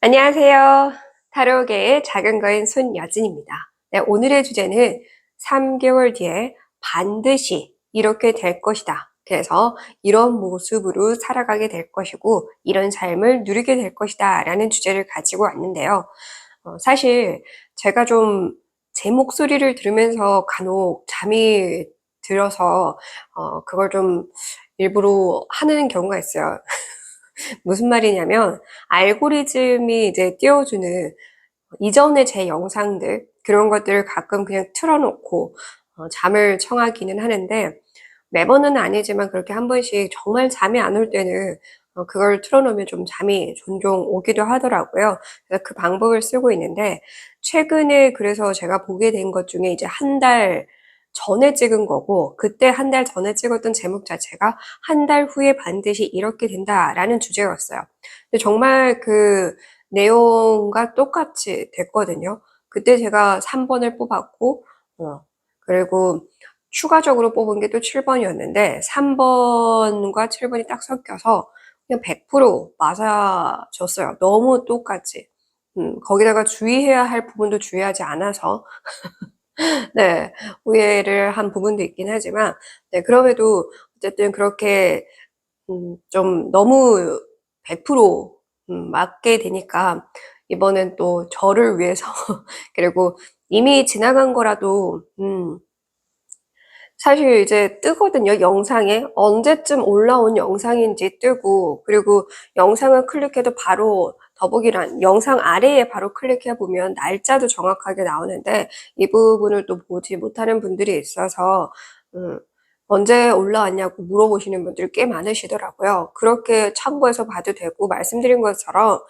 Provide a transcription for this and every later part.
안녕하세요. 타로계의 작은 거인 손여진입니다. 네, 오늘의 주제는 3개월 뒤에 반드시 이렇게 될 것이다. 그래서 이런 모습으로 살아가게 될 것이고 이런 삶을 누리게 될 것이다 라는 주제를 가지고 왔는데요. 사실 제가 좀 제 목소리를 들으면서 간혹 잠이 들어서 그걸 좀 일부러 하는 경우가 있어요. 무슨 말이냐면 알고리즘이 이제 띄워주는 이전의 제 영상들 그런 것들을 가끔 그냥 틀어놓고 잠을 청하기는 하는데 매번은 아니지만 그렇게 한 번씩 정말 잠이 안 올 때는 그걸 틀어놓으면 좀 잠이 종종 오기도 하더라고요. 그래서 그 방법을 쓰고 있는데 최근에 그래서 제가 보게 된 것 중에 이제 한 달 전에 찍은 거고 그때 한 달 전에 찍었던 제목 자체가 한 달 후에 반드시 이렇게 된다라는 주제였어요. 근데 정말 그 내용과 똑같이 됐거든요. 그때 제가 3번을 뽑았고 그리고 추가적으로 뽑은 게 또 7번이었는데 3번과 7번이 딱 섞여서 그냥 100% 맞아졌어요. 너무 똑같이. 거기다가 주의해야 할 부분도 주의하지 않아서 네, 오해를 한 부분도 있긴 하지만 네, 그럼에도 어쨌든 그렇게 좀 너무 100% 맞게 되니까 이번엔 또 저를 위해서 그리고 이미 지나간 거라도 사실 이제 뜨거든요. 영상에 언제쯤 올라온 영상인지 뜨고 그리고 영상을 클릭해도 바로 더보기란 영상 아래에 바로 클릭해 보면 날짜도 정확하게 나오는데 이 부분을 또 보지 못하는 분들이 있어서 음, 언제 올라왔냐고 물어보시는 분들이 꽤 많으시더라고요. 그렇게 참고해서 봐도 되고 말씀드린 것처럼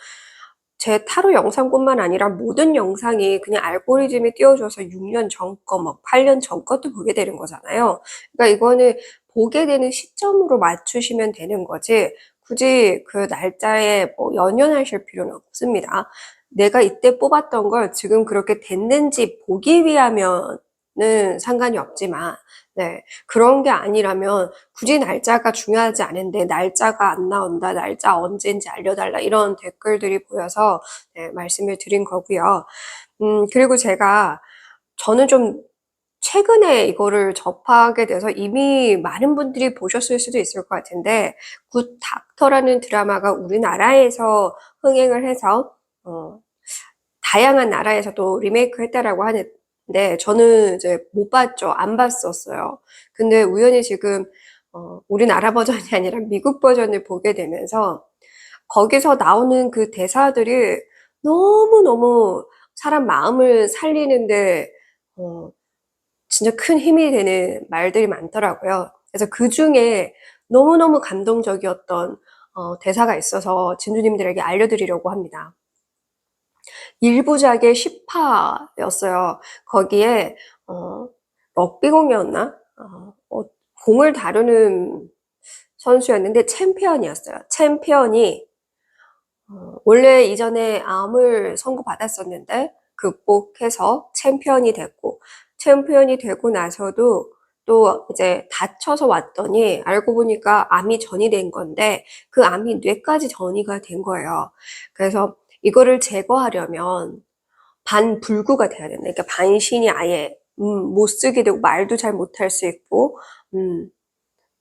제 타로 영상뿐만 아니라 모든 영상이 그냥 알고리즘이 띄워줘서 6년 전 거, 뭐 8년 전 것도 보게 되는 거잖아요. 그러니까 이거는 보게 되는 시점으로 맞추시면 되는 거지 굳이 그 날짜에 뭐 연연하실 필요는 없습니다. 내가 이때 뽑았던 걸 지금 그렇게 됐는지 보기 위하면은 상관이 없지만 네, 그런 게 아니라면 굳이 날짜가 중요하지 않은데 날짜가 안 나온다, 날짜 언제인지 알려달라 이런 댓글들이 보여서 네, 말씀을 드린 거고요. 그리고 저는 좀 최근에 이거를 접하게 돼서 이미 많은 분들이 보셨을 수도 있을 것 같은데 굿 닥터라는 드라마가 우리나라에서 흥행을 해서 다양한 나라에서도 리메이크 했다라고 하는데 저는 이제 못 봤죠. 안 봤었어요. 근데 우연히 지금 우리나라 버전이 아니라 미국 버전을 보게 되면서 거기서 나오는 그 대사들이 너무너무 사람 마음을 살리는데 어, 진짜 큰 힘이 되는 말들이 많더라고요. 그래서 그 중에 너무너무 감동적이었던 대사가 있어서 진주님들에게 알려드리려고 합니다. 1부작의 10화였어요. 거기에 럭비공이었나? 공을 다루는 선수였는데 챔피언이었어요. 챔피언이 원래 이전에 암을 선고받았었는데 극복해서 챔피언이 되고 나서도 또 이제 다쳐서 왔더니 알고 보니까 암이 전이된 건데 그 암이 뇌까지 전이가 된 거예요. 그래서 이거를 제거하려면 반불구가 돼야 된다. 그러니까 반신이 아예 못 쓰게 되고 말도 잘 못할 수 있고 음,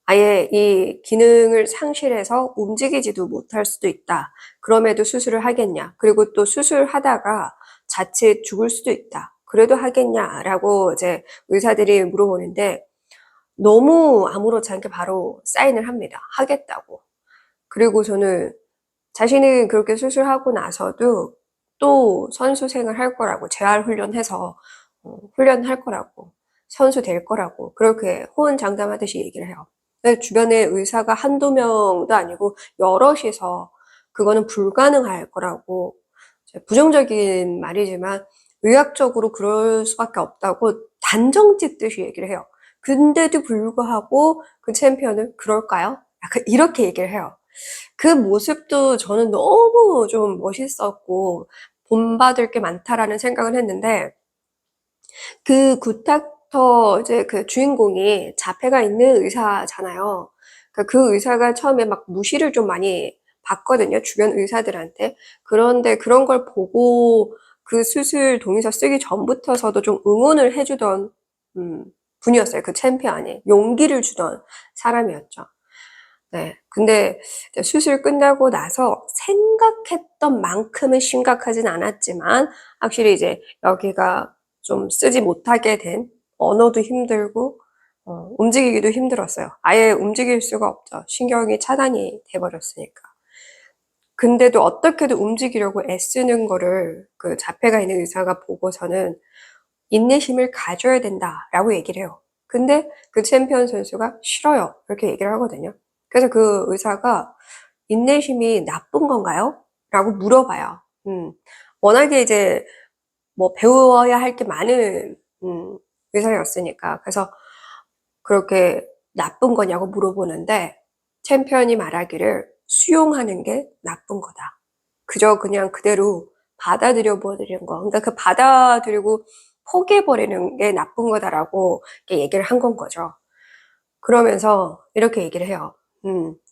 아예 이 기능을 상실해서 움직이지도 못할 수도 있다. 그럼에도 수술을 하겠냐. 그리고 또 수술하다가 자칫 죽을 수도 있다. 그래도 하겠냐라고 이제 의사들이 물어보는데 너무 아무렇지 않게 바로 사인을 합니다. 하겠다고. 그리고 저는 자신이 그렇게 수술하고 나서도 또 선수 생활할 거라고 재활 훈련해서 훈련할 거라고 선수 될 거라고 그렇게 호언장담하듯이 얘기를 해요. 주변에 의사가 한두 명도 아니고 여럿이서 그거는 불가능할 거라고 부정적인 말이지만 의학적으로 그럴 수밖에 없다고 단정 짓듯이 얘기를 해요. 근데도 불구하고 그 챔피언은 그럴까요? 약간 이렇게 얘기를 해요. 그 모습도 저는 너무 좀 멋있었고 본받을 게 많다라는 생각을 했는데 그 굿닥터 이제 그 주인공이 자폐가 있는 의사잖아요. 그러니까 그 의사가 처음에 막 무시를 좀 많이 봤거든요. 주변 의사들한테. 그런데 그런 걸 보고 그 수술 동의서 쓰기 전부터서도 좀 응원을 해주던 분이었어요. 그 챔피언이. 용기를 주던 사람이었죠. 네. 근데 수술 끝나고 나서 생각했던 만큼은 심각하진 않았지만 확실히 이제 여기가 좀 쓰지 못하게 된 언어도 힘들고 움직이기도 힘들었어요. 아예 움직일 수가 없죠. 신경이 차단이 돼버렸으니까. 근데도 어떻게든 움직이려고 애쓰는 거를 그 자폐가 있는 의사가 보고서는 인내심을 가져야 된다라고 얘기를 해요. 근데 그 챔피언 선수가 싫어요. 이렇게 얘기를 하거든요. 그래서 그 의사가 인내심이 나쁜 건가요? 라고 물어봐요. 워낙에 이제 뭐 배워야 할 게 많은 의사였으니까. 그래서 그렇게 나쁜 거냐고 물어보는데 챔피언이 말하기를 수용하는 게 나쁜 거다. 그저 그냥 그대로 받아들여 버리는 거. 그러니까 그 받아들이고 포기해버리는 게 나쁜 거다라고 얘기를 한 건 거죠. 그러면서 이렇게 얘기를 해요.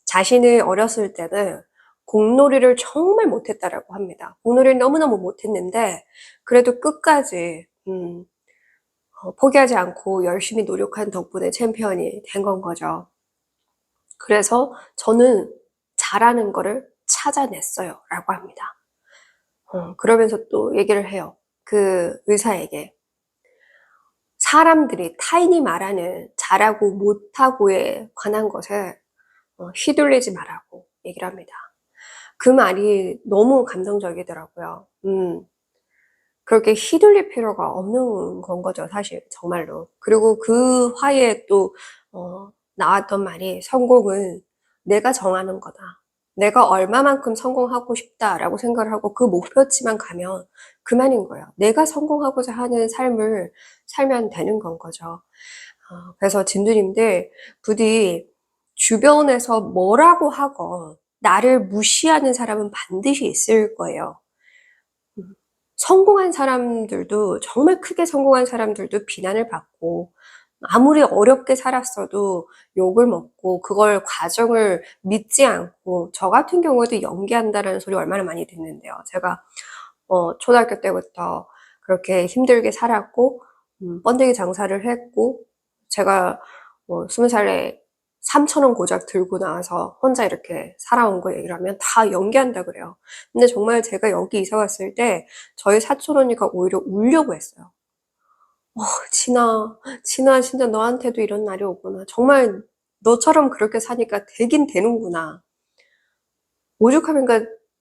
자신이 어렸을 때는 공놀이를 정말 못했다라고 합니다. 공놀이를 너무너무 못했는데 그래도 끝까지 포기하지 않고 열심히 노력한 덕분에 챔피언이 된 건 거죠. 그래서 저는 잘하는 거를 찾아냈어요. 라고 합니다. 그러면서 또 얘기를 해요. 그 의사에게. 사람들이 타인이 말하는 잘하고 못하고에 관한 것에 휘둘리지 말라고 얘기를 합니다. 그 말이 너무 감동적이더라고요. 그렇게 휘둘릴 필요가 없는 건 거죠, 사실 정말로. 그리고 그 화에 또 나왔던 말이 성공은 내가 정하는 거다. 내가 얼마만큼 성공하고 싶다라고 생각을 하고 그 목표치만 가면 그만인 거예요. 내가 성공하고자 하는 삶을 살면 되는 건 거죠. 그래서 진두님들 부디 주변에서 뭐라고 하건 나를 무시하는 사람은 반드시 있을 거예요. 성공한 사람들도 정말 크게 성공한 사람들도 비난을 받고 아무리 어렵게 살았어도 욕을 먹고 그걸 과정을 믿지 않고 저 같은 경우에도 연기한다라는 소리 얼마나 많이 듣는데요. 제가 초등학교 때부터 그렇게 힘들게 살았고 번데기 장사를 했고 제가 20살에 3,000원 고작 들고 나와서 혼자 이렇게 살아온 거 얘기를 하면 다 연기한다 그래요. 근데 정말 제가 여기 이사 왔을 때 저희 사촌 언니가 오히려 울려고 했어요. 진아 진짜 너한테도 이런 날이 오구나. 정말 너처럼 그렇게 사니까 되긴 되는구나. 오죽하면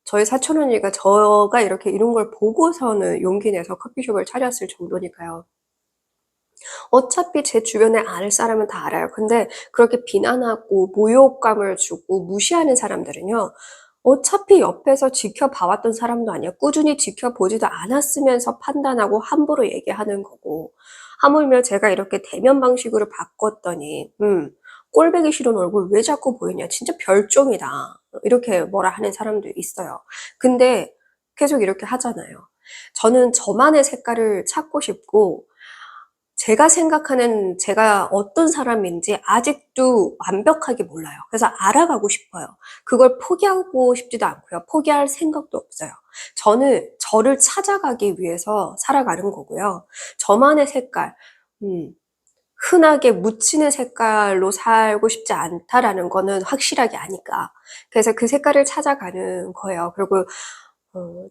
저희 사촌 언니가 저가 이렇게 이런 걸 보고서는 용기 내서 커피숍을 차렸을 정도니까요. 어차피 제 주변에 알 사람은 다 알아요. 근데 그렇게 비난하고 모욕감을 주고 무시하는 사람들은요. 어차피 옆에서 지켜봐왔던 사람도 아니야. 꾸준히 지켜보지도 않았으면서 판단하고 함부로 얘기하는 거고. 하물며 제가 이렇게 대면 방식으로 바꿨더니 꼴보기 싫은 얼굴 왜 자꾸 보이냐. 진짜 별종이다. 이렇게 뭐라 하는 사람도 있어요. 근데 계속 이렇게 하잖아요. 저는 저만의 색깔을 찾고 싶고 제가 생각하는 제가 어떤 사람인지 아직도 완벽하게 몰라요. 그래서 알아가고 싶어요. 그걸 포기하고 싶지도 않고요. 포기할 생각도 없어요. 저는 저를 찾아가기 위해서 살아가는 거고요. 저만의 색깔, 흔하게 묻히는 색깔로 살고 싶지 않다라는 거는 확실하게 아니까. 그래서 그 색깔을 찾아가는 거예요. 그리고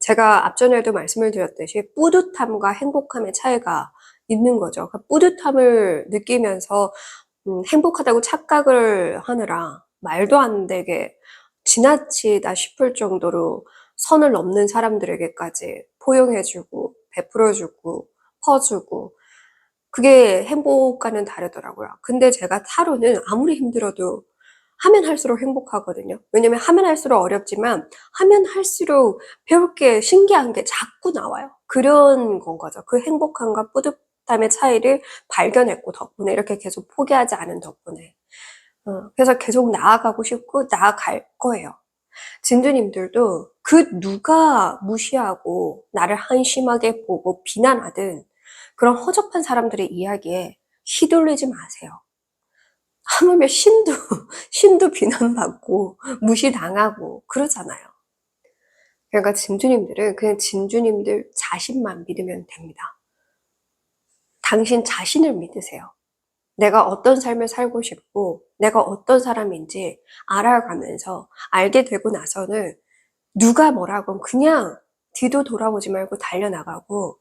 제가 앞전에도 말씀을 드렸듯이 뿌듯함과 행복함의 차이가 있는 거죠. 그 뿌듯함을 느끼면서 행복하다고 착각을 하느라 말도 안 되게 지나치다 싶을 정도로 선을 넘는 사람들에게까지 포용해주고 베풀어주고 퍼주고 그게 행복과는 다르더라고요. 근데 제가 타로는 아무리 힘들어도 하면 할수록 행복하거든요. 왜냐면 하면 할수록 어렵지만 하면 할수록 배울 게 신기한 게 자꾸 나와요. 그런 건 거죠. 그 행복함과 뿌듯함의 차이를 발견했고 덕분에 이렇게 계속 포기하지 않은 덕분에 그래서 계속 나아가고 싶고 나아갈 거예요. 진두님들도 그 누가 무시하고 나를 한심하게 보고 비난하든 그런 허접한 사람들의 이야기에 휘둘리지 마세요. 하물며 신도 비난받고 무시당하고 그러잖아요. 그러니까 진주님들은 그냥 진주님들 자신만 믿으면 됩니다. 당신 자신을 믿으세요. 내가 어떤 삶을 살고 싶고 내가 어떤 사람인지 알아가면서 알게 되고 나서는 누가 뭐라건 그냥 뒤도 돌아보지 말고 달려나가고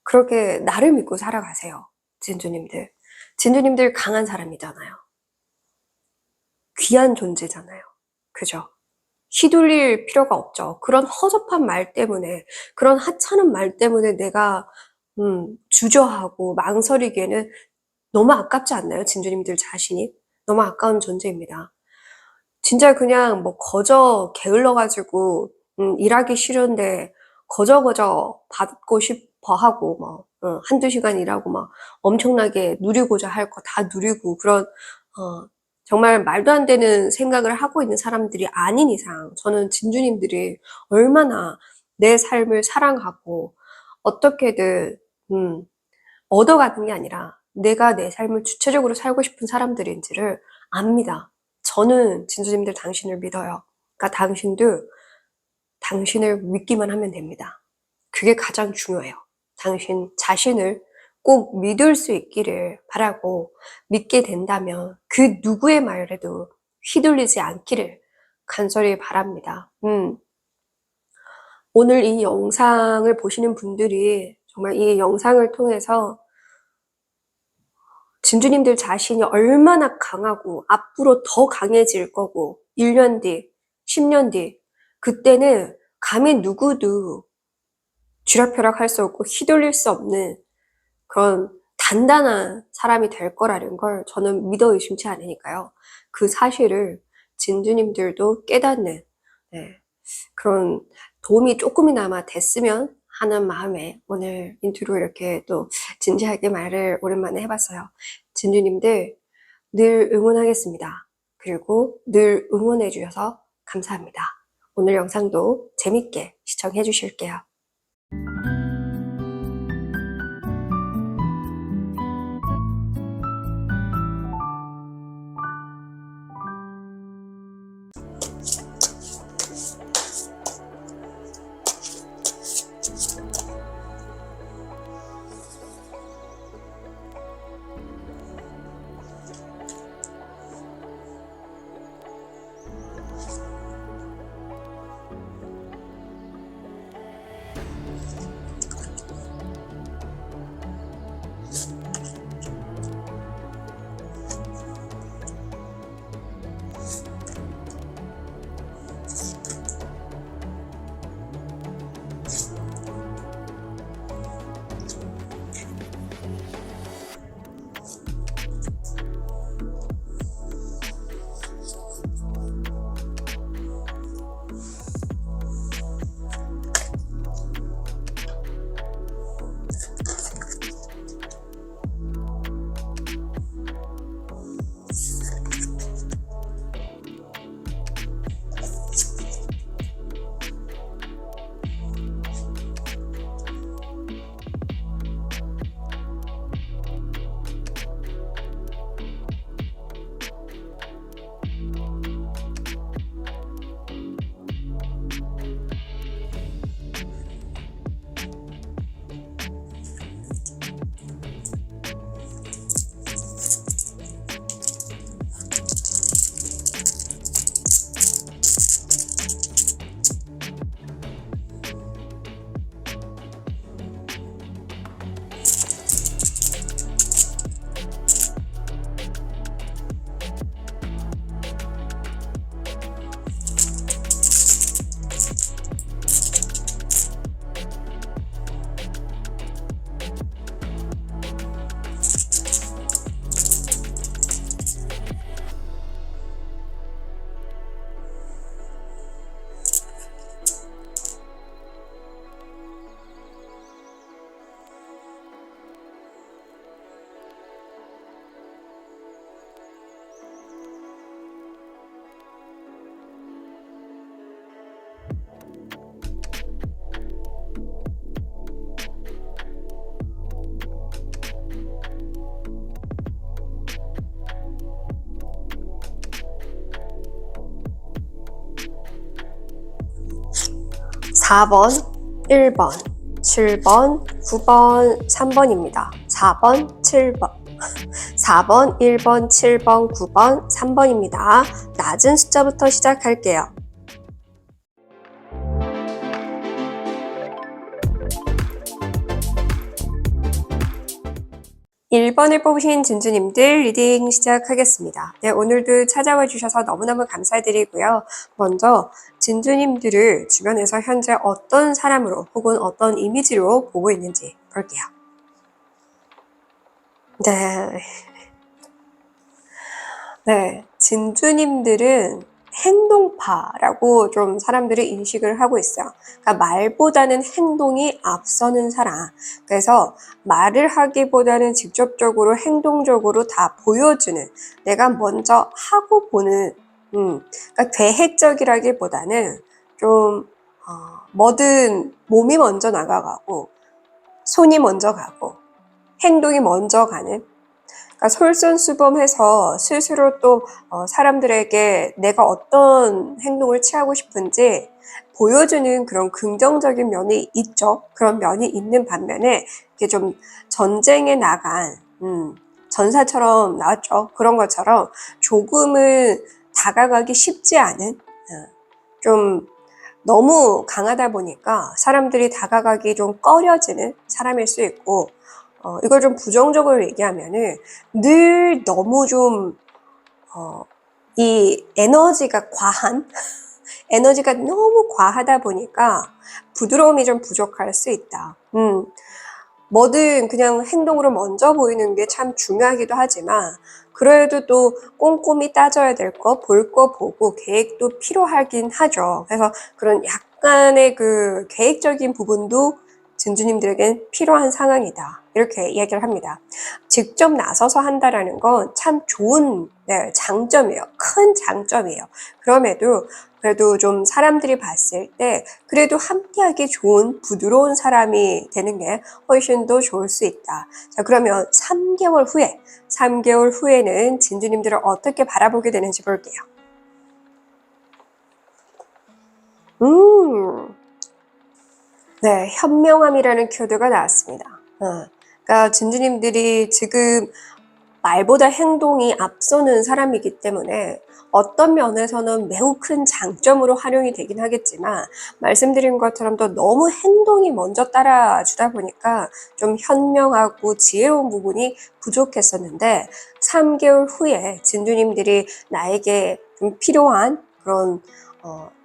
그렇게 나를 믿고 살아가세요. 진주님들. 진주님들 강한 사람이잖아요. 귀한 존재잖아요. 그죠? 휘둘릴 필요가 없죠. 그런 허접한 말 때문에, 그런 하찮은 말 때문에 내가 주저하고 망설이기에는 너무 아깝지 않나요? 진주님들 자신이? 너무 아까운 존재입니다. 진짜 그냥 뭐 거저 게을러가지고 일하기 싫은데 거저 받고 싶어 하고 뭐 한두 시간 일하고 막 엄청나게 누리고자 할 거 다 누리고 그런 정말 말도 안 되는 생각을 하고 있는 사람들이 아닌 이상 저는 진주님들이 얼마나 내 삶을 사랑하고 어떻게든 얻어가는 게 아니라 내가 내 삶을 주체적으로 살고 싶은 사람들인지를 압니다. 저는 진주님들 당신을 믿어요. 그러니까 당신도 당신을 믿기만 하면 됩니다. 그게 가장 중요해요. 당신 자신을 꼭 믿을 수 있기를 바라고 믿게 된다면 그 누구의 말에도 휘둘리지 않기를 간절히 바랍니다. 오늘 이 영상을 보시는 분들이 정말 이 영상을 통해서 진주님들 자신이 얼마나 강하고 앞으로 더 강해질 거고 1년 뒤, 10년 뒤 그때는 감히 누구도 쥐락펴락할 수 없고 휘둘릴 수 없는 그런 단단한 사람이 될 거라는 걸 저는 믿어 의심치 않으니까요. 그 사실을 진주님들도 깨닫는 그런 도움이 조금이나마 됐으면 하는 마음에 오늘 인트로 이렇게 또 진지하게 말을 오랜만에 해봤어요. 진주님들 늘 응원하겠습니다. 그리고 늘 응원해 주셔서 감사합니다. 오늘 영상도 재밌게 시청해 주실게요. 4번, 1번, 7번, 9번, 3번입니다. 4번, 7번. 4번, 1번, 7번, 9번, 3번입니다. 낮은 숫자부터 시작할게요. 1번을 뽑으신 진주님들 리딩 시작하겠습니다. 네, 오늘도 찾아와 주셔서 너무너무 감사드리고요. 먼저 진주님들을 주변에서 현재 어떤 사람으로 혹은 어떤 이미지로 보고 있는지 볼게요. 네, 진주님들은 행동파라고 좀 사람들이 인식을 하고 있어요. 그러니까 말보다는 행동이 앞서는 사람. 그래서 말을 하기보다는 직접적으로 행동적으로 다 보여주는, 내가 먼저 하고 보는, 그러니까 계획적이라기보다는 좀 뭐든 몸이 먼저 나가고 손이 먼저 가고 행동이 먼저 가는, 그러니까 솔선수범해서 스스로 또 사람들에게 내가 어떤 행동을 취하고 싶은지 보여주는 그런 긍정적인 면이 있죠. 그런 면이 있는 반면에 이게 좀 전쟁에 나간 전사처럼 나왔죠. 그런 것처럼 조금은 다가가기 쉽지 않은, 좀 너무 강하다 보니까 사람들이 다가가기 좀 꺼려지는 사람일 수 있고, 이걸 좀 부정적으로 얘기하면은 늘 너무 좀, 이 에너지가 과한, 에너지가 너무 과하다 보니까 부드러움이 좀 부족할 수 있다. 뭐든 그냥 행동으로 먼저 보이는 게 참 중요하기도 하지만, 그래도 또 꼼꼼히 따져야 될 거, 볼 거 보고 계획도 필요하긴 하죠. 그래서 그런 약간의 그 계획적인 부분도 진주님들에겐 필요한 상황이다. 이렇게 이야기를 합니다. 직접 나서서 한다라는 건 참 좋은 장점이에요. 큰 장점이에요. 그래도 좀 사람들이 봤을 때 그래도 함께하기 좋은 부드러운 사람이 되는 게 훨씬 더 좋을 수 있다. 자, 그러면 3개월 후에는 진주님들을 어떻게 바라보게 되는지 볼게요. 네, 현명함이라는 키워드가 나왔습니다. 그러니까 진주님들이 지금 말보다 행동이 앞서는 사람이기 때문에 어떤 면에서는 매우 큰 장점으로 활용이 되긴 하겠지만, 말씀드린 것처럼 또 너무 행동이 먼저 따라주다 보니까 좀 현명하고 지혜로운 부분이 부족했었는데, 3개월 후에 진주님들이 나에게 좀 필요한 그런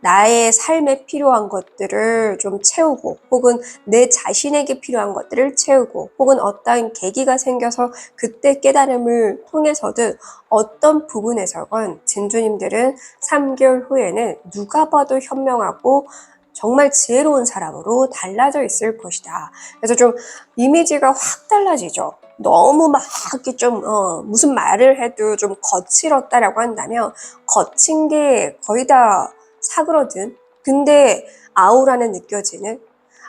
나의 삶에 필요한 것들을 좀 채우고, 혹은 내 자신에게 필요한 것들을 채우고, 혹은 어떠한 계기가 생겨서 그때 깨달음을 통해서든 어떤 부분에서건 진주님들은 3개월 후에는 누가 봐도 현명하고 정말 지혜로운 사람으로 달라져 있을 것이다. 그래서 좀 이미지가 확 달라지죠. 너무 막 이렇게 좀 무슨 말을 해도 좀 거칠었다라고 한다면, 거친 게 거의 다 사그러든, 근데 아우라는 느껴지는,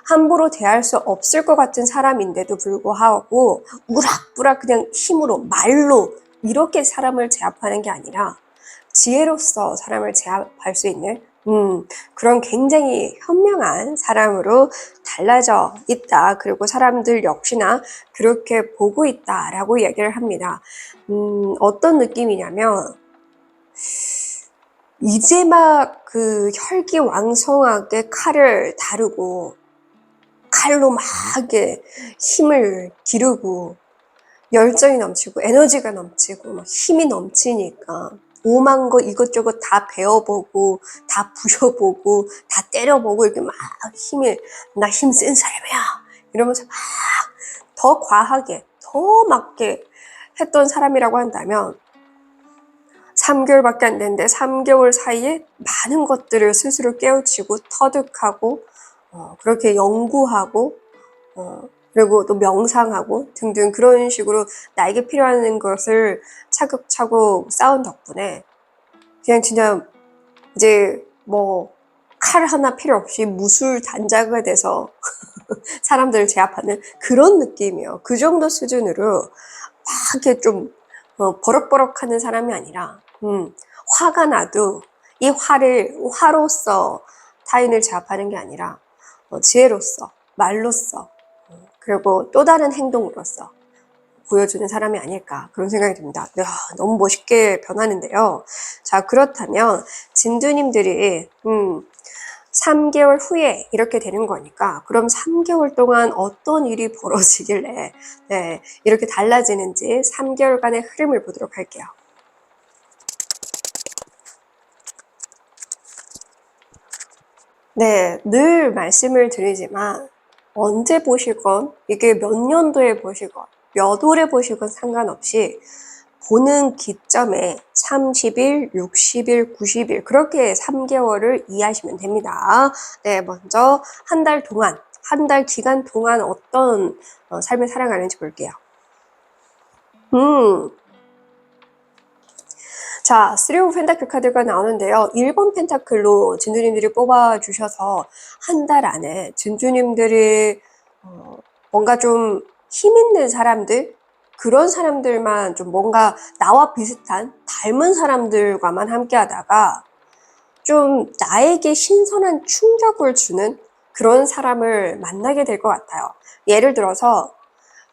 함부로 대할 수 없을 것 같은 사람인데도 불구하고 우락부락 그냥 힘으로 말로 이렇게 사람을 제압하는 게 아니라 지혜로서 사람을 제압할 수 있는 그런 굉장히 현명한 사람으로 달라져 있다. 그리고 사람들 역시나 그렇게 보고 있다라고 이야기를 합니다. 어떤 느낌이냐면, 이제 막 그 혈기왕성하게 칼을 다루고 칼로 막 이렇게 힘을 기르고 열정이 넘치고 에너지가 넘치고 막 힘이 넘치니까 오만 거 이것저것 다 배워보고 다 부셔보고 다 때려보고 이렇게 막 나 힘 센 사람이야 이러면서 막 더 과하게 더 맞게 했던 사람이라고 한다면, 3개월밖에 안 됐는데 3개월 사이에 많은 것들을 스스로 깨우치고 터득하고 그렇게 연구하고 그리고 또 명상하고 등등 그런 식으로 나에게 필요한 것을 차곡차곡 쌓은 덕분에 그냥 진짜 이제 뭐 칼 하나 필요 없이 무술 단자가 돼서 사람들을 제압하는 그런 느낌이에요. 그 정도 수준으로 막 이렇게 좀 버럭버럭하는 사람이 아니라, 화가 나도 이 화로써 타인을 제압하는 게 아니라 지혜로서, 말로써, 그리고 또 다른 행동으로서 보여주는 사람이 아닐까 그런 생각이 듭니다. 이야, 너무 멋있게 변하는데요. 자, 그렇다면 진주님들이 3개월 후에 이렇게 되는 거니까 그럼 3개월 동안 어떤 일이 벌어지길래 네, 이렇게 달라지는지 3개월간의 흐름을 보도록 할게요. 네, 늘 말씀을 드리지만 언제 보시건 이게 몇 년도에 보시건 몇 월에 보시건 상관없이 보는 기점에 30일, 60일, 90일 그렇게 3개월을 이해하시면 됩니다. 네, 먼저 한 달 동안, 한 달 기간 동안 어떤 삶을 살아가는지 볼게요. 자, 3 오브 펜타클 카드가 나오는데요. 1번 펜타클로 진주님들이 뽑아주셔서 한 달 안에 진주님들이 뭔가 좀 힘 있는 사람들, 그런 사람들만 좀 뭔가 나와 비슷한 닮은 사람들과만 함께 하다가 좀 나에게 신선한 충격을 주는 그런 사람을 만나게 될 것 같아요. 예를 들어서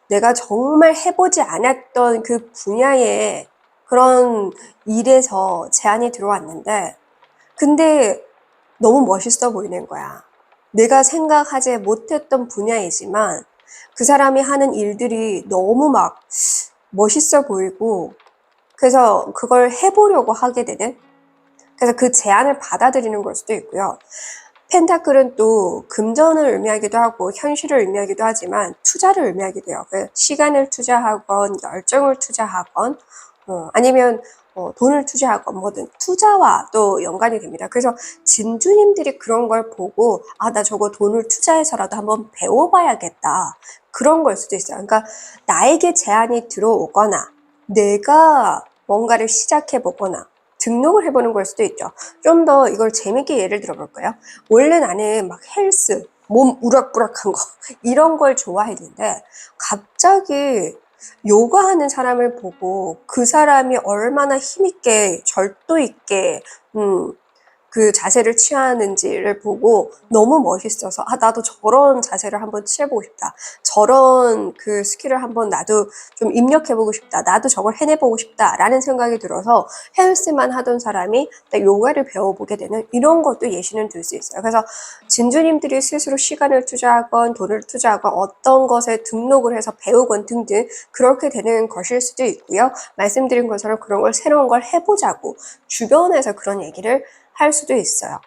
내가 정말 해보지 않았던 그 분야에 그런 일에서 제안이 들어왔는데 근데 너무 멋있어 보이는 거야. 내가 생각하지 못했던 분야이지만 그 사람이 하는 일들이 너무 막 멋있어 보이고 그래서 그걸 해보려고 하게 되는 그래서 그 제안을 받아들이는 걸 수도 있고요. 펜타클은 또 금전을 의미하기도 하고 현실을 의미하기도 하지만 투자를 의미하기도 해요. 시간을 투자하건 열정을 투자하건 아니면 돈을 투자하건 뭐든 투자와 또 연관이 됩니다. 그래서 진주님들이 그런 걸 보고 나 저거 돈을 투자해서라도 한번 배워봐야겠다. 그런 걸 수도 있어요. 그러니까 나에게 제안이 들어오거나 내가 뭔가를 시작해보거나 등록을 해보는 걸 수도 있죠. 좀 더 이걸 재밌게 예를 들어볼까요? 원래 나는 막 헬스, 몸 우락부락한 거 이런 걸 좋아했는데 갑자기 요가하는 사람을 보고 그 사람이 얼마나 힘있게 절도 있게 그 자세를 취하는지를 보고 너무 멋있어서 나도 저런 자세를 한번 취해보고 싶다. 저런 그 스킬을 한번 나도 좀 입력해보고 싶다. 나도 저걸 해내보고 싶다. 라는 생각이 들어서 헬스만 하던 사람이 요가를 배워보게 되는 이런 것도 예시는 들 수 있어요. 그래서 진주님들이 스스로 시간을 투자하건 돈을 투자하건 어떤 것에 등록을 해서 배우건 등등 그렇게 되는 것일 수도 있고요. 말씀드린 것처럼 그런 걸 새로운 걸 해보자고 주변에서 그런 얘기를 할 수도 있어요.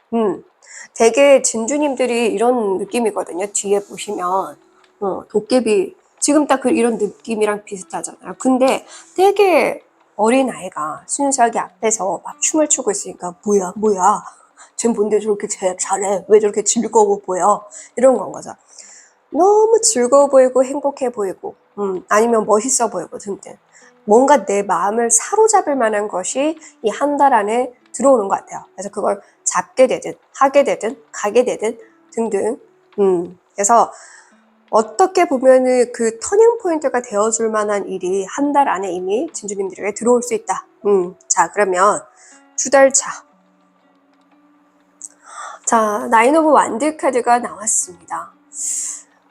되게 진주님들이 이런 느낌이거든요. 뒤에 보시면 도깨비 지금 딱 이런 느낌이랑 비슷하잖아요. 근데 되게 어린 아이가 순수하게 앞에서 막 춤을 추고 있으니까 뭐야 쟤 뭔데 저렇게 잘해 왜 저렇게 즐거워 보여 이런 건 거죠. 너무 즐거워 보이고 행복해 보이고 아니면 멋있어 보이고 등등 뭔가 내 마음을 사로잡을 만한 것이 이 한 달 안에 들어오는 것 같아요. 그래서 그걸 잡게 되든 하게 되든 가게 되든 등등 그래서 어떻게 보면은 그 터닝 포인트가 되어줄 만한 일이 한 달 안에 이미 진주님들에게 들어올 수 있다. 자, 그러면 두 달 차. 자, 나인 오브 완드 카드가 나왔습니다.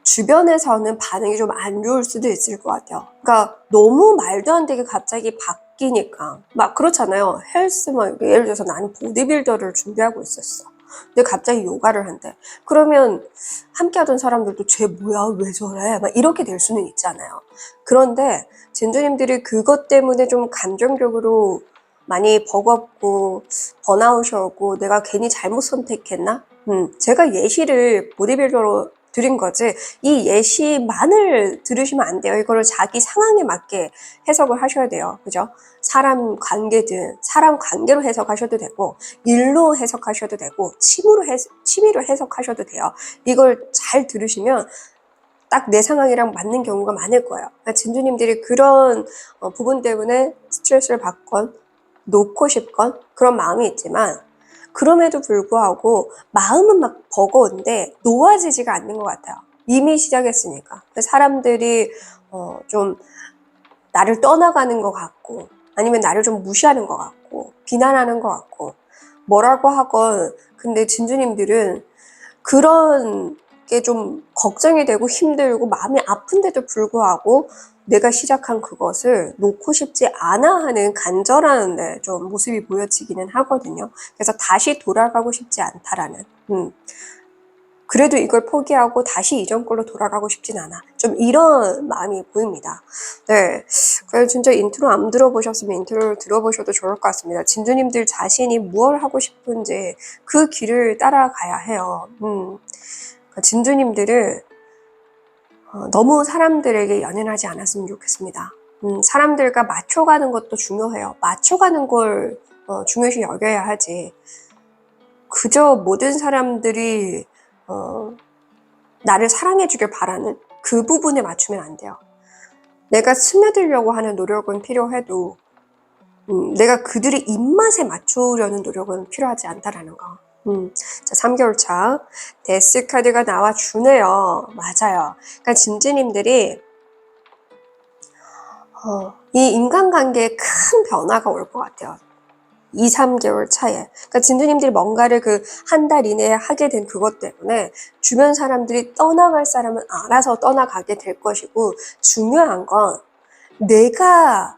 주변에서는 반응이 좀 안 좋을 수도 있을 것 같아요. 그러니까 너무 말도 안 되게 갑자기 바뀌니까 막 그렇잖아요. 헬스 막 예를 들어서 나는 보디빌더를 준비하고 있었어. 근데 갑자기 요가를 한대. 그러면 함께 하던 사람들도 쟤 뭐야 왜 저래 막 이렇게 될 수는 있잖아요. 그런데 진주님들이 그것 때문에 좀 감정적으로 많이 버겁고 번아웃이 오고 내가 괜히 잘못 선택했나? 제가 예시를 보디빌더로 드린 거지 이 예시만을 들으시면 안 돼요. 이거를 자기 상황에 맞게 해석을 하셔야 돼요. 그죠? 사람 관계든 사람 관계로 해석하셔도 되고 일로 해석하셔도 되고 취미로 해석하셔도 돼요. 이걸 잘 들으시면 딱 내 상황이랑 맞는 경우가 많을 거예요. 그러니까 진주님들이 그런 부분 때문에 스트레스를 받건 놓고 싶건 그런 마음이 있지만 그럼에도 불구하고 마음은 막 버거운데 놓아지지가 않는 것 같아요. 이미 시작했으니까. 사람들이 좀 나를 떠나가는 것 같고 아니면 나를 좀 무시하는 것 같고 비난하는 것 같고 뭐라고 하건 근데 진주님들은 그런 게 좀 걱정이 되고 힘들고 마음이 아픈데도 불구하고 내가 시작한 그것을 놓고 싶지 않아 하는 간절한 좀 모습이 보여지기는 하거든요. 그래서 다시 돌아가고 싶지 않다라는. 그래도 이걸 포기하고 다시 이전 걸로 돌아가고 싶진 않아. 좀 이런 마음이 보입니다. 네. 그래서 진짜 인트로 안 들어보셨으면 인트로를 들어보셔도 좋을 것 같습니다. 진주님들 자신이 무엇을 하고 싶은지 그 길을 따라가야 해요. 진주님들은 너무 사람들에게 연연하지 않았으면 좋겠습니다. 사람들과 맞춰가는 것도 중요해요. 맞춰가는 걸 중요시 여겨야 하지. 그저 모든 사람들이 나를 사랑해주길 바라는 그 부분에 맞추면 안 돼요. 내가 스며들려고 하는 노력은 필요해도 내가 그들의 입맛에 맞추려는 노력은 필요하지 않다라는 거. 자, 3개월 차 데스 카드가 나와주네요. 맞아요. 그러니까 진주님들이 이 인간관계에 큰 변화가 올 것 같아요. 2, 3개월 차에. 그러니까 진주님들이 뭔가를 그 한 달 이내에 하게 된 그것 때문에 주변 사람들이 떠나갈 사람은 알아서 떠나가게 될 것이고, 중요한 건 내가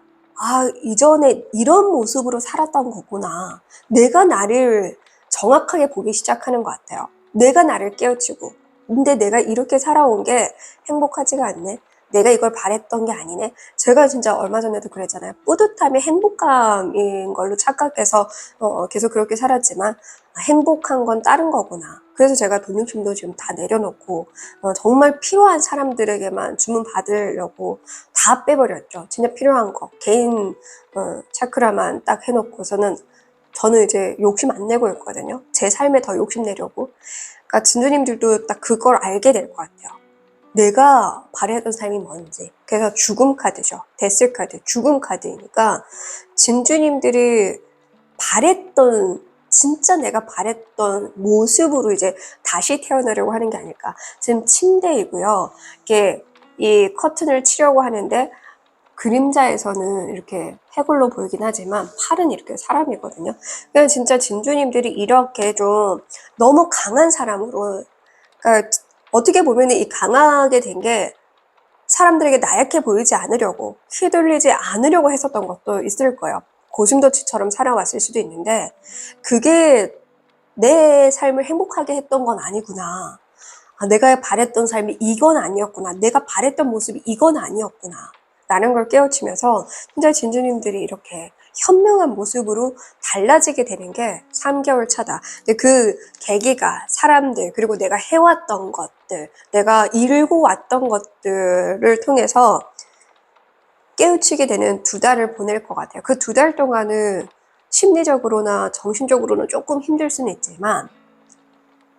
이전에 이런 모습으로 살았던 거구나. 내가 나를 정확하게 보기 시작하는 것 같아요. 내가 나를 깨우치고, 근데 내가 이렇게 살아온 게 행복하지가 않네. 내가 이걸 바랬던 게 아니네. 제가 진짜 얼마 전에도 그랬잖아요. 뿌듯함이 행복감인 걸로 착각해서 계속 그렇게 살았지만 행복한 건 다른 거구나. 그래서 제가 돈 욕심도 지금 다 내려놓고 정말 필요한 사람들에게만 주문 받으려고 다 빼버렸죠. 진짜 필요한 거 개인 차크라만 딱 해놓고서는 저는 이제 욕심 안 내고 있거든요. 제 삶에 더 욕심 내려고. 그러니까 진주님들도 딱 그걸 알게 될 것 같아요. 내가 바랬던 삶이 뭔지. 그래서 죽음 카드죠. 데스 카드, 죽음 카드이니까 진주님들이 바랬던, 진짜 내가 바랬던 모습으로 이제 다시 태어나려고 하는 게 아닐까. 지금 침대이고요. 이렇게 이 커튼을 치려고 하는데 그림자에서는 이렇게 해골로 보이긴 하지만 팔은 이렇게 사람이거든요. 그냥 진짜 진주님들이 이렇게 좀 너무 강한 사람으로, 그러니까 어떻게 보면 이 강하게 된 게 사람들에게 나약해 보이지 않으려고, 휘둘리지 않으려고 했었던 것도 있을 거예요. 고슴도치처럼 살아왔을 수도 있는데 그게 내 삶을 행복하게 했던 건 아니구나. 내가 바랬던 삶이 이건 아니었구나. 내가 바랬던 모습이 이건 아니었구나. 라는 걸 깨우치면서 진짜 진주님들이 이렇게 현명한 모습으로 달라지게 되는 게 3개월 차다. 근데 그 계기가 사람들, 그리고 내가 해왔던 것들, 내가 이루고 왔던 것들을 통해서 깨우치게 되는 2달을 보낼 것 같아요. 그 2달 동안은 심리적으로나 정신적으로는 조금 힘들 수는 있지만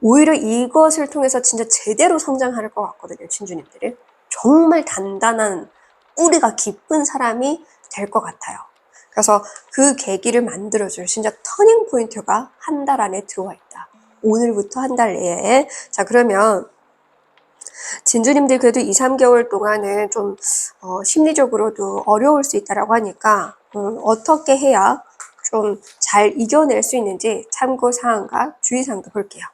오히려 이것을 통해서 진짜 제대로 성장할 것 같거든요, 진주님들이. 정말 단단한 뿌리가 깊은 사람이 될 것 같아요. 그래서 그 계기를 만들어줄 진짜 터닝 포인트가 한 달 안에 들어와 있다. 오늘부터 한 달 내에. 자, 그러면 진주님들 그래도 2, 3개월 동안은 좀 심리적으로도 어려울 수 있다라고 하니까 어떻게 해야 좀 잘 이겨낼 수 있는지 참고사항과 주의사항도 볼게요.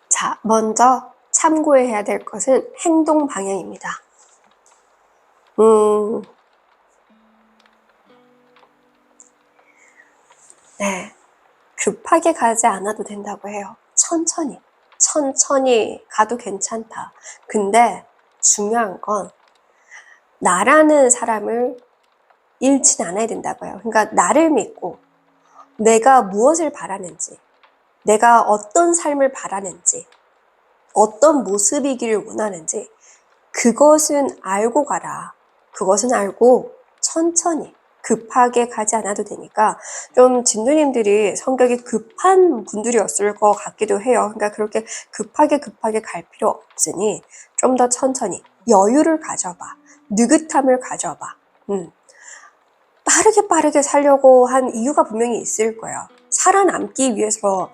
자, 먼저 참고해야 될 것은 행동 방향입니다. 네, 급하게 가지 않아도 된다고 해요. 천천히 가도 괜찮다. 근데 중요한 건 나라는 사람을 잃진 않아야 된다고 해요. 그러니까 나를 믿고 내가 무엇을 바라는지, 내가 어떤 삶을 바라는지, 어떤 모습이기를 원하는지 그것은 알고 가라. 그것은 알고 천천히 급하게 가지 않아도 되니까 좀 진두님들이 성격이 급한 분들이었을 것 같기도 해요. 그러니까 그렇게 급하게 갈 필요 없으니 좀 더 천천히 여유를 가져봐. 느긋함을 가져봐. 빠르게 살려고 한 이유가 분명히 있을 거예요. 살아남기 위해서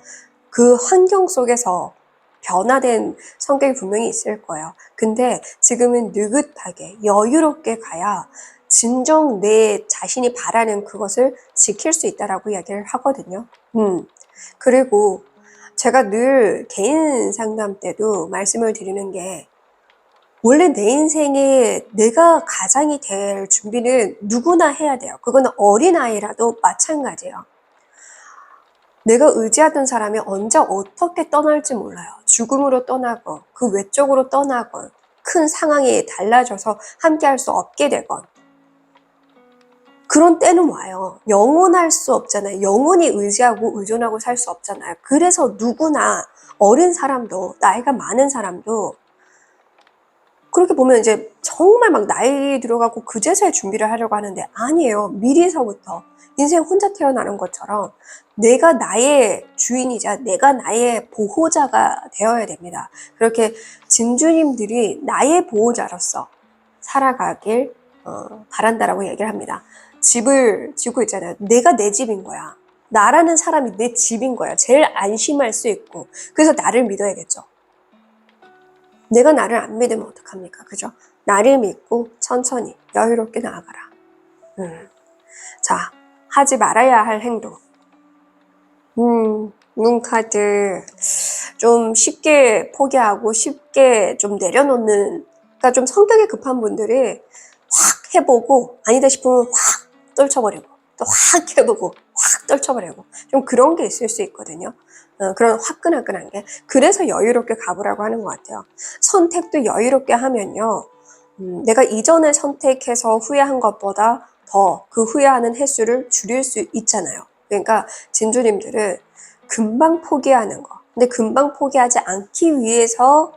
그 환경 속에서 변화된 성격이 분명히 있을 거예요. 근데 지금은 느긋하게 여유롭게 가야 진정 내 자신이 바라는 그것을 지킬 수 있다라고 이야기를 하거든요. 그리고 제가 늘 개인 상담 때도 말씀을 드리는 게, 원래 내 인생에 내가 가장이 될 준비는 누구나 해야 돼요. 그거는 어린아이라도 마찬가지예요. 내가 의지하던 사람이 언제 어떻게 떠날지 몰라요. 죽음으로 떠나건, 그 외쪽으로 떠나건, 큰 상황이 달라져서 함께 할 수 없게 되건, 그런 때는 와요. 영원할 수 없잖아요. 영원히 의지하고 의존하고 살 수 없잖아요. 그래서 누구나, 어린 사람도, 나이가 많은 사람도, 그렇게 보면 이제 정말 막 나이 들어가고 그제서야 준비를 하려고 하는데, 아니에요. 미리서부터 인생 혼자 태어나는 것처럼 내가 나의 주인이자 내가 나의 보호자가 되어야 됩니다. 그렇게 진주님들이 나의 보호자로서 살아가길 바란다라고 얘기를 합니다. 집을 짓고 있잖아요. 내가 내 집인 거야. 나라는 사람이 내 집인 거야. 제일 안심할 수 있고. 그래서 나를 믿어야겠죠. 내가 나를 안 믿으면 어떡합니까? 그죠? 나를 믿고 천천히 여유롭게 나아가라. 자, 하지 말아야 할 행동. 문카드 좀 쉽게 포기하고 쉽게 좀 내려놓는, 그러니까 좀 성격이 급한 분들이 확 해보고 아니다 싶으면 확 떨쳐버리고, 또 확 해보고 확 떨쳐버리고, 좀 그런 게 있을 수 있거든요. 그런 화끈화끈한 게. 그래서 여유롭게 가보라고 하는 것 같아요. 선택도 여유롭게 하면요, 내가 이전에 선택해서 후회한 것보다 더 그 후회하는 횟수를 줄일 수 있잖아요. 그러니까 진주님들은 금방 포기하는 거, 근데 금방 포기하지 않기 위해서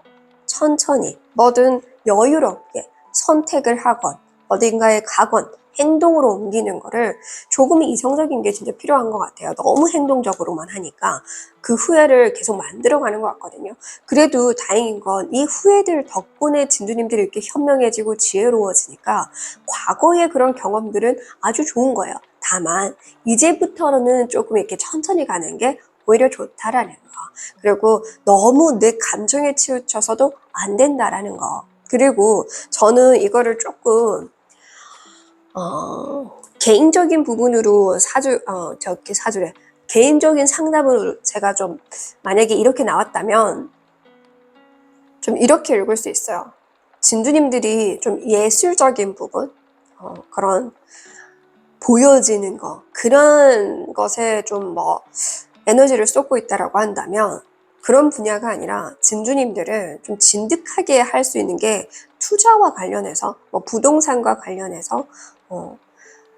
천천히 뭐든 여유롭게 선택을 하건 어딘가에 가건 행동으로 옮기는 거를, 조금 이성적인 게 진짜 필요한 것 같아요. 너무 행동적으로만 하니까 그 후회를 계속 만들어가는 것 같거든요. 그래도 다행인 건 이 후회들 덕분에 진주님들이 이렇게 현명해지고 지혜로워지니까 과거의 그런 경험들은 아주 좋은 거예요. 다만 이제부터는 조금 이렇게 천천히 가는 게 오히려 좋다라는 거. 그리고 너무 내 감정에 치우쳐서도 안 된다라는 거. 그리고 저는 이거를 조금 개인적인 부분으로 사주래. 개인적인 상담으로 제가 좀, 만약에 이렇게 나왔다면 좀 이렇게 읽을 수 있어요. 진주님들이 좀 예술적인 부분, 그런 보여지는 거, 그런 것에 좀 에너지를 쏟고 있다라고 한다면, 그런 분야가 아니라 진주님들은 좀 진득하게 할 수 있는 게 투자와 관련해서, 부동산과 관련해서,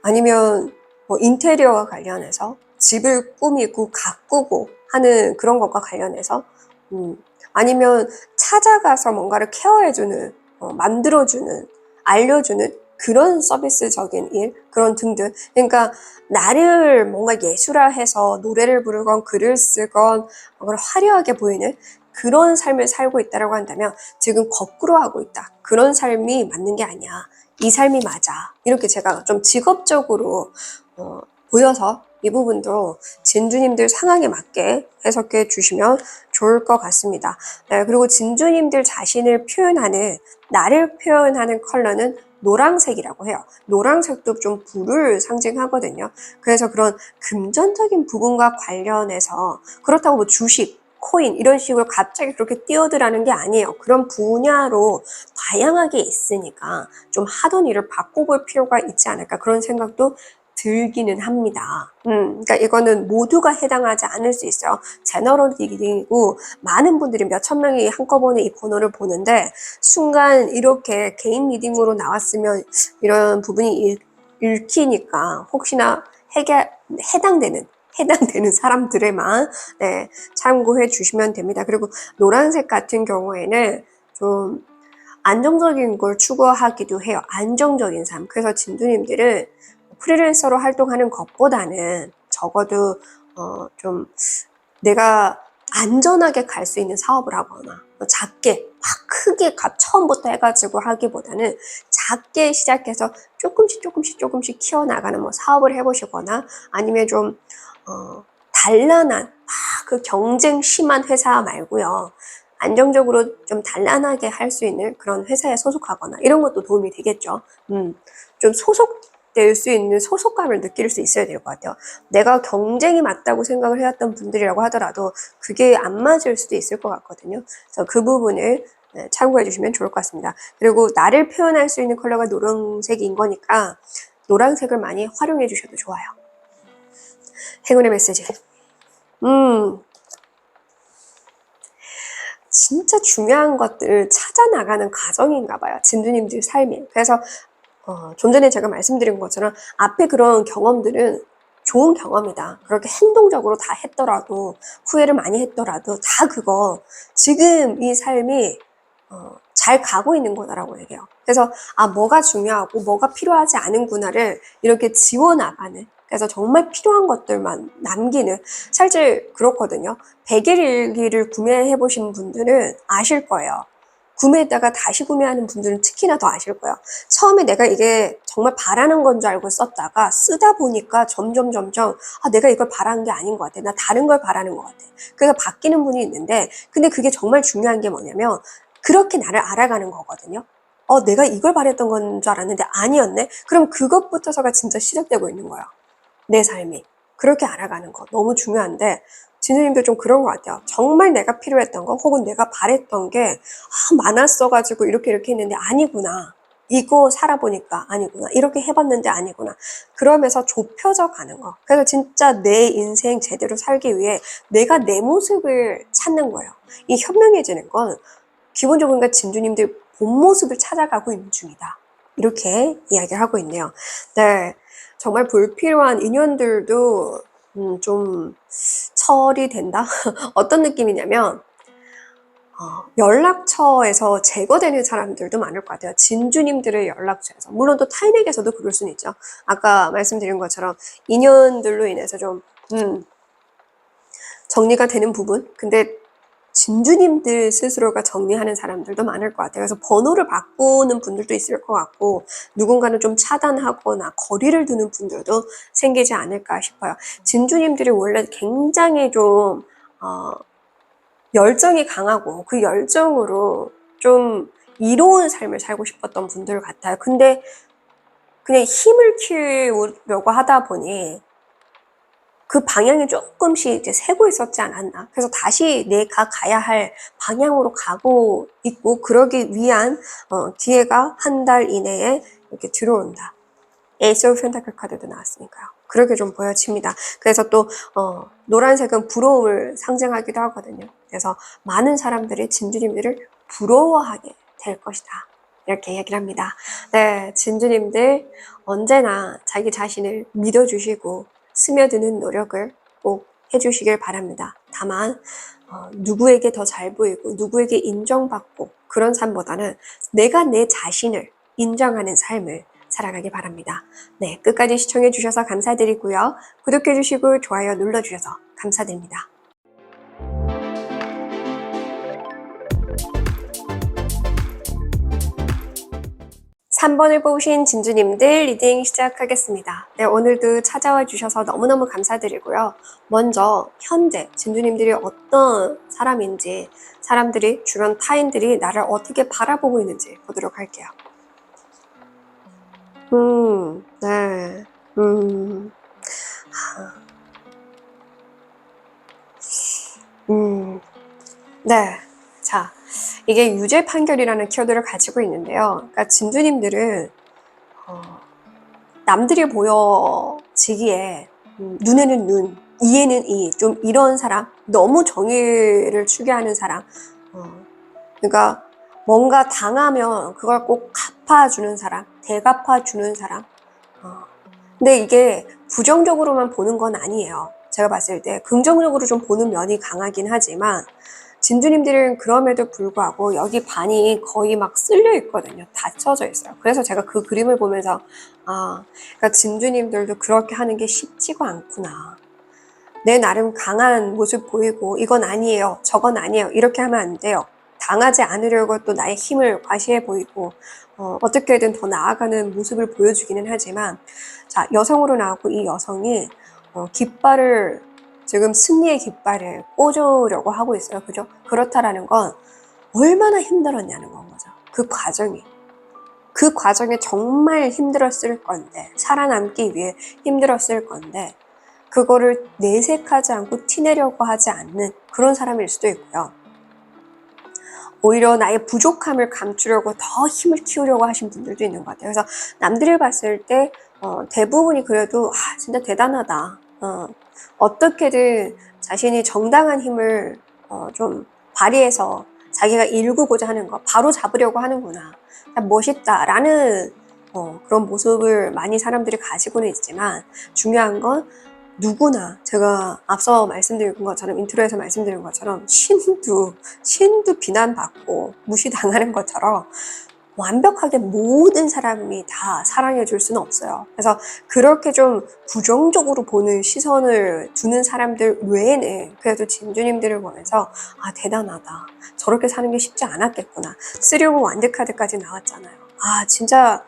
아니면 인테리어와 관련해서 집을 꾸미고 가꾸고 하는 그런 것과 관련해서, 아니면 찾아가서 뭔가를 케어해주는, 만들어주는, 알려주는 그런 서비스적인 일, 그런 등등. 그러니까 나를 뭔가 예술화해서 노래를 부르건 글을 쓰건 화려하게 보이는 그런 삶을 살고 있다고 한다면, 지금 거꾸로 하고 있다. 그런 삶이 맞는 게 아니야. 이 삶이 맞아. 이렇게 제가 좀 직업적으로 보여서 이 부분도 진주님들 상황에 맞게 해석해 주시면 좋을 것 같습니다. 네, 그리고 진주님들 자신을 표현하는, 나를 표현하는 컬러는 노란색이라고 해요. 노란색도 좀 불을 상징하거든요. 그래서 그런 금전적인 부분과 관련해서, 그렇다고 주식, 코인 이런 식으로 갑자기 그렇게 뛰어들라는 게 아니에요. 그런 분야로 다양하게 있으니까 좀 하던 일을 바꿔볼 필요가 있지 않을까, 그런 생각도 들기는 합니다. 그러니까 이거는 모두가 해당하지 않을 수 있어요. 제너럴 리딩이고 많은 분들이 몇천 명이 한꺼번에 이 번호를 보는데, 순간 이렇게 개인 리딩으로 나왔으면 이런 부분이 읽히니까 혹시나 해당되는 사람들에만 참고해 주시면 됩니다. 그리고 노란색 같은 경우에는 좀 안정적인 걸 추구하기도 해요. 안정적인 삶. 그래서 진주님들은 프리랜서로 활동하는 것보다는 적어도 좀 내가 안전하게 갈 수 있는 사업을 하거나, 작게 막 크게 처음부터 해가지고 하기보다는 작게 시작해서 조금씩 키워나가는 사업을 해보시거나, 아니면 좀 단란한 그 경쟁 심한 회사 말고요, 안정적으로 좀 단란하게 할 수 있는 그런 회사에 소속하거나 이런 것도 도움이 되겠죠. 좀 소속될 수 있는 소속감을 느낄 수 있어야 될 것 같아요. 내가 경쟁이 맞다고 생각을 해왔던 분들이라고 하더라도 그게 안 맞을 수도 있을 것 같거든요. 그래서 그 부분을 참고해 주시면 좋을 것 같습니다. 그리고 나를 표현할 수 있는 컬러가 노란색인 거니까 노란색을 많이 활용해 주셔도 좋아요. 행운의 메시지. 진짜 중요한 것들을 찾아 나가는 과정인가 봐요. 진두님들 삶이. 그래서 좀 전에 제가 말씀드린 것처럼 앞에 그런 경험들은 좋은 경험이다. 그렇게 행동적으로 다 했더라도 후회를 많이 했더라도 다 그거 지금 이 삶이 잘 가고 있는 거다라고 얘기해요. 그래서 뭐가 중요하고 뭐가 필요하지 않은구나를 이렇게 지워나가는, 그래서 정말 필요한 것들만 남기는, 사실 그렇거든요. 백일일기를 구매해보신 분들은 아실 거예요. 구매했다가 다시 구매하는 분들은 특히나 더 아실 거예요. 처음에 내가 이게 정말 바라는 건 줄 알고 썼다가 쓰다 보니까 점점 내가 이걸 바라는 게 아닌 것 같아. 나 다른 걸 바라는 것 같아. 그래서 바뀌는 분이 있는데, 근데 그게 정말 중요한 게 뭐냐면 그렇게 나를 알아가는 거거든요. 내가 이걸 바랬던 건 줄 알았는데 아니었네? 그럼 그것부터서가 진짜 시작되고 있는 거예요. 내 삶이. 그렇게 알아가는 거 너무 중요한데, 진우님도 좀 그런 것 같아요. 정말 내가 필요했던 거 혹은 내가 바랬던 게 많았어가지고 이렇게 했는데 아니구나. 이거 살아보니까 아니구나. 이렇게 해봤는데 아니구나. 그러면서 좁혀져 가는 거. 그래서 진짜 내 인생 제대로 살기 위해 내가 내 모습을 찾는 거예요. 이 현명해지는 건 기본적으로 진주님들 본 모습을 찾아가고 있는 중이다. 이렇게 이야기를 하고 있네요. 네, 정말 불필요한 인연들도 좀 처리된다? 어떤 느낌이냐면 연락처에서 제거되는 사람들도 많을 것 같아요. 진주님들의 연락처에서. 물론 또 타인에게서도 그럴 수는 있죠. 아까 말씀드린 것처럼 인연들로 인해서 좀 정리가 되는 부분. 근데 진주님들 스스로가 정리하는 사람들도 많을 것 같아요. 그래서 번호를 바꾸는 분들도 있을 것 같고, 누군가는 좀 차단하거나 거리를 두는 분들도 생기지 않을까 싶어요. 진주님들이 원래 굉장히 좀 열정이 강하고 그 열정으로 좀 이로운 삶을 살고 싶었던 분들 같아요. 근데 그냥 힘을 키우려고 하다 보니 그 방향이 조금씩 이제 새고 있었지 않았나. 그래서 다시 내가 가야 할 방향으로 가고 있고, 그러기 위한 기회가 한 달 이내에 이렇게 들어온다. 에이스 오브 펜타클 카드도 나왔으니까요. 그렇게 좀 보여집니다. 그래서 또 노란색은 부러움을 상징하기도 하거든요. 그래서 많은 사람들이 진주님들을 부러워하게 될 것이다. 이렇게 얘기를 합니다. 네, 진주님들 언제나 자기 자신을 믿어주시고 스며드는 노력을 꼭 해주시길 바랍니다. 다만 누구에게 더 잘 보이고 누구에게 인정받고 그런 삶보다는 내가 내 자신을 인정하는 삶을 살아가기 바랍니다. 네, 끝까지 시청해 주셔서 감사드리고요. 구독해 주시고 좋아요 눌러 주셔서 감사드립니다. 3번을 뽑으신 진주님들 리딩 시작하겠습니다. 네, 오늘도 찾아와 주셔서 너무너무 감사드리고요. 먼저 현재 진주님들이 어떤 사람인지, 사람들이, 주변 타인들이 나를 어떻게 바라보고 있는지 보도록 할게요. 네. 네. 자, 이게 유죄 판결이라는 키워드를 가지고 있는데요. 그러니까 진주님들은 남들이 보여지기에 눈에는 눈, 이에는 이, 좀 이런 사람, 너무 정의를 추구하는 사람, 그러니까 뭔가 당하면 그걸 꼭 갚아주는 사람, 대갚아주는 사람. 근데 이게 부정적으로만 보는 건 아니에요. 제가 봤을 때 긍정적으로 좀 보는 면이 강하긴 하지만 진주님들은 그럼에도 불구하고 여기 반이 거의 막 쓸려 있거든요. 닫혀져 있어요. 그래서 제가 그 그림을 보면서 그러니까 진주님들도 그렇게 하는 게 쉽지가 않구나. 내 나름 강한 모습 보이고 이건 아니에요, 저건 아니에요 이렇게 하면 안 돼요. 당하지 않으려고 또 나의 힘을 과시해 보이고 어떻게든 더 나아가는 모습을 보여주기는 하지만, 자, 여성으로 나왔고 이 여성이 깃발을 지금 승리의 깃발을 꽂으려고 하고 있어요. 그죠? 그렇다라는 건 얼마나 힘들었냐는 건 거죠. 그 과정이. 그 과정에 정말 힘들었을 건데, 살아남기 위해 힘들었을 건데, 그거를 내색하지 않고 티내려고 하지 않는 그런 사람일 수도 있고요. 오히려 나의 부족함을 감추려고 더 힘을 키우려고 하신 분들도 있는 것 같아요. 그래서 남들이 봤을 때 대부분이 그래도 진짜 대단하다. 어떻게든 자신이 정당한 힘을 좀 발휘해서 자기가 일구고자 하는 거 바로 잡으려고 하는구나. 멋있다라는 그런 모습을 많이 사람들이 가지고는 있지만 중요한 건 누구나 제가 앞서 말씀드린 것처럼 인트로에서 말씀드린 것처럼 신도 비난받고 무시당하는 것처럼 완벽하게 모든 사람이 다 사랑해 줄 수는 없어요. 그래서 그렇게 좀 부정적으로 보는 시선을 두는 사람들 외에는 그래도 진주님들을 보면서 대단하다. 저렇게 사는 게 쉽지 않았겠구나. 쓰려고 완드카드까지 나왔잖아요. 진짜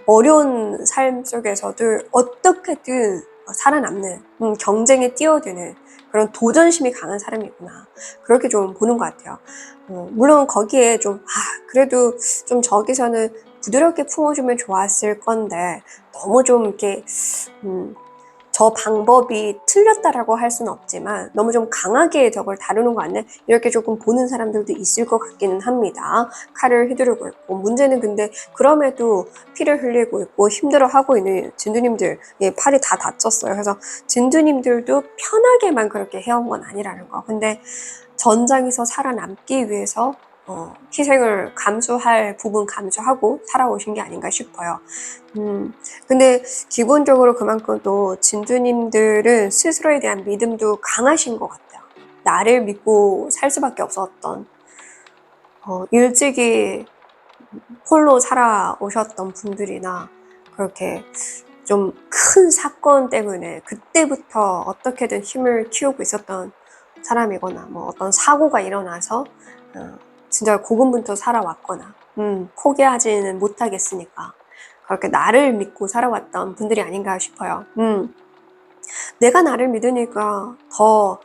어려운 삶 속에서도 어떻게든 살아남는 경쟁에 뛰어드는 그런 도전심이 강한 사람이구나. 그렇게 좀 보는 것 같아요. 물론 거기에 좀 그래도 좀 저기서는 부드럽게 품어주면 좋았을 건데 너무 좀 이렇게 저 방법이 틀렸다라고 할 수는 없지만 너무 좀 강하게 저걸 다루는 거 아니야? 이렇게 조금 보는 사람들도 있을 것 같기는 합니다. 칼을 휘두르고 있고 문제는 근데 그럼에도 피를 흘리고 있고 힘들어하고 있는 진두님들 팔이 다 다쳤어요. 그래서 진두님들도 편하게만 그렇게 해온 건 아니라는 거. 근데 전장에서 살아남기 위해서 희생을 감수할 부분 감수하고 살아오신 게 아닌가 싶어요. 근데 기본적으로 그만큼 또 진주님들은 스스로에 대한 믿음도 강하신 것 같아요. 나를 믿고 살 수밖에 없었던 일찍이 홀로 살아오셨던 분들이나 그렇게 좀 큰 사건 때문에 그때부터 어떻게든 힘을 키우고 있었던 사람이거나 뭐 어떤 사고가 일어나서 진짜 고군분투 살아왔거나 포기하지는 못하겠으니까 그렇게 나를 믿고 살아왔던 분들이 아닌가 싶어요. 내가 나를 믿으니까 더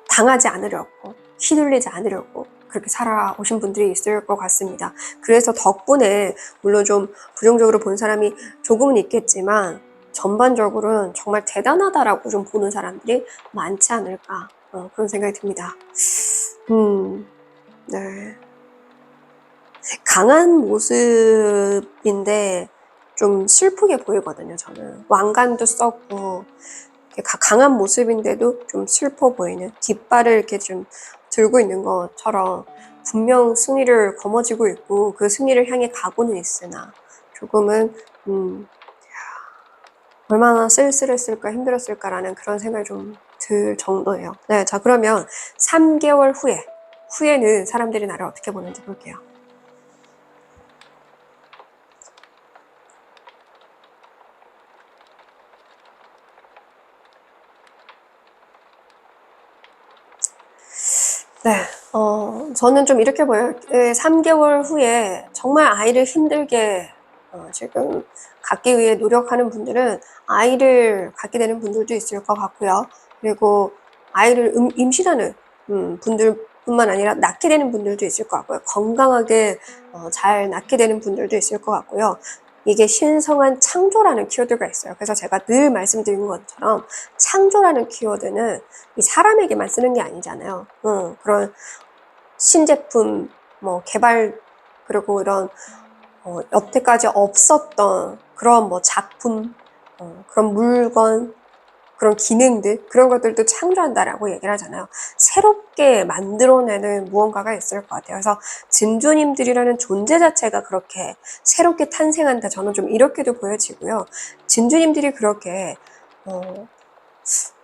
당하지 않으려고 휘둘리지 않으려고 그렇게 살아오신 분들이 있을 것 같습니다. 그래서 덕분에 물론 좀 부정적으로 본 사람이 조금은 있겠지만 전반적으로는 정말 대단하다라고 좀 보는 사람들이 많지 않을까 그런 생각이 듭니다. 네. 강한 모습인데 좀 슬프게 보이거든요, 저는. 왕관도 썼고 강한 모습인데도 좀 슬퍼 보이는 깃발을 이렇게 좀 들고 있는 것처럼 분명 승리를 거머쥐고 있고 그 승리를 향해 가고는 있으나 조금은 얼마나 쓸쓸했을까 힘들었을까라는 그런 생각이 좀 들 정도예요. 네, 자 그러면 3개월 후에는 사람들이 나를 어떻게 보는지 볼게요. 네, 저는 좀 이렇게 보여요. 3개월 후에 정말 아이를 힘들게 지금 갖기 위해 노력하는 분들은 아이를 갖게 되는 분들도 있을 것 같고요. 그리고 아이를 임신하는 분들뿐만 아니라 낳게 되는 분들도 있을 것 같고요. 건강하게 잘 낳게 되는 분들도 있을 것 같고요. 이게 신성한 창조라는 키워드가 있어요. 그래서 제가 늘 말씀드린 것처럼 창조라는 키워드는 이 사람에게만 쓰는 게 아니잖아요. 그런 신제품, 개발, 그리고 이런 여태까지 없었던 그런 작품, 그런 물건, 그런 기능들, 그런 것들도 창조한다라고 얘기를 하잖아요. 새롭게 만들어내는 무언가가 있을 것 같아요. 그래서 진주님들이라는 존재 자체가 그렇게 새롭게 탄생한다. 저는 좀 이렇게도 보여지고요. 진주님들이 그렇게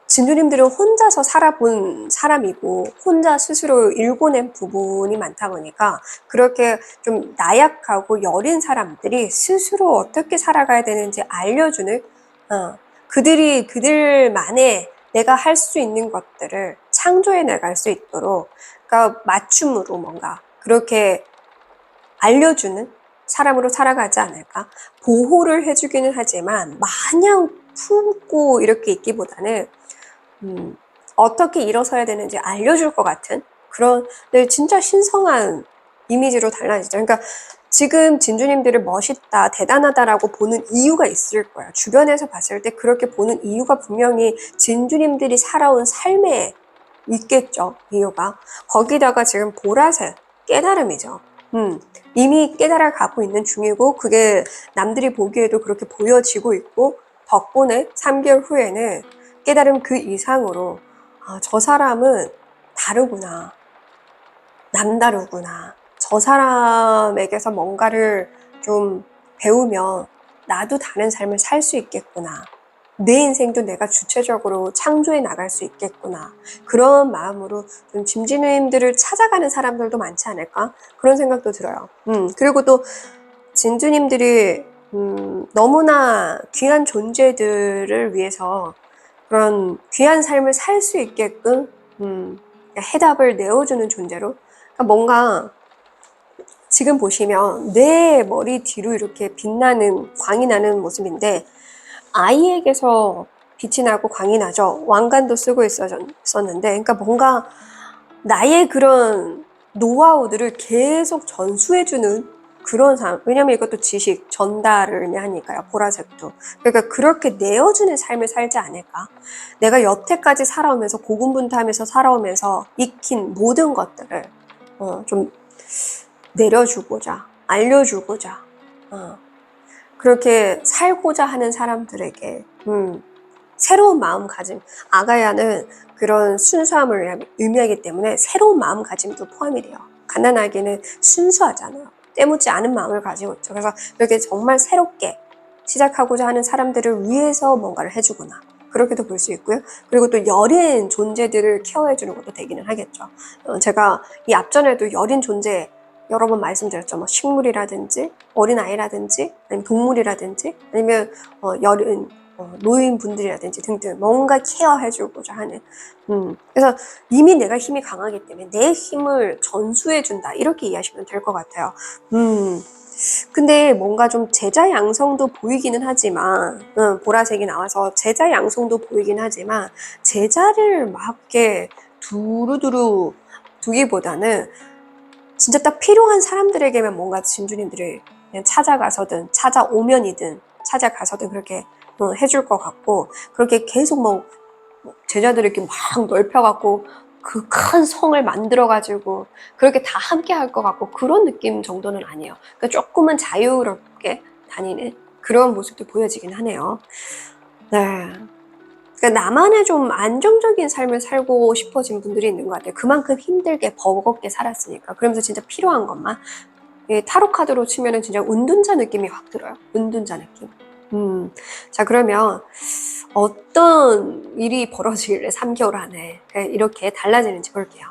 진주님들은 혼자서 살아본 사람이고 혼자 스스로 일궈낸 부분이 많다 보니까 그렇게 좀 나약하고 여린 사람들이 스스로 어떻게 살아가야 되는지 알려주는 그들이 그들만의 내가 할 수 있는 것들을 창조해 나갈 수 있도록 그러니까 맞춤으로 뭔가 그렇게 알려주는 사람으로 살아가지 않을까. 보호를 해주기는 하지만 마냥 품고 이렇게 있기보다는 어떻게 일어서야 되는지 알려줄 것 같은 그런 네, 진짜 신성한 이미지로 달라지죠. 그러니까 지금 진주님들을 멋있다, 대단하다라고 보는 이유가 있을 거야. 주변에서 봤을 때 그렇게 보는 이유가 분명히 진주님들이 살아온 삶에 있겠죠. 이유가. 거기다가 지금 보라색, 깨달음이죠. 이미 깨달아 가고 있는 중이고 그게 남들이 보기에도 그렇게 보여지고 있고 덕분에 3개월 후에는 깨달음 그 이상으로 아, 저 사람은 다르구나. 남다르구나. 저 사람에게서 뭔가를 좀 배우면 나도 다른 삶을 살 수 있겠구나. 내 인생도 내가 주체적으로 창조해 나갈 수 있겠구나. 그런 마음으로 좀 진주님들을 찾아가는 사람들도 많지 않을까? 그런 생각도 들어요. 그리고 또 진주님들이 너무나 귀한 존재들을 위해서 그런 귀한 삶을 살 수 있게끔 해답을 내어주는 존재로 그러니까 뭔가 지금 보시면 내 머리 뒤로 이렇게 빛나는 광이 나는 모습인데 아이에게서 빛이 나고 광이 나죠. 왕관도 쓰고 있었는데 그러니까 뭔가 나의 그런 노하우들을 계속 전수해주는 그런 삶. 왜냐면 이것도 지식, 전달을 의미하니까요. 보라색도. 그러니까 그렇게 내어주는 삶을 살지 않을까. 내가 여태까지 살아오면서 고군분투하면서 살아오면서 익힌 모든 것들을 좀 내려주고자, 알려주고자, 그렇게 살고자 하는 사람들에게 새로운 마음가짐, 아가야는 그런 순수함을 의미하기 때문에 새로운 마음가짐도 포함이 돼요. 갓난아기는 순수하잖아요. 때묻지 않은 마음을 가지고 있죠. 그래서 이렇게 정말 새롭게 시작하고자 하는 사람들을 위해서 뭔가를 해주구나. 그렇게도 볼 수 있고요. 그리고 또 여린 존재들을 케어해주는 것도 되기는 하겠죠. 제가 이 앞전에도 여린 존재 여러 번 말씀드렸죠. 뭐 식물이라든지 어린아이라든지 아니면 동물이라든지 아니면 여린 노인분들이라든지 등등 뭔가 케어해주고자 하는 그래서 이미 내가 힘이 강하기 때문에 내 힘을 전수해준다 이렇게 이해하시면 될 것 같아요. 근데 뭔가 좀 제자 양성도 보이기는 하지만 보라색이 나와서 제자 양성도 보이긴 하지만 제자를 막 이렇게 두루두루 두기보다는 진짜 딱 필요한 사람들에게만 뭔가 진주님들이 그냥 찾아가서든 찾아오면이든 찾아가서든 그렇게 해줄 것 같고 그렇게 계속 뭐 제자들을 이렇게 막 넓혀갖고 그 큰 성을 만들어가지고 그렇게 다 함께 할 것 같고 그런 느낌 정도는 아니에요. 그러니까 조금은 자유롭게 다니는 그런 모습도 보여지긴 하네요. 네. 그러니까 나만의 좀 안정적인 삶을 살고 싶어진 분들이 있는 것 같아요. 그만큼 힘들게 버겁게 살았으니까. 그러면서 진짜 필요한 것만. 타로 카드로 치면은 진짜 은둔자 느낌이 확 들어요. 은둔자 느낌. 자, 그러면 어떤 일이 벌어지길래 3개월 안에 이렇게 달라지는지 볼게요.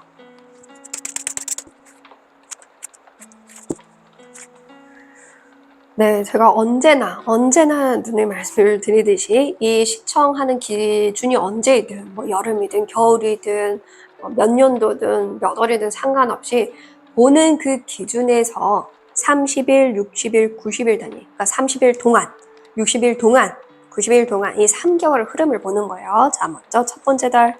네, 제가 언제나 눈에 말씀을 드리듯이 이 시청하는 기준이 언제이든 뭐 여름이든 겨울이든 몇 년도든 몇 월이든 상관없이 보는 그 기준에서 30일, 60일, 90일 단위 그러니까 30일 동안, 60일 동안, 90일 동안 이 3개월 흐름을 보는 거예요. 자, 먼저 첫 번째 달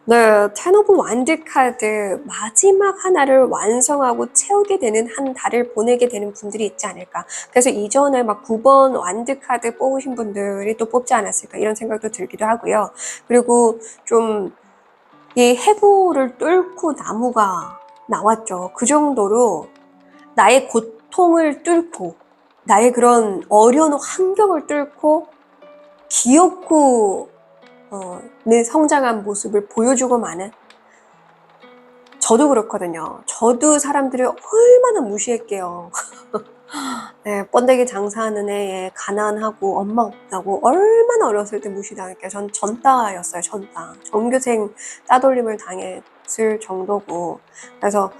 네, 텐 오브 완드 카드 마지막 하나를 완성하고 채우게 되는 한 달을 보내게 되는 분들이 있지 않을까. 그래서 이전에 막 9번 완드 카드 뽑으신 분들이 또 뽑지 않았을까 이런 생각도 들기도 하고요. 그리고 좀 이 해고를 뚫고 나무가 나왔죠. 그 정도로 나의 고통을 뚫고 나의 그런 어려운 환경을 뚫고 귀엽고 내 성장한 모습을 보여주고 마는 저도 그렇거든요. 저도 사람들이 얼마나 무시했게요. 네, 번데기 장사하는 애에 가난하고 엄마 없다고 얼마나 어렸을 때 무시당했게요. 전 전따였어요. 전따. 전교생 따돌림을 당했을 정도고 그래서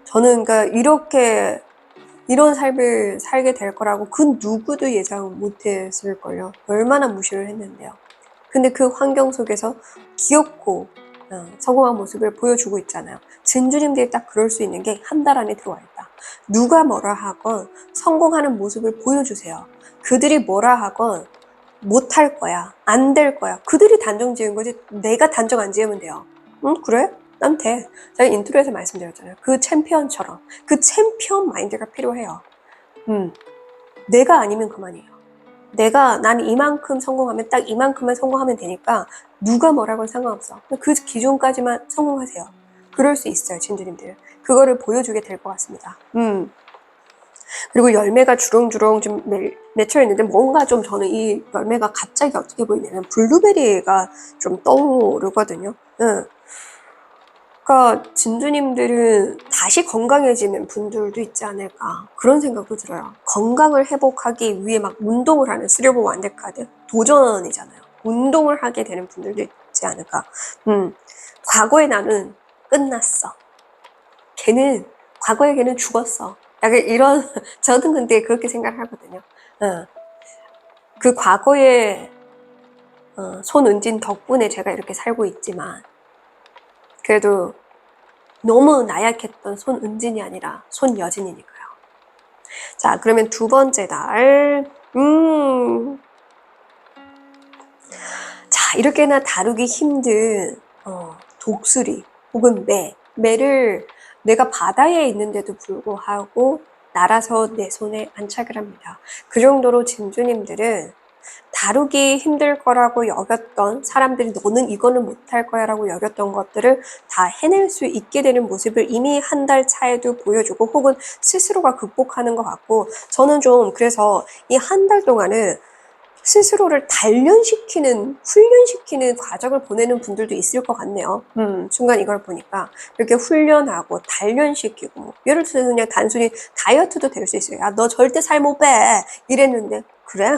저는 그러니까 이렇게 이런 삶을 살게 될 거라고 그 누구도 예상 못했을걸요. 얼마나 무시를 했는데요. 근데 그 환경 속에서 귀엽고 성공한 모습을 보여주고 있잖아요. 진주님들이 딱 그럴 수 있는 게 한 달 안에 들어와 있다. 누가 뭐라 하건 성공하는 모습을 보여주세요. 그들이 뭐라 하건 못할 거야. 안 될 거야. 그들이 단정 지은 거지 내가 단정 안 지으면 돼요. 응? 그래? 난 돼. 제가 인트로에서 말씀드렸잖아요. 그 챔피언처럼. 그 챔피언 마인드가 필요해요. 내가 아니면 그만이에요. 난 이만큼 성공하면 딱 이만큼만 성공하면 되니까 누가 뭐라고 상관없어. 그 기준까지만 성공하세요. 그럴 수 있어요, 진주님들. 그거를 보여주게 될 것 같습니다. 그리고 열매가 주렁주렁 좀 맺혀 있는데 뭔가 좀 저는 이 열매가 갑자기 어떻게 보이냐면 블루베리가 좀 떠오르거든요. 그러니까 진주님들은 다시 건강해지는 분들도 있지 않을까 그런 생각도 들어요. 건강을 회복하기 위해 막 운동을 하는 쓰려보 완데카드 도전이잖아요. 운동을 하게 되는 분들도 있지 않을까. 과거의 나는 끝났어. 과거의 걔는 죽었어. 약간 이런 저는 근데 그렇게 생각을 하거든요. 그 과거의 손은진 덕분에 제가 이렇게 살고 있지만 그래도 너무 나약했던 손은진이 아니라 손여진이니까요. 자, 그러면 두 번째 달. 자, 이렇게나 다루기 힘든 독수리 혹은 매를 내가 바다에 있는데도 불구하고 날아서 내 손에 안착을 합니다. 그 정도로 진주님들은 다루기 힘들 거라고 여겼던 사람들이 너는 이거는 못할 거야 라고 여겼던 것들을 다 해낼 수 있게 되는 모습을 이미 한 달 차에도 보여주고 혹은 스스로가 극복하는 것 같고 저는 좀 그래서 이 한 달 동안은 스스로를 훈련시키는 과정을 보내는 분들도 있을 것 같네요. 순간 이걸 보니까 이렇게 훈련하고 단련시키고 뭐 예를 들어서 그냥 단순히 다이어트도 될 수 있어요. 야, 너 절대 살 못 빼 이랬는데 그래?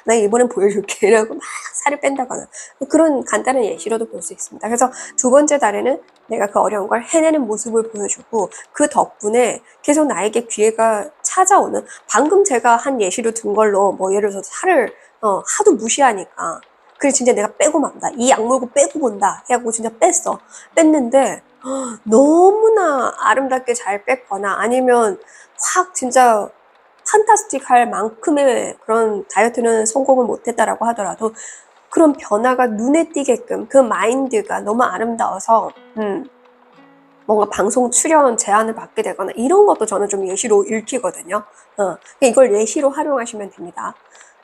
나 이번엔 보여줄게 이러고 막 살을 뺀다거나 그런 간단한 예시로도 볼 수 있습니다. 그래서 두 번째 달에는 내가 그 어려운 걸 해내는 모습을 보여주고 그 덕분에 계속 나에게 기회가 찾아오는 방금 제가 한 예시로 든 걸로 뭐 예를 들어서 살을 하도 무시하니까 그래 진짜 내가 빼고 만다 이 약물고 빼고 본다 해갖고 진짜 뺐는데 너무나 아름답게 잘 뺐거나 아니면 확 진짜 판타스틱 할 만큼의 그런 다이어트는 성공을 못했다라고 하더라도 그런 변화가 눈에 띄게끔 그 마인드가 너무 아름다워서 뭔가 방송 출연 제안을 받게 되거나 이런 것도 저는 좀 예시로 읽히거든요. 이걸 예시로 활용하시면 됩니다.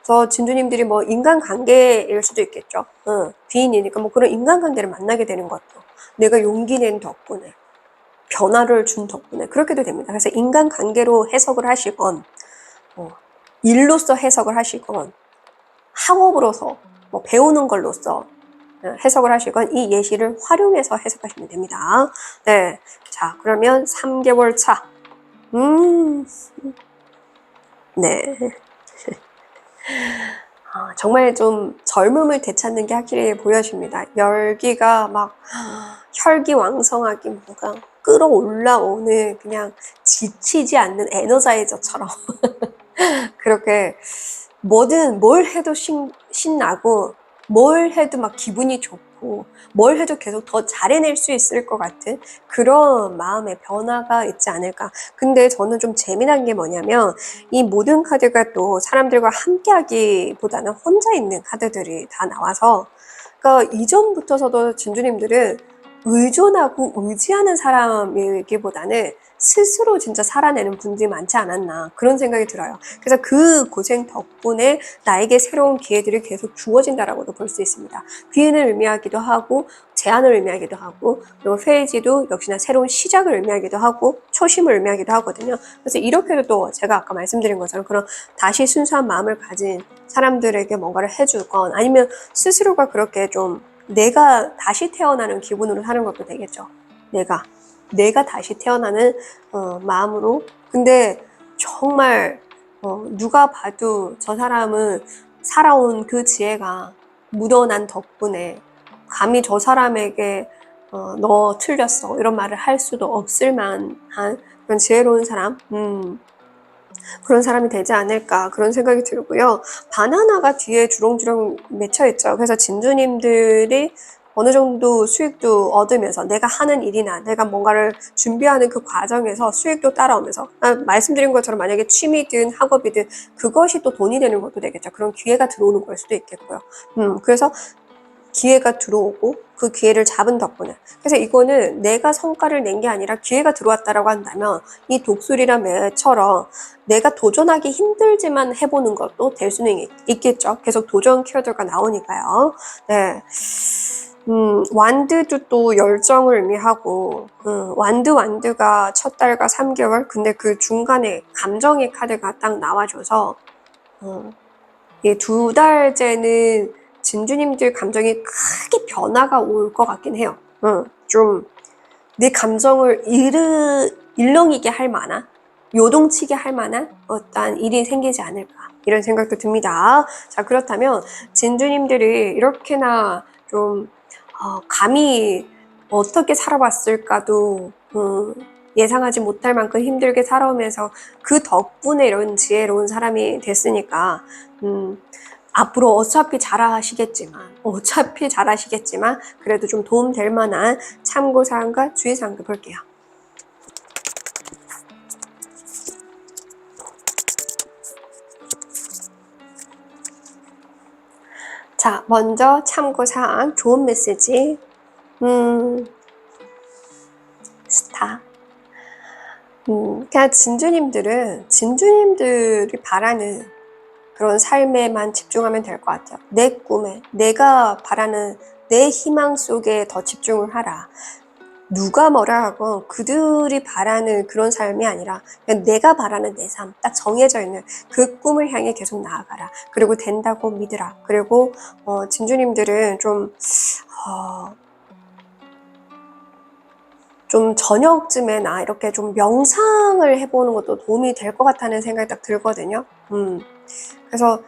그래서 진주님들이 뭐 인간관계일 수도 있겠죠. 귀인이니까 뭐 그런 인간관계를 만나게 되는 것도 내가 용기 낸 덕분에 변화를 준 덕분에 그렇게도 됩니다. 그래서 인간관계로 해석을 하시건 일로서 해석을 하시건 학업으로서 뭐 배우는 걸로서 해석을 하시건 이 예시를 활용해서 해석하시면 됩니다. 네, 자 그러면 3개월 차. 네. 정말 좀 젊음을 되찾는 게 확실히 보여집니다. 열기가 막 혈기왕성하게 뭔가 끌어올라오는 그냥 지치지 않는 에너자이저처럼 그렇게 뭐든 뭘 해도 신나고 뭘 해도 막 기분이 좋고 뭘 해도 계속 더 잘해낼 수 있을 것 같은 그런 마음의 변화가 있지 않을까. 근데 저는 좀 재미난 게 뭐냐면 이 모든 카드가 또 사람들과 함께 하기보다는 혼자 있는 카드들이 다 나와서 그러니까 이전부터서도 진주님들은 의존하고 의지하는 사람이기보다는 스스로 진짜 살아내는 분들이 많지 않았나 그런 생각이 들어요. 그래서 그 고생 덕분에 나에게 새로운 기회들이 계속 주어진다라고도 볼 수 있습니다. 기회를 의미하기도 하고 제안을 의미하기도 하고 그리고 페이지도 역시나 새로운 시작을 의미하기도 하고 초심을 의미하기도 하거든요. 그래서 이렇게도 또 제가 아까 말씀드린 것처럼 그런 다시 순수한 마음을 가진 사람들에게 뭔가를 해주건 아니면 스스로가 그렇게 좀 내가 다시 태어나는 기분으로 사는 것도 되겠죠. 내가 다시 태어나는 마음으로. 근데 정말 누가 봐도 저 사람은 살아온 그 지혜가 묻어난 덕분에 감히 저 사람에게 너 틀렸어 이런 말을 할 수도 없을 만한 그런 지혜로운 사람 그런 사람이 되지 않을까 그런 생각이 들고요. 바나나가 뒤에 주렁주렁 맺혀 있죠. 그래서 진주님들이 어느 정도 수익도 얻으면서 내가 하는 일이나 내가 뭔가를 준비하는 그 과정에서 수익도 따라오면서 말씀드린 것처럼 만약에 취미든 학업이든 그것이 또 돈이 되는 것도 되겠죠. 그런 기회가 들어오는 걸 수도 있겠고요. 그래서 기회가 들어오고 그 기회를 잡은 덕분에 그래서 이거는 내가 성과를 낸 게 아니라 기회가 들어왔다라고 한다면 이 독수리란 매처럼 내가 도전하기 힘들지만 해보는 것도 될 수는 있겠죠. 계속 도전 키워드가 나오니까요. 네. 완드도 또 열정을 의미하고 완드가 첫 달과 3개월 근데 그 중간에 감정의 카드가 딱 나와줘서 이 2달째는 진주님들 감정이 크게 변화가 올 것 같긴 해요. 좀 내 감정을 일렁이게 할 만한, 요동치게 할 만한 어떤 일이 생기지 않을까 이런 생각도 듭니다. 자, 그렇다면 진주님들이 이렇게나 좀 감히 어떻게 살아왔을까도 예상하지 못할 만큼 힘들게 살아오면서 그 덕분에 이런 지혜로운 사람이 됐으니까 앞으로 어차피 잘하시겠지만 그래도 좀 도움 될 만한 참고사항과 주의사항도 볼게요. 자, 먼저 참고사항, 좋은 메시지. 스타. 그냥 진주님들이 바라는 그런 삶에만 집중하면 될 것 같아요. 내 꿈에, 내가 바라는 내 희망 속에 더 집중을 하라. 누가 뭐라 하고 그들이 바라는 그런 삶이 아니라 그냥 내가 바라는 내 삶, 딱 정해져 있는 그 꿈을 향해 계속 나아가라. 그리고 된다고 믿으라. 그리고 진주님들은 좀 저녁쯤에나 이렇게 좀 명상을 해보는 것도 도움이 될 것 같다는 생각이 딱 들거든요. 그래서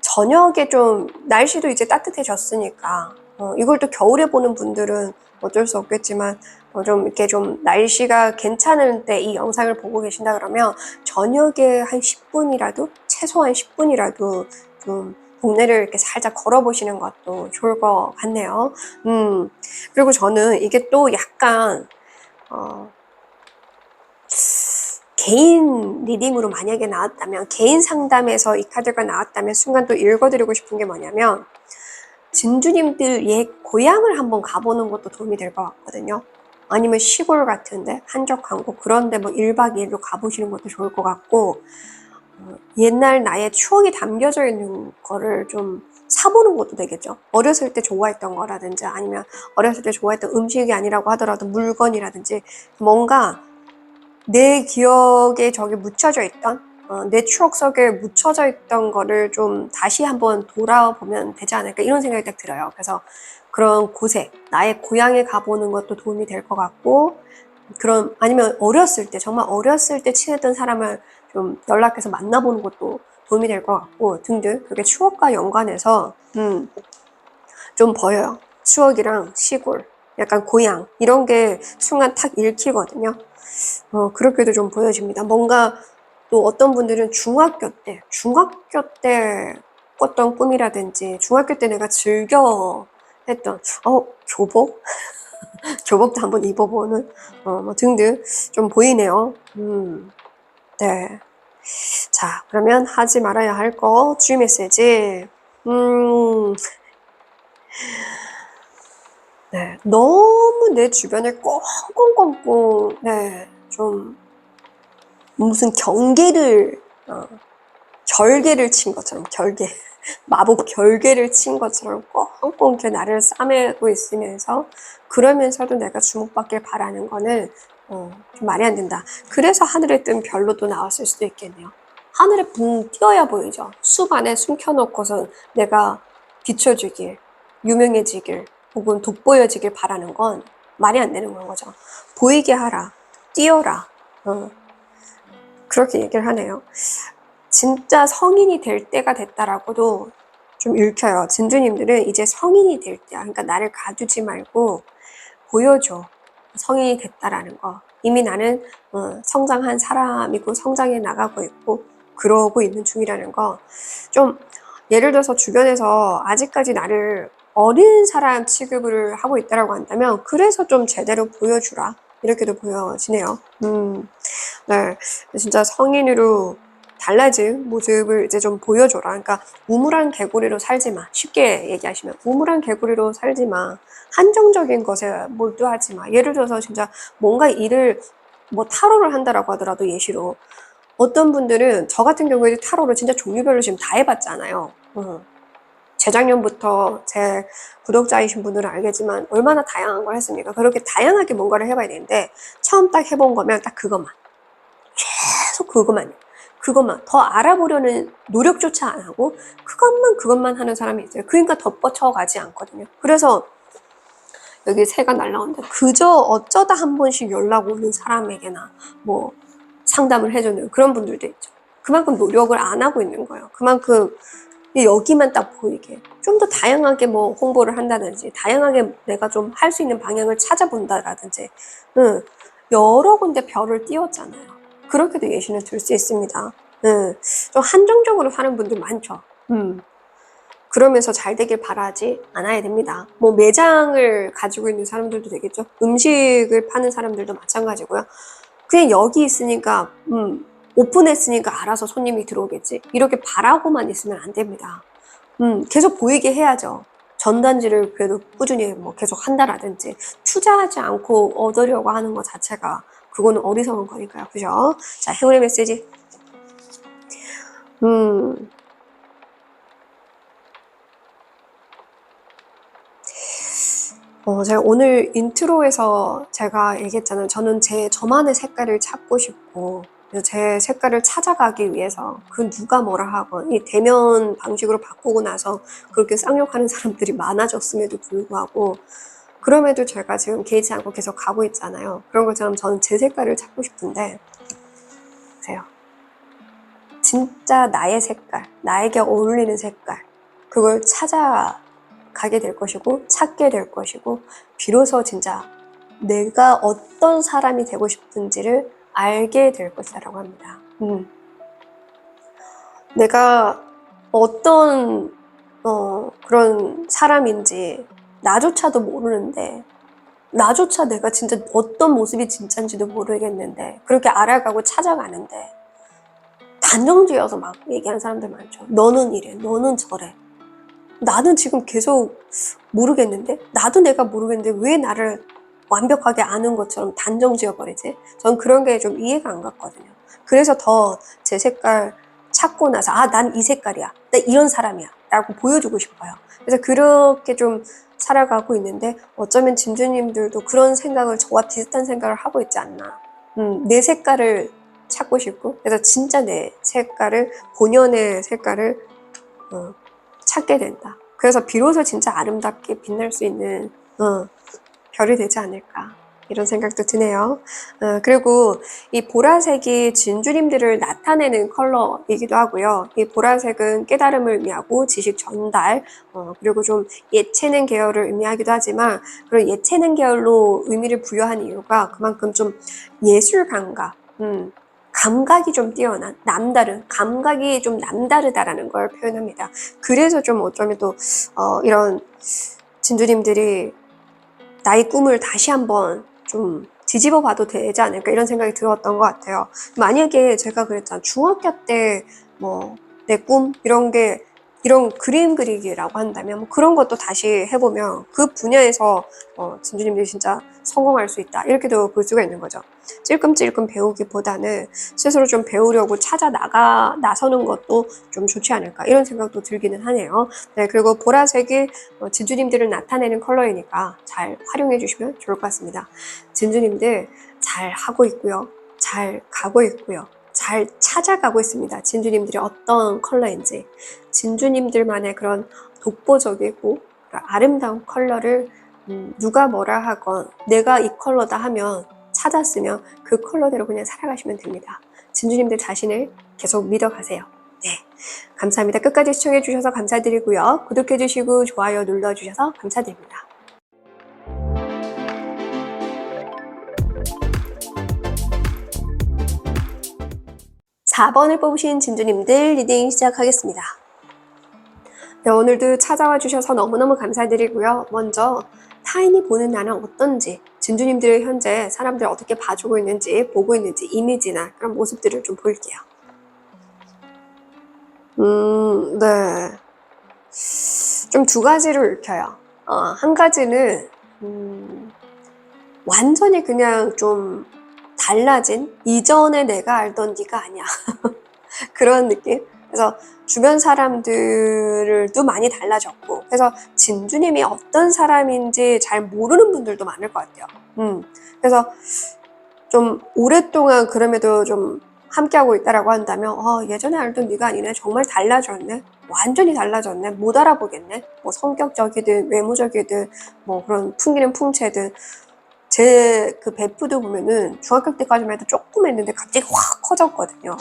저녁에 좀 날씨도 이제 따뜻해졌으니까 이걸 또 겨울에 보는 분들은 어쩔 수 없겠지만 좀 이렇게 좀 날씨가 괜찮을 때 이 영상을 보고 계신다 그러면 저녁에 한 10분이라도 최소한 10분이라도 좀 동네를 이렇게 살짝 걸어보시는 것도 좋을 것 같네요. 그리고 저는 이게 또 약간 개인 리딩으로 만약에 나왔다면 개인 상담에서 이 카드가 나왔다면 순간 또 읽어드리고 싶은 게 뭐냐면 진주님들 옛 고향을 한번 가보는 것도 도움이 될 것 같거든요. 아니면 시골 같은데 한적한 곳 그런데 뭐 1박 2일로 가보시는 것도 좋을 것 같고 옛날 나의 추억이 담겨져 있는 거를 좀 사보는 것도 되겠죠. 어렸을 때 좋아했던 거라든지 아니면 어렸을 때 좋아했던 음식이 아니라고 하더라도 물건이라든지 뭔가 내 기억에 저기 묻혀져 있던 내 추억 속에 묻혀져 있던 거를 좀 다시 한번 돌아보면 되지 않을까 이런 생각이 딱 들어요. 그래서 그런 곳에 나의 고향에 가보는 것도 도움이 될 것 같고 그런 아니면 정말 어렸을 때 친했던 사람을 좀 연락해서 만나보는 것도 도움이 될 것 같고 등등 그게 추억과 연관해서 좀 보여요. 추억이랑 시골, 약간 고향 이런 게 순간 탁 읽히거든요. 그렇게도 좀 보여집니다. 뭔가 또 어떤 분들은 중학교 때 꿨던 꿈이라든지 중학교 때 내가 즐겨 했던 교복? 교복도 한번 입어보는 뭐 등등 좀 보이네요. 네. 자, 그러면 하지 말아야 할 거 주의 메시지. 네, 너무 내 주변에 꽁꽁꽁꽁 좀 무슨 결계를 친 것처럼 마법 결계를 친 것처럼 꽁꽁 이렇게 나를 싸매고 있으면서 그러면서도 내가 주목받길 바라는 거는 좀 말이 안 된다. 그래서 하늘에 뜬 별로 또 나왔을 수도 있겠네요. 하늘에 붕 띄어야 보이죠. 숲 안에 숨겨놓고선 내가 비춰주길, 유명해지길, 혹은 돋보여지길 바라는 건 말이 안 되는 건 거죠. 보이게 하라, 띄어라. 그렇게 얘기를 하네요. 진짜 성인이 될 때가 됐다라고도 좀 읽혀요. 진주님들은 이제 성인이 될 때야. 그러니까 나를 가두지 말고 보여줘. 성인이 됐다라는 거. 이미 나는 성장한 사람이고 성장해 나가고 있고 그러고 있는 중이라는 거. 좀 예를 들어서 주변에서 아직까지 나를 어린 사람 취급을 하고 있다라고 한다면 그래서 좀 제대로 보여주라 이렇게도 보여지네요. 네, 진짜 성인으로 달라진 모습을 이제 좀 보여줘라. 그러니까 우물안 개구리로 살지 마. 쉽게 얘기하시면 우물안 개구리로 살지 마. 한정적인 것에 몰두하지 마. 예를 들어서 진짜 뭔가 일을 뭐 타로를 한다라고 하더라도 예시로 어떤 분들은 저 같은 경우에도 타로를 진짜 종류별로 지금 다 해봤잖아요. 재작년부터 제 구독자이신 분들은 알겠지만 얼마나 다양한 걸 했습니까? 그렇게 다양하게 뭔가를 해봐야 되는데 처음 딱 해본 거면 딱 그것만. 계속 그것만 더 알아보려는 노력조차 안 하고 그것만 하는 사람이 있어요. 그러니까 덧뻗쳐가지 않거든요. 그래서 여기 새가 날라오는데 그저 어쩌다 한 번씩 연락 오는 사람에게나 뭐 상담을 해주는 그런 분들도 있죠. 그만큼 노력을 안 하고 있는 거예요. 그만큼 여기만 딱 보이게 좀 더 다양하게 뭐 홍보를 한다든지 다양하게 내가 좀 할 수 있는 방향을 찾아본다라든지 여러 군데 별을 띄웠잖아요. 그렇게도 예시는 들 수 있습니다. 좀 한정적으로 사는 분들 많죠. 그러면서 잘 되길 바라지 않아야 됩니다. 뭐 매장을 가지고 있는 사람들도 되겠죠. 음식을 파는 사람들도 마찬가지고요. 그냥 여기 있으니까 오픈했으니까 알아서 손님이 들어오겠지. 이렇게 바라고만 있으면 안 됩니다. 계속 보이게 해야죠. 전단지를 그래도 꾸준히 뭐 계속 한다라든지 투자하지 않고 얻으려고 하는 것 자체가 그거는 어리석은 거니까요. 그죠? 자, 행운의 메시지. 제가 오늘 인트로에서 제가 얘기했잖아요. 저는 저만의 색깔을 찾고 싶고, 제 색깔을 찾아가기 위해서 그 누가 뭐라 하건 이 대면 방식으로 바꾸고 나서 그렇게 쌍욕하는 사람들이 많아졌음에도 불구하고, 그럼에도 제가 지금 개의치 않고 계속 가고 있잖아요. 그런 것처럼 저는 제 색깔을 찾고 싶은데, 보세요. 진짜 나의 색깔, 나에게 어울리는 색깔, 그걸 찾아가게 될 것이고 찾게 될 것이고 비로소 진짜 내가 어떤 사람이 되고 싶은지를 알게 될 것이라고 합니다. 내가 어떤 그런 사람인지 나조차도 모르는데 나조차 내가 진짜 어떤 모습이 진짜인지도 모르겠는데 그렇게 알아가고 찾아가는데 단정지어서 막 얘기하는 사람들 많죠. 너는 이래, 너는 저래. 나는 지금 계속 모르겠는데? 나도 내가 모르겠는데 왜 나를 완벽하게 아는 것처럼 단정 지어버리지? 전 그런 게 좀 이해가 안 갔거든요. 그래서 더 제 색깔 찾고 나서 난 이 색깔이야. 나 이런 사람이야. 라고 보여주고 싶어요. 그래서 그렇게 좀 살아가고 있는데 어쩌면 진주님들도 그런 생각을 저와 비슷한 생각을 하고 있지 않나. 내 색깔을 찾고 싶고 그래서 진짜 내 색깔을 본연의 색깔을 찾게 된다. 그래서 비로소 진짜 아름답게 빛날 수 있는 별이 되지 않을까 이런 생각도 드네요. 그리고 이 보라색이 진주님들을 나타내는 컬러이기도 하고요. 이 보라색은 깨달음을 의미하고 지식 전달 그리고 좀 예체능 계열을 의미하기도 하지만 그런 예체능 계열로 의미를 부여한 이유가 그만큼 좀 예술 감각 감각이 좀 뛰어난 남다른 감각이 좀 남다르다라는 걸 표현합니다. 그래서 좀 어쩌면 또 이런 진주님들이 나의 꿈을 다시 한번 좀 뒤집어 봐도 되지 않을까 이런 생각이 들었던 것 같아요. 만약에 제가 그랬잖아요. 중학교 때 뭐 내 꿈 이런 그림 그리기라고 한다면 뭐 그런 것도 다시 해보면 그 분야에서 진주님들이 진짜 성공할 수 있다 이렇게도 볼 수가 있는 거죠. 찔끔찔끔 배우기보다는 스스로 좀 배우려고 나서는 것도 좀 좋지 않을까 이런 생각도 들기는 하네요. 네, 그리고 보라색이 진주님들을 나타내는 컬러이니까 잘 활용해 주시면 좋을 것 같습니다. 진주님들 잘 하고 있고요. 잘 가고 있고요. 잘 찾아가고 있습니다. 진주님들이 어떤 컬러인지 진주님들만의 그런 독보적이고 아름다운 컬러를 누가 뭐라 하건 내가 이 컬러다 하면 찾았으면 그 컬러대로 그냥 살아가시면 됩니다. 진주님들 자신을 계속 믿어가세요. 네, 감사합니다. 끝까지 시청해주셔서 감사드리고요. 구독해주시고 좋아요 눌러주셔서 감사드립니다. 4번을 뽑으신 진주님들 리딩 시작하겠습니다. 네, 오늘도 찾아와 주셔서 너무너무 감사드리고요. 먼저 타인이 보는 나는 어떤지, 진주님들의 현재 사람들 어떻게 봐주고 있는지, 보고 있는지, 이미지나 그런 모습들을 좀 볼게요. 네. 좀 두 가지로 읽혀요. 한 가지는, 완전히 그냥 좀 달라진, 이전에 내가 알던 네가 아니야. 그런 느낌? 그래서 주변 사람들도 많이 달라졌고, 그래서 진주님이 어떤 사람인지 잘 모르는 분들도 많을 것 같아요. 그래서 좀 오랫동안 그럼에도 좀 함께하고 있다라고 한다면, 예전에 알던 네가 아니네. 정말 달라졌네. 완전히 달라졌네. 못 알아보겠네. 뭐 성격적이든 외모적이든 뭐 그런 풍기는 풍채든. 제 그 베프도 보면은 중학교 때까지만 해도 조금 했는데 갑자기 확 커졌거든요.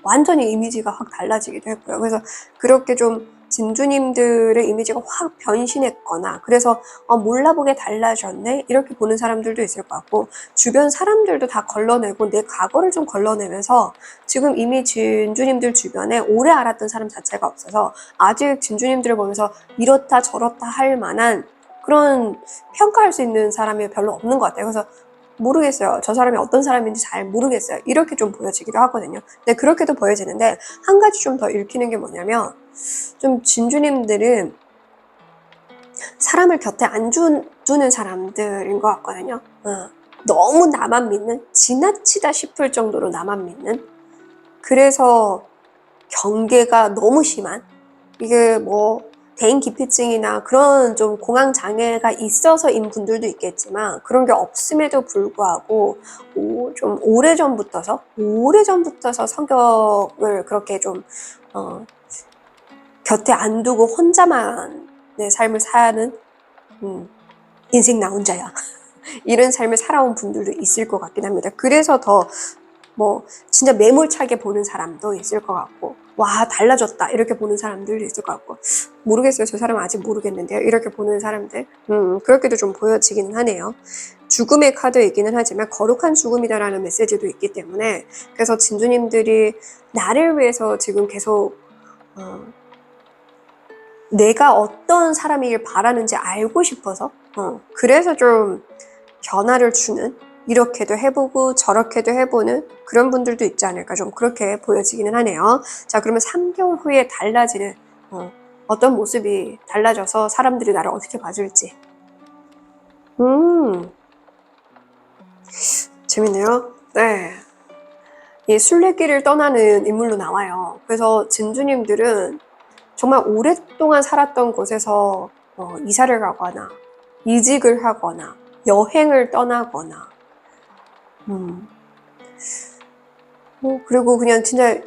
완전히 이미지가 확 달라지기도 했고요. 그래서 그렇게 좀 진주님들의 이미지가 확 변신했거나, 그래서 몰라보게 달라졌네? 이렇게 보는 사람들도 있을 것 같고, 주변 사람들도 다 걸러내고 내 과거를 좀 걸러내면서 지금 이미 진주님들 주변에 오래 알았던 사람 자체가 없어서 아직 진주님들을 보면서 이렇다 저렇다 할 만한 그런 평가할 수 있는 사람이 별로 없는 것 같아요. 그래서 모르겠어요. 저 사람이 어떤 사람인지 잘 모르겠어요. 이렇게 좀 보여지기도 하거든요. 근데 그렇게도 보여지는데, 한 가지 좀 더 읽히는 게 뭐냐면, 좀 진주님들은 사람을 곁에 안 두는 사람들인 것 같거든요. 너무 나만 믿는, 지나치다 싶을 정도로 나만 믿는, 그래서 경계가 너무 심한, 이게 뭐 대인 기피증이나 그런 좀 공황 장애가 있어서인 분들도 있겠지만, 그런 게 없음에도 불구하고 좀 오래전부터서 성격을 그렇게 좀 곁에 안 두고 혼자만 내 삶을 사는, 인생 나 혼자야 이런 삶을 살아온 분들도 있을 것 같긴 합니다. 그래서 더 뭐 진짜 매몰차게 보는 사람도 있을 것 같고, 와 달라졌다 이렇게 보는 사람들도 있을 것 같고, 모르겠어요. 저 사람은 아직 모르겠는데요. 이렇게 보는 사람들, 그렇게도 좀 보여지기는 하네요. 죽음의 카드이기는 하지만 거룩한 죽음이다라는 메시지도 있기 때문에, 그래서 진주님들이 나를 위해서 지금 계속 내가 어떤 사람이길 바라는지 알고 싶어서, 그래서 좀 변화를 주는, 이렇게도 해보고 저렇게도 해보는 그런 분들도 있지 않을까, 좀 그렇게 보여지기는 하네요. 자, 그러면 3개월 후에 달라지는 어떤 모습이 달라져서 사람들이 나를 어떻게 봐줄지. 재밌네요. 네. 이 순례길을 떠나는 인물로 나와요. 그래서 진주님들은 정말 오랫동안 살았던 곳에서 이사를 가거나 이직을 하거나 여행을 떠나거나, 그리고 그냥 진짜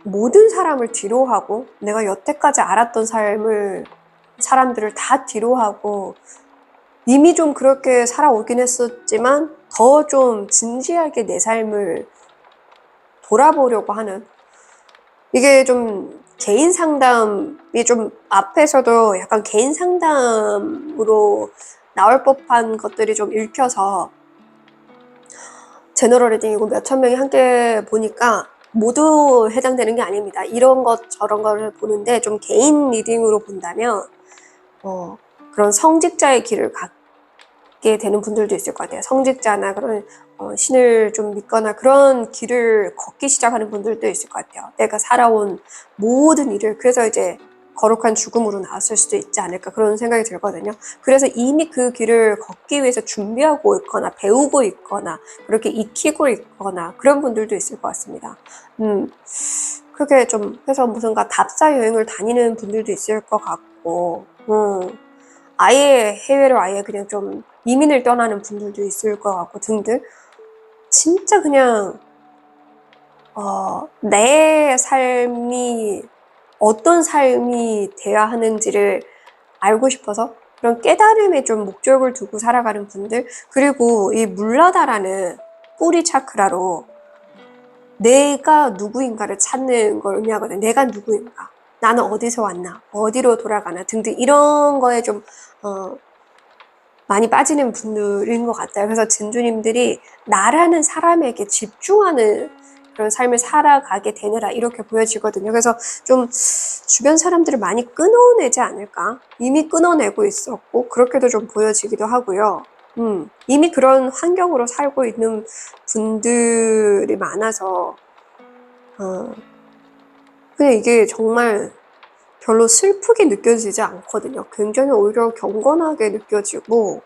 모든 사람을 뒤로하고, 내가 여태까지 알았던 사람들을 다 뒤로하고, 이미 좀 그렇게 살아오긴 했었지만 더 좀 진지하게 내 삶을 돌아보려고 하는, 이게 좀 개인 상담이 좀 앞에서도 약간 개인 상담으로 나올 법한 것들이 좀 읽혀서, 제너럴 리딩이고 몇천 명이 함께 보니까 모두 해당되는 게 아닙니다. 이런 것 저런 거를 보는데, 좀 개인 리딩으로 본다면 그런 성직자의 길을 갖게 되는 분들도 있을 것 같아요. 성직자나 그런 신을 좀 믿거나 그런 길을 걷기 시작하는 분들도 있을 것 같아요. 내가 살아온 모든 일을, 그래서 이제 거룩한 죽음으로 나왔을 수도 있지 않을까, 그런 생각이 들거든요. 그래서 이미 그 길을 걷기 위해서 준비하고 있거나 배우고 있거나 그렇게 익히고 있거나 그런 분들도 있을 것 같습니다. 그렇게 좀 해서 무슨가 답사 여행을 다니는 분들도 있을 것 같고, 아예 해외로 아예 그냥 좀 이민을 떠나는 분들도 있을 것 같고 등등, 진짜 그냥 내 삶이 어떤 삶이 돼야 하는지를 알고 싶어서 그런 깨달음에 좀 목적을 두고 살아가는 분들, 그리고 이 물라다라는 뿌리 차크라로 내가 누구인가를 찾는 걸 의미하거든요. 내가 누구인가, 나는 어디서 왔나, 어디로 돌아가나 등등, 이런 거에 좀 많이 빠지는 분들인 것 같아요. 그래서 진주님들이 나라는 사람에게 집중하는 그런 삶을 살아가게 되느라 이렇게 보여지거든요. 그래서 좀 주변 사람들을 많이 끊어내지 않을까? 이미 끊어내고 있었고 그렇게도 좀 보여지기도 하고요. 이미 그런 환경으로 살고 있는 분들이 많아서 근데 이게 정말 별로 슬프게 느껴지지 않거든요. 굉장히 오히려 경건하게 느껴지고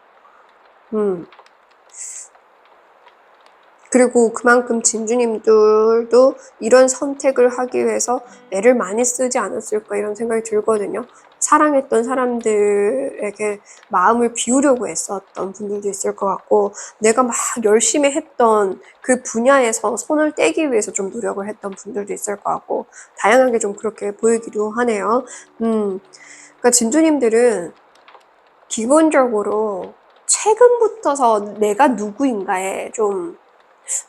그리고 그만큼 진주님들도 이런 선택을 하기 위해서 애를 많이 쓰지 않았을까 이런 생각이 들거든요. 사랑했던 사람들에게 마음을 비우려고 했었던 분들도 있을 것 같고 내가 막 열심히 했던 그 분야에서 손을 떼기 위해서 좀 노력을 했던 분들도 있을 것 같고 다양하게 좀 그렇게 보이기도 하네요. 그러니까 진주님들은 기본적으로 최근부터서 내가 누구인가에 좀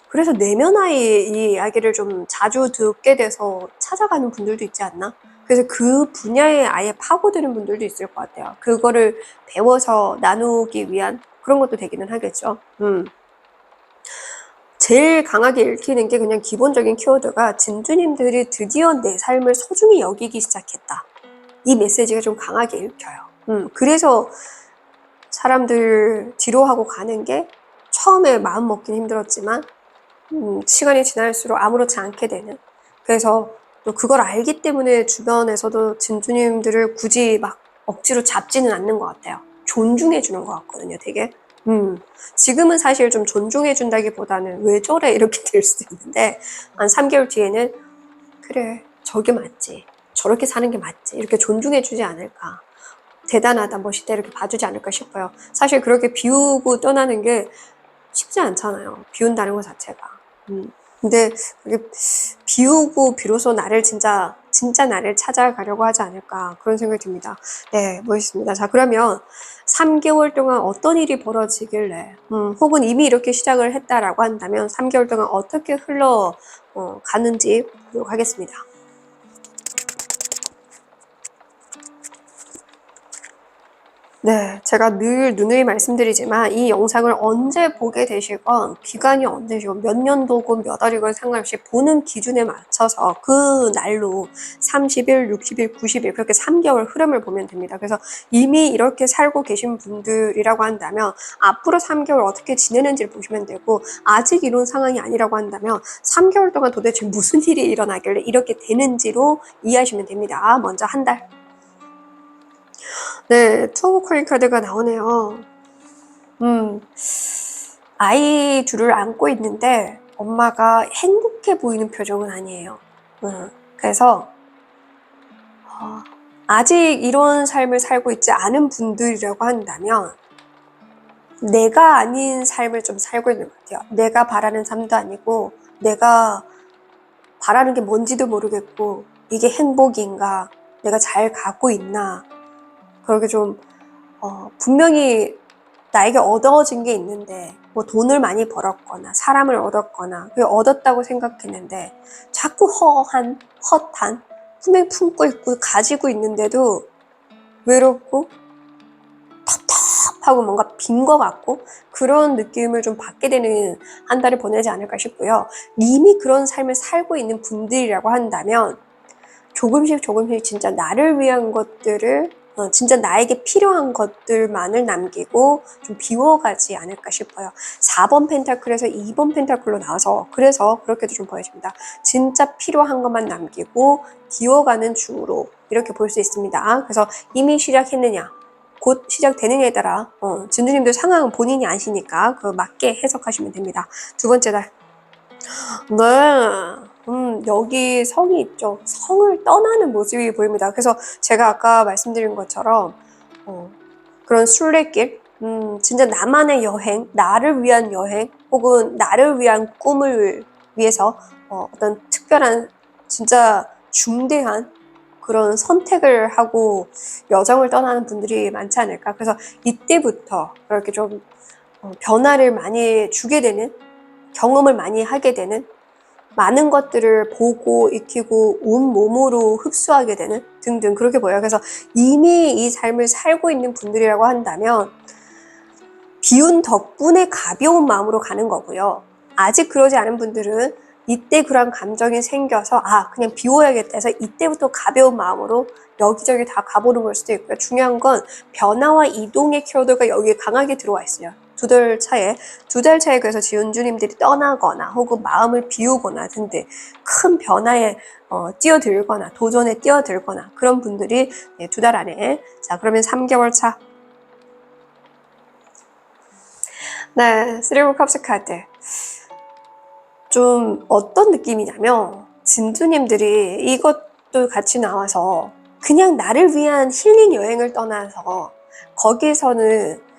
그래서 내면화의 이 이야기를 좀 자주 듣게 돼서 찾아가는 분들도 있지 않나? 그래서 그 분야에 아예 파고드는 분들도 있을 것 같아요. 그거를 배워서 나누기 위한 그런 것도 되기는 하겠죠. 제일 강하게 읽히는 게 그냥 기본적인 키워드가 진주님들이 드디어 내 삶을 소중히 여기기 시작했다. 이 메시지가 좀 강하게 읽혀요. 그래서 사람들 뒤로 하고 가는 게 처음에 마음 먹긴 힘들었지만 시간이 지날수록 아무렇지 않게 되는. 그래서 또 그걸 알기 때문에 주변에서도 진주님들을 굳이 막 억지로 잡지는 않는 것 같아요. 존중해주는 것 같거든요, 되게. 지금은 사실 좀 존중해준다기보다는 왜 저래? 이렇게 될 수도 있는데, 한 3개월 뒤에는, 그래, 저게 맞지. 저렇게 사는 게 맞지. 이렇게 존중해주지 않을까. 대단하다, 멋있다, 이렇게 봐주지 않을까 싶어요. 사실 그렇게 비우고 떠나는 게 쉽지 않잖아요. 비운다는 것 자체가. 근데 그게 비우고 비로소 나를 진짜 나를 찾아가려고 하지 않을까 그런 생각이 듭니다. 네, 멋있습니다. 자, 그러면 3개월 동안 어떤 일이 벌어지길래 혹은 이미 이렇게 시작을 했다라고 한다면 3개월 동안 어떻게 가는지 보도록 하겠습니다. 네, 제가 늘 누누이 말씀드리지만 이 영상을 언제 보게 되시건 기간이 언제시건 몇 년도건 몇 월이건 상관없이 보는 기준에 맞춰서 그 날로 30일, 60일, 90일 그렇게 3개월 흐름을 보면 됩니다. 그래서 이미 이렇게 살고 계신 분들이라고 한다면 앞으로 3개월 어떻게 지내는지를 보시면 되고 아직 이런 상황이 아니라고 한다면 3개월 동안 도대체 무슨 일이 일어나길래 이렇게 되는지로 이해하시면 됩니다. 먼저 한 달. 네, 투어보 코인 카드가 나오네요. 아이 둘을 안고 있는데 엄마가 행복해 보이는 표정은 아니에요. 그래서 아직 이런 삶을 살고 있지 않은 분들이라고 한다면 내가 아닌 삶을 좀 살고 있는 것 같아요. 내가 바라는 삶도 아니고 내가 바라는 게 뭔지도 모르겠고 이게 행복인가 내가 잘 가고 있나 그렇게 좀 분명히 나에게 얻어진 게 있는데 뭐 돈을 많이 벌었거나 사람을 얻었거나 그 얻었다고 생각했는데 자꾸 허한 헛한 품에 품고 있고 가지고 있는데도 외롭고 텁텁하고 뭔가 빈 것 같고 그런 느낌을 좀 받게 되는 한 달을 보내지 않을까 싶고요. 이미 그런 삶을 살고 있는 분들이라고 한다면 조금씩 진짜 나를 위한 것들을 진짜 나에게 필요한 것들만을 남기고 좀 비워가지 않을까 싶어요. 4번 펜타클에서 2번 펜타클로 나와서 그래서 그렇게도 좀 보여집니다. 진짜 필요한 것만 남기고 비워가는 중으로 이렇게 볼 수 있습니다. 그래서 이미 시작했느냐 곧 시작되느냐에 따라 진주님들 상황은 본인이 아시니까 그 맞게 해석하시면 됩니다. 두 번째 달. 네. 여기 성이 있죠. 성을 떠나는 모습이 보입니다. 그래서 제가 아까 말씀드린 것처럼 그런 순례길, 진짜 나만의 여행, 나를 위한 여행, 혹은 나를 위한 꿈을 위해서 어떤 특별한 진짜 중대한 그런 선택을 하고 여정을 떠나는 분들이 많지 않을까. 그래서 이때부터 그렇게 좀 변화를 많이 주게 되는, 경험을 많이 하게 되는 많은 것들을 보고 익히고 온몸으로 흡수하게 되는 등등 그렇게 보여요. 그래서 이미 이 삶을 살고 있는 분들이라고 한다면 비운 덕분에 가벼운 마음으로 가는 거고요. 아직 그러지 않은 분들은 이때 그런 감정이 생겨서 그냥 비워야겠다 해서 이때부터 가벼운 마음으로 여기저기 다 가보는 걸 수도 있고요. 중요한 건 변화와 이동의 키워드가 여기에 강하게 들어와 있어요. 두 달 차에 그래서 지은주님들이 떠나거나 혹은 마음을 비우거나 등등 큰 변화에 뛰어들거나 도전에 뛰어들거나 그런 분들이 2달 안에. 자, 그러면 3개월 차. 네, 쓰리브 컵스 카드. 좀 어떤 느낌이냐면 진주님들이 이것도 같이 나와서 그냥 나를 위한 힐링 여행을 떠나서 거기에서는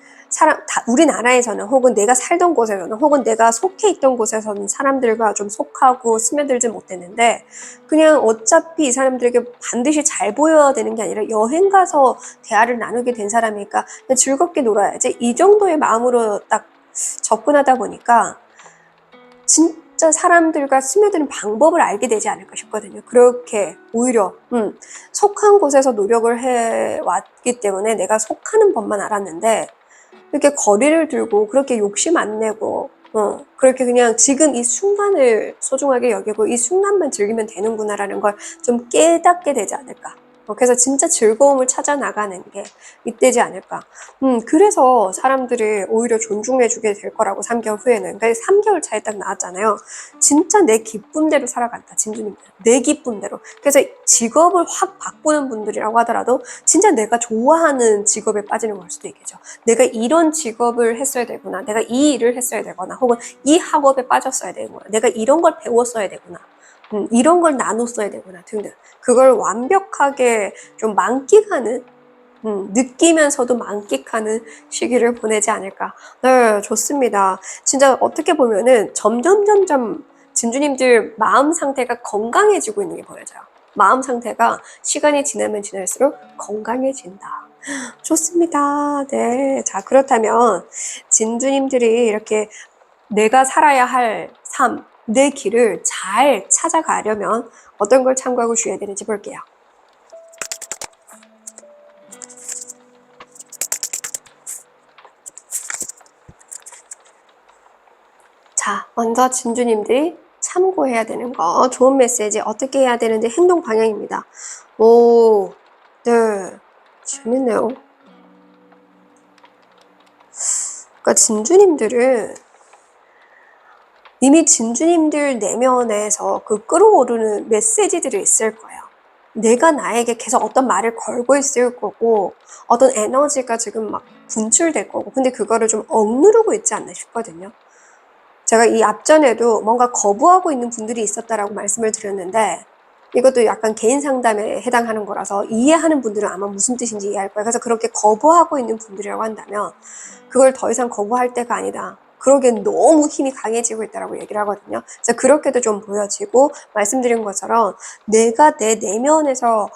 우리나라에서는 혹은 내가 살던 곳에서는 혹은 내가 속해 있던 곳에서는 사람들과 좀 속하고 스며들지 못했는데 그냥 어차피 이 사람들에게 반드시 잘 보여야 되는 게 아니라 여행 가서 대화를 나누게 된 사람이니까 그냥 즐겁게 놀아야지 이 정도의 마음으로 딱 접근하다 보니까 진짜 사람들과 스며드는 방법을 알게 되지 않을까 싶거든요. 그렇게 오히려 속한 곳에서 노력을 해왔기 때문에 내가 속하는 법만 알았는데 이렇게 거리를 두고 그렇게 욕심 안 내고 그렇게 그냥 지금 이 순간을 소중하게 여기고 이 순간만 즐기면 되는구나라는 걸 좀 깨닫게 되지 않을까. 그래서 진짜 즐거움을 찾아 나가는 게 이때지 않을까. 그래서 사람들이 오히려 존중해주게 될 거라고 3개월 후에는. 그러니까 3개월 차에 딱 나왔잖아요. 진짜 내 기쁨대로 살아간다, 진주님들. 내 기쁨대로. 그래서 직업을 확 바꾸는 분들이라고 하더라도 진짜 내가 좋아하는 직업에 빠지는 걸 수도 있겠죠. 내가 이런 직업을 했어야 되구나. 내가 이 일을 했어야 되거나 혹은 이 학업에 빠졌어야 되구나. 내가 이런 걸 배웠어야 되구나. 이런 걸 나눴어야 되구나 등등. 그걸 완벽하게 좀 만끽하는 느끼면서도 만끽하는 시기를 보내지 않을까. 네, 좋습니다. 진짜 어떻게 보면은 점점 진주님들 마음 상태가 건강해지고 있는 게 보여져요. 마음 상태가 시간이 지나면 지날수록 건강해진다. 좋습니다. 네. 자, 그렇다면 진주님들이 이렇게 내가 살아야 할 삶, 내 길을 잘 찾아가려면 어떤 걸 참고하고 주의해야 되는지 볼게요. 자, 먼저 진주님들이 참고해야 되는 거, 좋은 메시지 어떻게 해야 되는지 행동 방향입니다. 오, 네, 재밌네요. 그러니까 진주님들은 이미 진주님들 내면에서 그 끌어오르는 메시지들이 있을 거예요. 내가 나에게 계속 어떤 말을 걸고 있을 거고 어떤 에너지가 지금 막 분출될 거고 근데 그거를 좀 억누르고 있지 않나 싶거든요. 제가 이 앞전에도 뭔가 거부하고 있는 분들이 있었다라고 말씀을 드렸는데 이것도 약간 개인 상담에 해당하는 거라서 이해하는 분들은 아마 무슨 뜻인지 이해할 거예요. 그래서 그렇게 거부하고 있는 분들이라고 한다면 그걸 더 이상 거부할 때가 아니다. 그러기엔 너무 힘이 강해지고 있다라고 얘기를 하거든요. 그래서 그렇게도 좀 보여지고 말씀드린 것처럼 내가 내 내면에서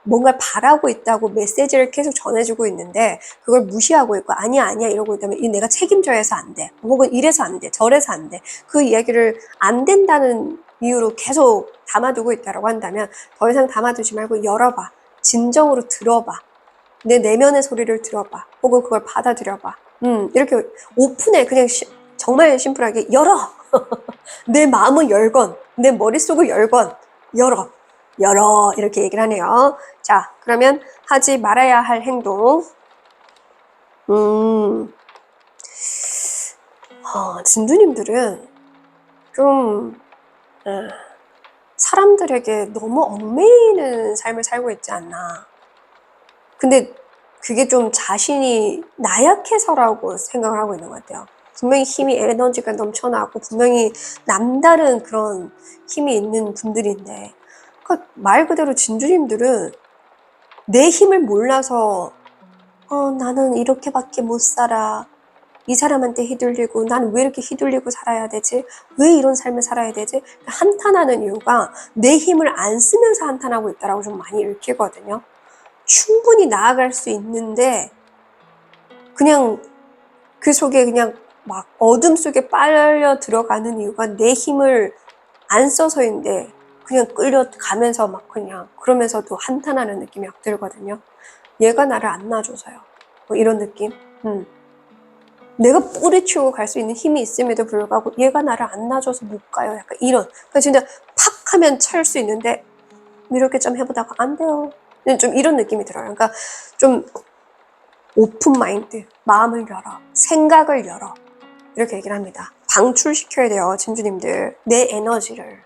뭔가 바라고 있다고 메시지를 계속 전해주고 있는데 그걸 무시하고 있고 아니야 이러고 있다면 이 내가 책임져야 해서 안 돼. 혹은 이래서 안 돼. 저래서 안 돼. 그 이야기를 안 된다는 이유로 계속 담아두고 있다고 한다면 더 이상 담아두지 말고 열어봐. 진정으로 들어봐. 내 내면의 소리를 들어봐. 혹은 그걸 받아들여봐. 이렇게 오픈해. 그냥 정말 심플하게 열어. 내 마음을 열건, 내 머릿속을 열건, 열어. 이렇게 얘기를 하네요. 자, 그러면 하지 말아야 할 행동. 진두님들은 좀 사람들에게 너무 얽매이는 삶을 살고 있지 않나. 근데 그게 좀 자신이 나약해서라고 생각을 하고 있는 것 같아요. 분명히 힘이 에너지가 넘쳐나고 분명히 남다른 그런 힘이 있는 분들인데 그러니까 말 그대로 진주님들은 내 힘을 몰라서 나는 이렇게밖에 못 살아. 이 사람한테 휘둘리고 난 왜 이렇게 휘둘리고 살아야 되지? 왜 이런 삶을 살아야 되지? 한탄하는 이유가 내 힘을 안 쓰면서 한탄하고 있다라고 좀 많이 읽히거든요. 충분히 나아갈 수 있는데 그냥 그 속에 그냥 막 어둠 속에 빨려 들어가는 이유가 내 힘을 안 써서인데 그냥 끌려가면서 막 그냥 그러면서도 한탄하는 느낌이 막 들거든요. 얘가 나를 안 놔줘서요. 뭐 이런 느낌. 내가 뿌리치고 갈 수 있는 힘이 있음에도 불구하고 얘가 나를 안 놔줘서 못 가요. 약간 이런. 그러니까 진짜 팍 하면 찰 수 있는데 이렇게 좀 해보다가 안 돼요. 좀 이런 느낌이 들어요. 그러니까 좀 오픈 마인드, 마음을 열어, 생각을 열어. 이렇게 얘기를 합니다. 방출시켜야 돼요, 진주님들. 내 에너지를.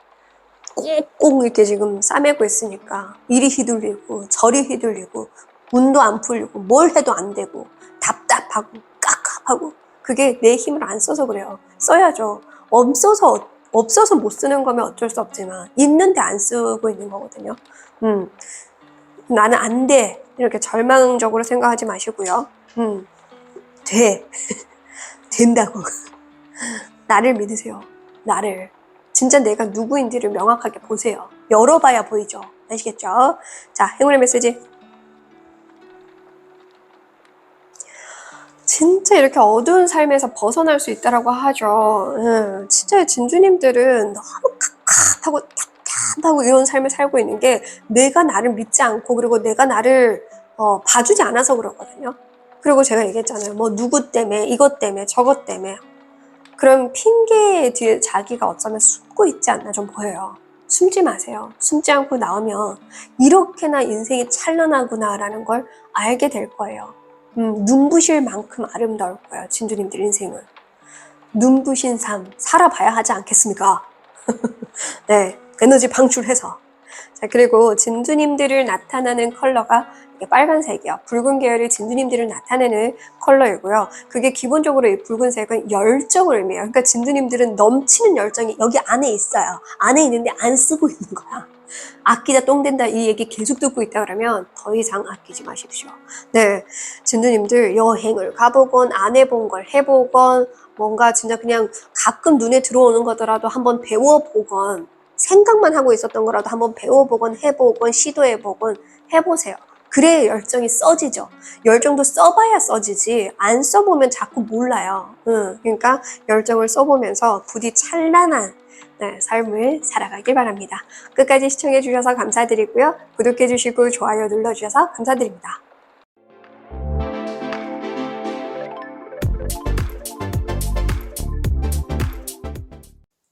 꾹꾹 이렇게 지금 싸매고 있으니까 이리 휘둘리고 저리 휘둘리고 운도 안 풀리고 뭘 해도 안 되고 답답하고 깝깝하고 그게 내 힘을 안 써서 그래요. 써야죠. 없어서 못 쓰는 거면 어쩔 수 없지만 있는데 안 쓰고 있는 거거든요. 나는 안 돼. 이렇게 절망적으로 생각하지 마시고요. 돼. 된다고. 나를 믿으세요. 나를. 진짜 내가 누구인지를 명확하게 보세요. 열어봐야 보이죠. 아시겠죠? 자, 행운의 메시지. 진짜 이렇게 어두운 삶에서 벗어날 수 있다라고 하죠. 진짜 진주님들은 너무 칵칵하고 답답하고 이런 삶을 살고 있는 게 내가 나를 믿지 않고 그리고 내가 나를 봐주지 않아서 그렇거든요. 그리고 제가 얘기했잖아요. 뭐 누구 때문에 이것 때문에 저것 때문에 그럼 핑계 뒤에 자기가 어쩌면 숨고 있지 않나 좀 보여요. 숨지 마세요. 숨지 않고 나오면 이렇게나 인생이 찬란하구나라는 걸 알게 될 거예요. 눈부실 만큼 아름다울 거예요. 진주님들 인생은. 눈부신 삶 살아봐야 하지 않겠습니까? 네, 에너지 방출해서. 자, 그리고 진주님들을 나타나는 컬러가 이게 빨간색이요. 붉은 계열의 진주님들을 나타내는 컬러이고요. 그게 기본적으로 이 붉은색은 열정을 의미해요. 그러니까 진주님들은 넘치는 열정이 여기 안에 있어요. 안에 있는데 안 쓰고 있는 거야. 아끼다 똥 된다 이 얘기 계속 듣고 있다 그러면 더 이상 아끼지 마십시오. 네, 진주님들 여행을 가보건 안 해본 걸 해보건 뭔가 진짜 그냥 가끔 눈에 들어오는 거더라도 한번 배워보건 생각만 하고 있었던 거라도 한번 배워보건 해보건 시도해보건 해보세요. 그래야 열정이 써지죠. 열정도 써봐야 써지지 안 써보면 자꾸 몰라요. 그러니까 열정을 써보면서 부디 찬란한 삶을 살아가길 바랍니다. 끝까지 시청해주셔서 감사드리고요. 구독해주시고 좋아요 눌러주셔서 감사드립니다.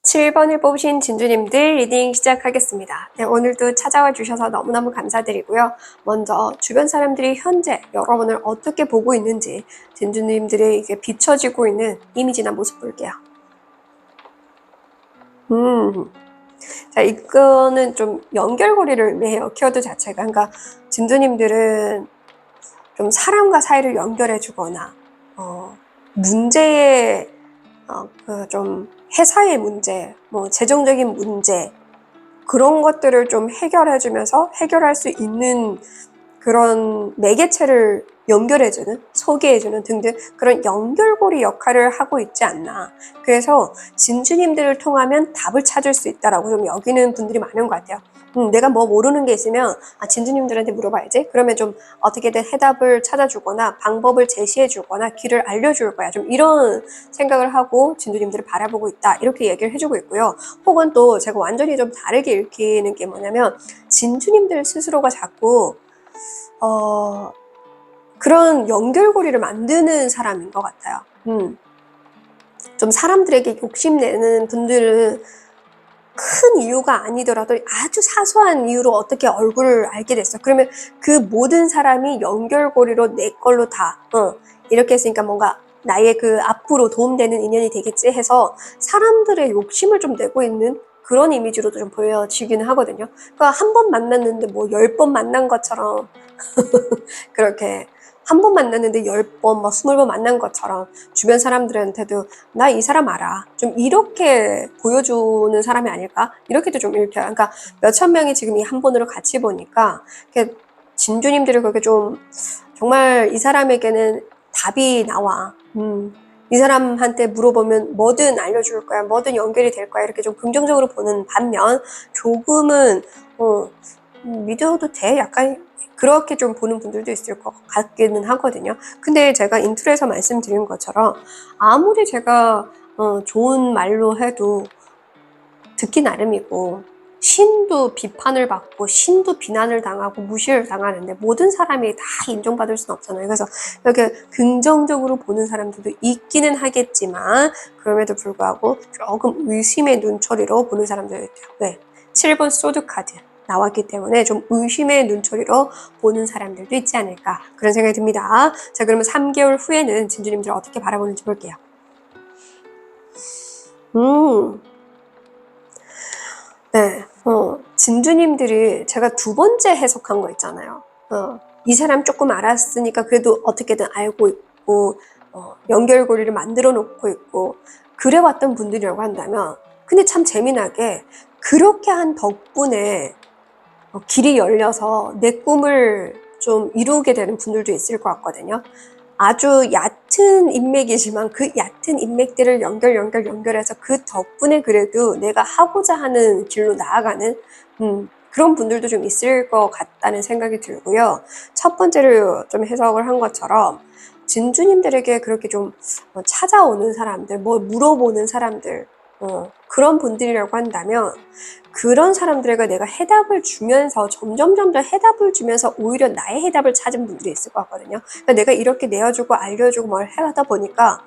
7번을 뽑으신 진주님들 리딩 시작하겠습니다. 네, 오늘도 찾아와 주셔서 너무너무 감사드리고요. 먼저 주변 사람들이 현재 여러분을 어떻게 보고 있는지 진주님들의 이게 비춰지고 있는 이미지나 모습 볼게요. 자, 이거는 좀 연결고리를 의미해요. 키워드 자체가. 그러니까 진주님들은 좀 사람과 사이를 연결해 주거나 문제의 좀 회사의 문제, 뭐 재정적인 문제 그런 것들을 좀 해결해 주면서 해결할 수 있는 그런 매개체를 연결해주는, 소개해주는 등등 그런 연결고리 역할을 하고 있지 않나. 그래서 진주님들을 통하면 답을 찾을 수 있다라고 좀 여기는 분들이 많은 것 같아요. 내가 뭐 모르는 게 있으면 진주님들한테 물어봐야지. 그러면 좀 어떻게든 해답을 찾아주거나 방법을 제시해주거나 길을 알려줄 거야. 좀 이런 생각을 하고 진주님들을 바라보고 있다. 이렇게 얘기를 해주고 있고요. 혹은 또 제가 완전히 좀 다르게 읽히는 게 뭐냐면 진주님들 스스로가 자꾸 그런 연결고리를 만드는 사람인 것 같아요. 좀 사람들에게 욕심내는 분들은 큰 이유가 아니더라도 아주 사소한 이유로 어떻게 얼굴을 알게 됐어. 그러면 그 모든 사람이 연결고리로 내 걸로 다 이렇게 했으니까 뭔가 나의 그 앞으로 도움되는 인연이 되겠지 해서 사람들의 욕심을 좀 내고 있는 그런 이미지로도 좀 보여지기는 하거든요. 그러니까 한 번 만났는데 뭐 10번 만난 것처럼 그렇게 한 번 만났는데 10번, 뭐 20번 만난 것처럼 주변 사람들한테도 나 이 사람 알아. 좀 이렇게 보여주는 사람이 아닐까? 이렇게도 좀 읽혀요. 그러니까 몇천 명이 지금 이 한 번으로 같이 보니까 진주님들이 그렇게 좀 정말 이 사람에게는 답이 나와. 이 사람한테 물어보면 뭐든 알려줄 거야. 뭐든 연결이 될 거야. 이렇게 좀 긍정적으로 보는 반면 조금은 믿어도 돼? 약간 그렇게 좀 보는 분들도 있을 것 같기는 하거든요. 근데 제가 인트로에서 말씀드린 것처럼 아무리 제가 좋은 말로 해도 듣기 나름이고 신도 비판을 받고 신도 비난을 당하고 무시를 당하는데 모든 사람이 다 인정받을 수는 없잖아요. 그래서 이렇게 긍정적으로 보는 사람들도 있기는 하겠지만 그럼에도 불구하고 조금 의심의 눈초리로 보는 사람들도 있죠. 왜? 7번 소드 카드 나왔기 때문에 좀 의심의 눈초리로 보는 사람들도 있지 않을까 그런 생각이 듭니다. 자, 그러면 3개월 후에는 진주님들 어떻게 바라보는지 볼게요. 네, 진주님들이 제가 두 번째 해석한 거 있잖아요. 이 사람 조금 알았으니까 그래도 어떻게든 알고 있고, 연결고리를 만들어 놓고 있고, 그래왔던 분들이라고 한다면, 근데 참 재미나게 그렇게 한 덕분에 길이 열려서 내 꿈을 좀 이루게 되는 분들도 있을 것 같거든요. 아주 얕은 인맥이지만 그 얕은 인맥들을 연결해서 그 덕분에 그래도 내가 하고자 하는 길로 나아가는 그런 분들도 좀 있을 것 같다는 생각이 들고요. 첫 번째로 좀 해석을 한 것처럼 진주님들에게 그렇게 좀 찾아오는 사람들, 뭐 물어보는 사람들, 그런 분들이라고 한다면 그런 사람들에게 내가 해답을 주면서 점점 해답을 주면서 오히려 나의 해답을 찾은 분들이 있을 것 같거든요. 그러니까 내가 이렇게 내어주고 알려주고 뭘 하다 보니까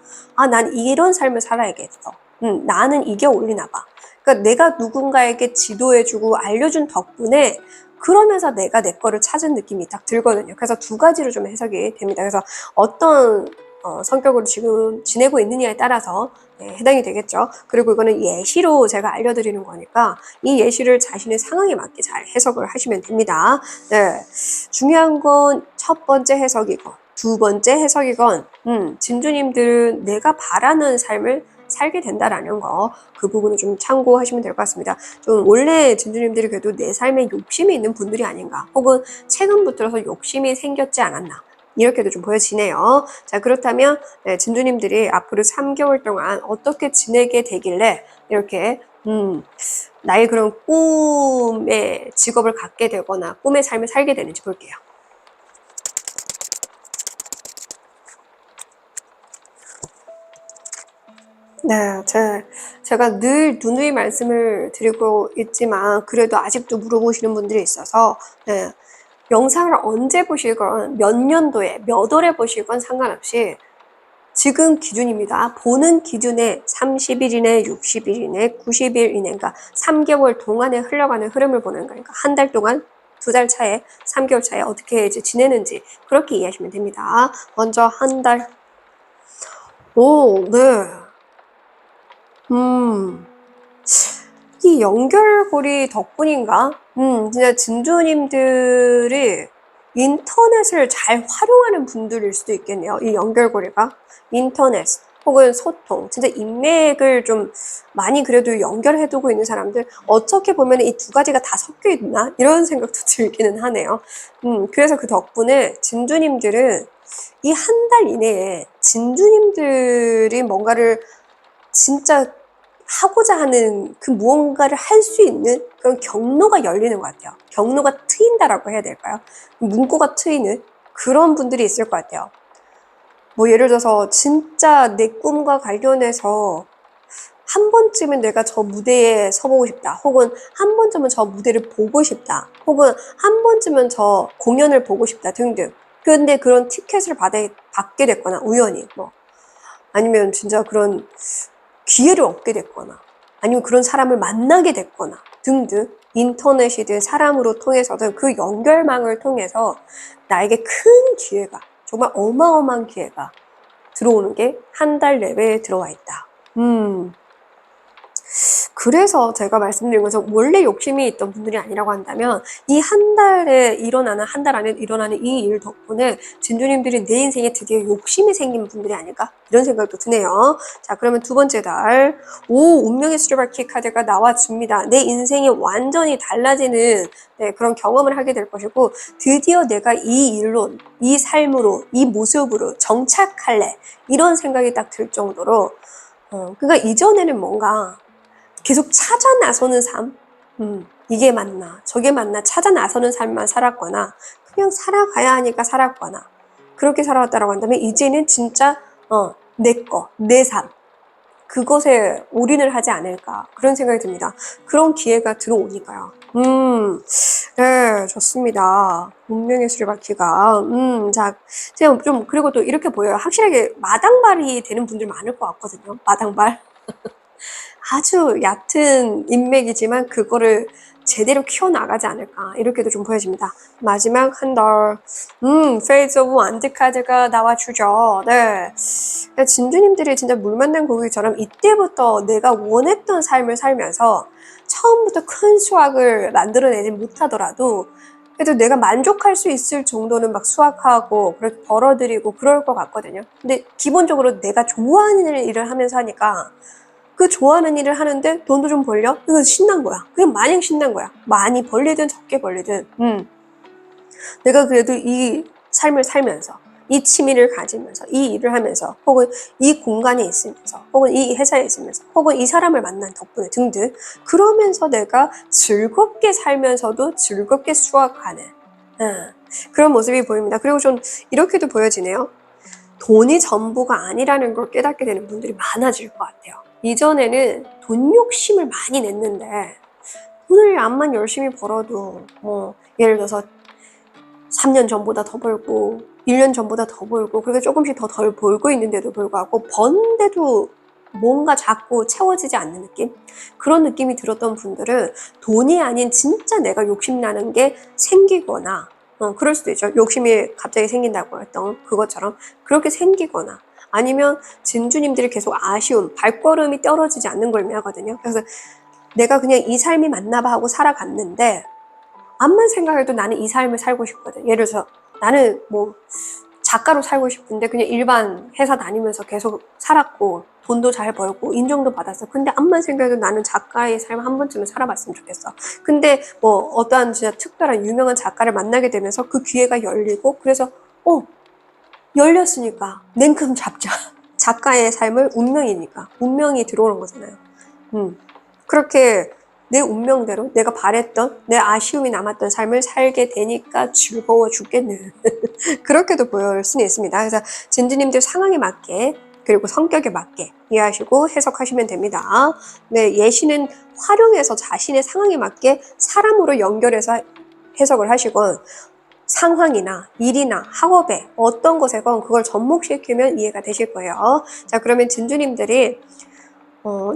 난 이런 삶을 살아야겠어. 나는 이게 어울리나 봐. 그러니까 내가 누군가에게 지도해주고 알려준 덕분에 그러면서 내가 내 거를 찾은 느낌이 딱 들거든요. 그래서 두 가지로 좀 해석이 됩니다. 그래서 어떤 성격으로 지금 지내고 있느냐에 따라서 해당이 되겠죠. 그리고 이거는 예시로 제가 알려드리는 거니까 이 예시를 자신의 상황에 맞게 잘 해석을 하시면 됩니다. 네, 중요한 건 첫 번째 해석이건 두 번째 해석이건 진주님들은 내가 바라는 삶을 살게 된다라는 거, 그 부분을 좀 참고하시면 될 것 같습니다. 좀 원래 진주님들이 그래도 내 삶에 욕심이 있는 분들이 아닌가, 혹은 최근부터서 욕심이 생겼지 않았나, 이렇게도 좀 보여지네요. 자, 그렇다면 진주님들이 앞으로 3개월 동안 어떻게 지내게 되길래 이렇게 나의 그런 꿈의 직업을 갖게 되거나 꿈의 삶을 살게 되는지 볼게요. 네, 제가 늘 누누이 말씀을 드리고 있지만 그래도 아직도 물어보시는 분들이 있어서 네, 영상을 언제 보시건 몇 년도에 몇 월에 보시건 상관없이 지금 기준입니다. 보는 기준에 30일 이내, 60일 이내, 90일 이내, 그러니까 3개월 동안에 흘러가는 흐름을 보는 거니까 한 달 동안, 2달 차에, 3개월 차에 어떻게 이제 지내는지 그렇게 이해하시면 됩니다. 먼저 한 달. 오, 네. 이 연결고리 덕분인가? 진짜 진주님들이 인터넷을 잘 활용하는 분들일 수도 있겠네요. 이 연결고리가. 인터넷 혹은 소통, 진짜 인맥을 좀 많이 그래도 연결해두고 있는 사람들, 어떻게 보면 이 두 가지가 다 섞여 있나? 이런 생각도 들기는 하네요. 그래서 그 덕분에 진주님들은 이 한 달 이내에 진주님들이 뭔가를 진짜 하고자 하는 그 무언가를 할 수 있는 그런 경로가 열리는 것 같아요. 경로가 트인다라고 해야 될까요? 문구가 트이는 그런 분들이 있을 것 같아요. 뭐 예를 들어서 진짜 내 꿈과 관련해서 한 번쯤은 내가 저 무대에 서보고 싶다, 혹은 한 번쯤은 저 무대를 보고 싶다, 혹은 한 번쯤은 저 공연을 보고 싶다 등등. 근데 그런 티켓을 받게 됐거나 우연히 뭐 아니면 진짜 그런 기회를 얻게 됐거나 아니면 그런 사람을 만나게 됐거나 등등, 인터넷이든 사람으로 통해서든 그 연결망을 통해서 나에게 큰 기회가, 정말 어마어마한 기회가 들어오는 게 한 달 내외에 들어와 있다. 그래서 제가 말씀드린 것처럼 원래 욕심이 있던 분들이 아니라고 한다면 이 한 달 안에 일어나는 이 일 덕분에 진주님들이 내 인생에 드디어 욕심이 생긴 분들이 아닐까, 이런 생각도 드네요. 자, 그러면 두 번째 달, 운명의 수레바퀴 카드가 나와줍니다. 내 인생이 완전히 달라지는 그런 경험을 하게 될 것이고, 드디어 내가 이 일로, 이 삶으로, 이 모습으로 정착할래, 이런 생각이 딱 들 정도로 그러니까 이전에는 뭔가 계속 찾아 나서는 삶, 이게 맞나 저게 맞나 찾아 나서는 삶만 살았거나 그냥 살아가야 하니까 그렇게 살아왔다라고 한다면 이제는 진짜 내 삶, 그것에 올인을 하지 않을까 그런 생각이 듭니다. 그런 기회가 들어오니까요. 네, 좋습니다. 운명의 수레바퀴가. 자, 제가 좀, 그리고 또 이렇게 보여요. 확실하게 마당발이 되는 분들 많을 것 같거든요. 마당발. 아주 얕은 인맥이지만 그거를 제대로 키워나가지 않을까 이렇게도 좀 보여집니다. 마지막 한 달, 페이즈 오브 완드 카드가 나와주죠. 네, 그러니까 진주님들이 진짜 물 만난 고기처럼 이때부터 내가 원했던 삶을 살면서 처음부터 큰 수확을 만들어내지 못하더라도 그래도 내가 만족할 수 있을 정도는 막 수확하고 그렇게 벌어들이고 그럴 것 같거든요. 근데 기본적으로 내가 좋아하는 일을 하면서 하니까 그 좋아하는 일을 하는데 돈도 좀 벌려? 그래서 신난 거야. 그냥 마냥 신난 거야. 많이 벌리든 적게 벌리든. 내가 그래도 이 삶을 살면서, 이 취미를 가지면서, 이 일을 하면서, 혹은 이 공간에 있으면서, 혹은 이 회사에 있으면서, 혹은 이 사람을 만난 덕분에 등등. 그러면서 내가 즐겁게 살면서도 즐겁게 수확하는 그런 모습이 보입니다. 그리고 좀 이렇게도 보여지네요. 돈이 전부가 아니라는 걸 깨닫게 되는 분들이 많아질 것 같아요. 이전에는 돈 욕심을 많이 냈는데 돈을 암만 열심히 벌어도 예를 들어서 3년 전보다 더 벌고 1년 전보다 더 벌고 그렇게 조금씩 더 덜 벌고 있는데도 불구하고 버는데도 뭔가 자꾸 채워지지 않는 느낌? 그런 느낌이 들었던 분들은 돈이 아닌 진짜 내가 욕심나는 게 생기거나 그럴 수도 있죠. 욕심이 갑자기 생긴다고 했던 그것처럼 그렇게 생기거나 아니면 진주님들이 계속 아쉬움, 발걸음이 떨어지지 않는 걸 의미하거든요. 그래서 내가 그냥 이 삶이 맞나 봐 하고 살아갔는데 암만 생각해도 나는 이 삶을 살고 싶거든. 예를 들어서 나는 뭐 작가로 살고 싶은데 그냥 일반 회사 다니면서 계속 살았고 돈도 잘 벌고 인정도 받았어. 근데 암만 생각해도 나는 작가의 삶 한 번쯤은 살아봤으면 좋겠어. 근데 뭐 어떠한 진짜 특별한 유명한 작가를 만나게 되면서 그 기회가 열리고 그래서 열렸으니까 냉큼 잡자. 작가의 삶을 운명이니까 운명이 들어오는 거잖아요. 그렇게 내 운명대로 내가 바랬던 내 아쉬움이 남았던 삶을 살게 되니까 즐거워 죽겠네. 그렇게도 보일 수는 있습니다. 그래서 진주님들 상황에 맞게 그리고 성격에 맞게 이해하시고 해석하시면 됩니다. 네, 예시는 활용해서 자신의 상황에 맞게 사람으로 연결해서 해석을 하시건 상황이나 일이나 학업에 어떤 것에건 그걸 접목시키면 이해가 되실 거예요. 자, 그러면 진주님들이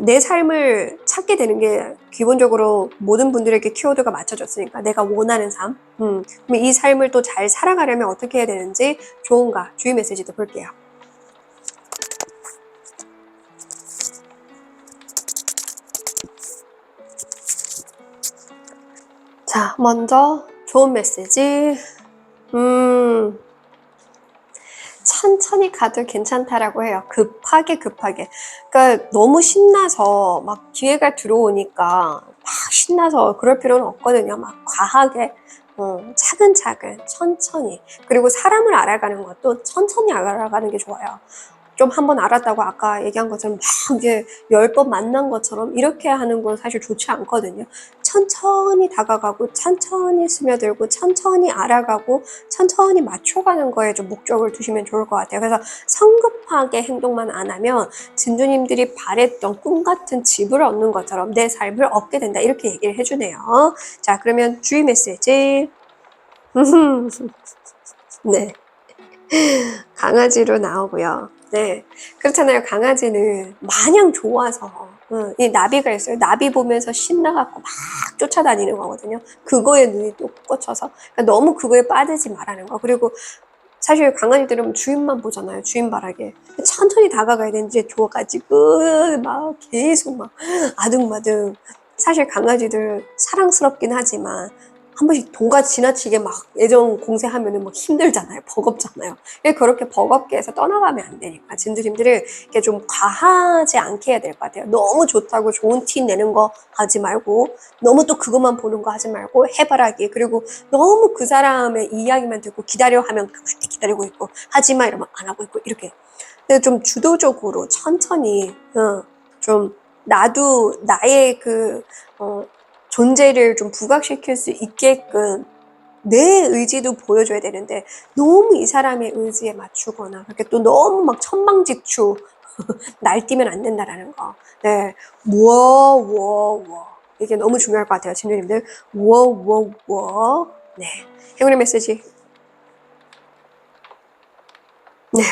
내 삶을 찾게 되는 게 기본적으로 모든 분들에게 키워드가 맞춰졌으니까 내가 원하는 삶. 그럼 이 삶을 또 잘 살아가려면 어떻게 해야 되는지 좋은가 주의 메시지도 볼게요. 자, 먼저 좋은 메시지. 천천히 가도 괜찮다라고 해요. 급하게. 그러니까 너무 신나서 막 기회가 들어오니까 막 신나서 그럴 필요는 없거든요. 막 과하게. 차근차근, 천천히. 그리고 사람을 알아가는 것도 천천히 알아가는 게 좋아요. 좀 한번 알았다고 아까 얘기한 것처럼 막 이제 10번 만난 것처럼 이렇게 하는 건 사실 좋지 않거든요. 천천히 다가가고 천천히 스며들고 천천히 알아가고 천천히 맞춰가는 거에 좀 목적을 두시면 좋을 것 같아요. 그래서 성급하게 행동만 안 하면 진주님들이 바랬던 꿈 같은 집을 얻는 것처럼 내 삶을 얻게 된다 이렇게 얘기를 해주네요. 자, 그러면 주의 메시지. 네, 강아지로 나오고요. 네, 그렇잖아요. 강아지는 마냥 좋아서 이 나비가 있어요. 나비 보면서 신나갖고 막 쫓아다니는 거거든요. 그거에 눈이 또 꽂혀서 그러니까 너무 그거에 빠지지 말라는 거. 그리고 사실 강아지들은 주인만 보잖아요. 주인 바라게. 천천히 다가가야 되는지 좋아가지고 막 계속 막 아둥바둥. 사실 강아지들 사랑스럽긴 하지만 한 번씩 도가 지나치게 막 애정 공세하면은 막 힘들잖아요. 버겁잖아요. 그렇게 버겁게 해서 떠나가면 안 되니까 진주님들은 이렇게 좀 과하지 않게 해야 될 것 같아요. 너무 좋다고 좋은 티 내는 거 하지 말고 너무 또 그것만 보는 거 하지 말고 해바라기 그리고 너무 그 사람의 이야기만 듣고 기다려 하면 가만히 기다리고 있고 하지마 이러면 안 하고 있고 이렇게 근데 좀 주도적으로 천천히 좀 나도 나의 그 존재를 좀 부각시킬 수 있게끔 내 의지도 보여줘야 되는데 너무 이 사람의 의지에 맞추거나 그렇게 또 너무 막 천방지축 날뛰면 안 된다라는 거. 네, 워. 이게 너무 중요할 것 같아요, 진주님들. 워. 네, 행운의 메시지. 네.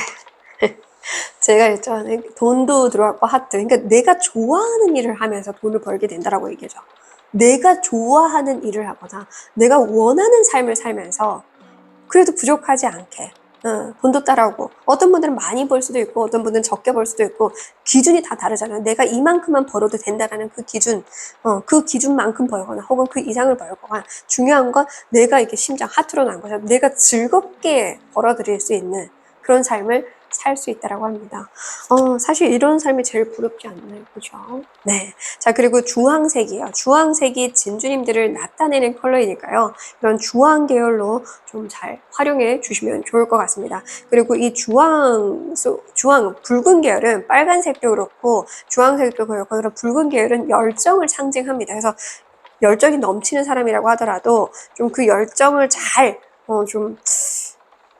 제가 했죠. 돈도 들어왔고 하트. 그러니까 내가 좋아하는 일을 하면서 돈을 벌게 된다라고 얘기하죠. 내가 좋아하는 일을 하거나 내가 원하는 삶을 살면서 그래도 부족하지 않게 돈도 따라오고 어떤 분들은 많이 벌 수도 있고 어떤 분들은 적게 벌 수도 있고 기준이 다 다르잖아요. 내가 이만큼만 벌어도 된다라는 그 기준 그 기준만큼 벌거나 혹은 그 이상을 벌거나 중요한 건 내가 이게 심장 하트로 난 거죠. 내가 즐겁게 벌어들일 수 있는 그런 삶을 살 수 있다라고 합니다. 사실 이런 삶이 제일 부럽지 않나요? 그죠? 네. 자, 그리고 주황색이에요. 주황색이 진주님들을 나타내는 컬러이니까요. 이런 주황 계열로 좀 잘 활용해 주시면 좋을 것 같습니다. 그리고 이 주황, 붉은 계열은 빨간색도 그렇고 주황색도 그렇고 그런 붉은 계열은 열정을 상징합니다. 그래서 열정이 넘치는 사람이라고 하더라도 좀 그 열정을 잘, 좀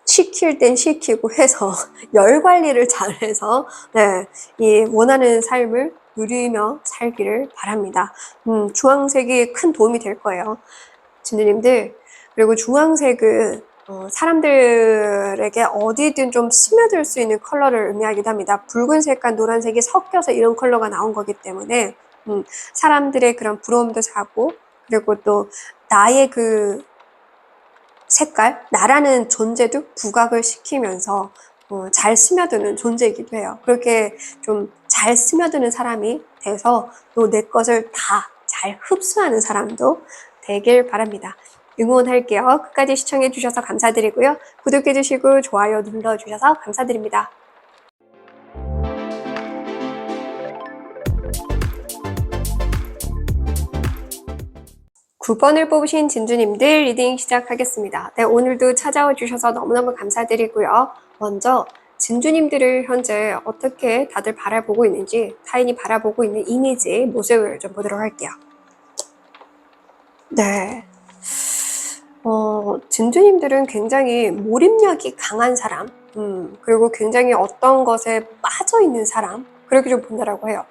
시킬 땐 시키고 해서 열 관리를 잘해서 네, 이 원하는 삶을 누리며 살기를 바랍니다. 주황색이 큰 도움이 될 거예요. 진주님들. 그리고 주황색은 사람들에게 어디든 좀 스며들 수 있는 컬러를 의미하기도 합니다. 붉은색과 노란색이 섞여서 이런 컬러가 나온 거기 때문에 사람들의 그런 부러움도 사고 그리고 또 나의 그 색깔, 나라는 존재도 부각을 시키면서 잘 스며드는 존재이기도 해요. 그렇게 좀 잘 스며드는 사람이 돼서 또 내 것을 다 잘 흡수하는 사람도 되길 바랍니다. 응원할게요. 끝까지 시청해주셔서 감사드리고요. 구독해주시고 좋아요 눌러주셔서 감사드립니다. 9번을 뽑으신 진주님들 리딩 시작하겠습니다. 네, 오늘도 찾아와 주셔서 너무너무 감사드리고요. 먼저 진주님들을 현재 어떻게 다들 바라보고 있는지 타인이 바라보고 있는 이미지, 모습을 좀 보도록 할게요. 네. 진주님들은 굉장히 몰입력이 강한 사람, 그리고 굉장히 어떤 것에 빠져있는 사람, 그렇게 좀 본다라고 해요.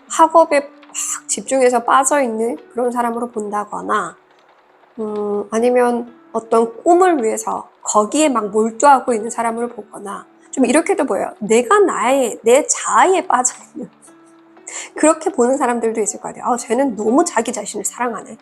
학업에 막 집중해서 빠져있는 그런 사람으로 본다거나, 아니면 어떤 꿈을 위해서 거기에 막 몰두하고 있는 사람을 보거나, 좀 이렇게도 보여요. 내가 내 자아에 빠져있는. 그렇게 보는 사람들도 있을 것 같아요. 쟤는 너무 자기 자신을 사랑하네.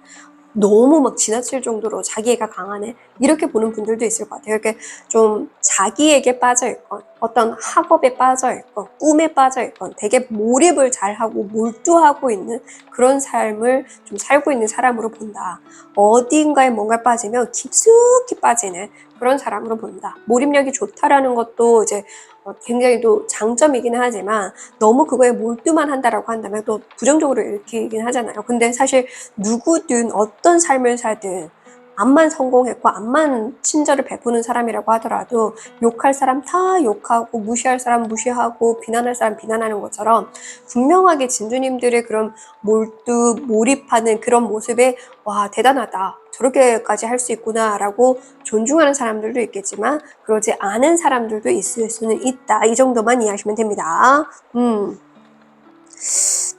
너무 막 지나칠 정도로 자기애가 강하네. 이렇게 보는 분들도 있을 것 같아요. 이렇게 좀 자기에게 빠져있건, 어떤 학업에 빠져있건, 꿈에 빠져있건, 되게 몰입을 잘하고 몰두하고 있는 그런 삶을 좀 살고 있는 사람으로 본다. 어딘가에 뭔가 빠지면 깊숙이 빠지는 그런 사람으로 본다. 몰입력이 좋다라는 것도 이제 굉장히 또 장점이긴 하지만 너무 그거에 몰두만 한다라고 한다면 또 부정적으로 읽히긴 하잖아요. 근데 사실 누구든 어떤 삶을 살든 암만 성공했고 암만 친절을 베푸는 사람이라고 하더라도 욕할 사람 다 욕하고 무시할 사람 무시하고 비난할 사람 비난하는 것처럼 분명하게 진주님들의 그런 몰입하는 그런 모습에 와 대단하다. 저렇게까지 할 수 있구나 라고 존중하는 사람들도 있겠지만 그러지 않은 사람들도 있을 수는 있다. 이 정도만 이해하시면 됩니다.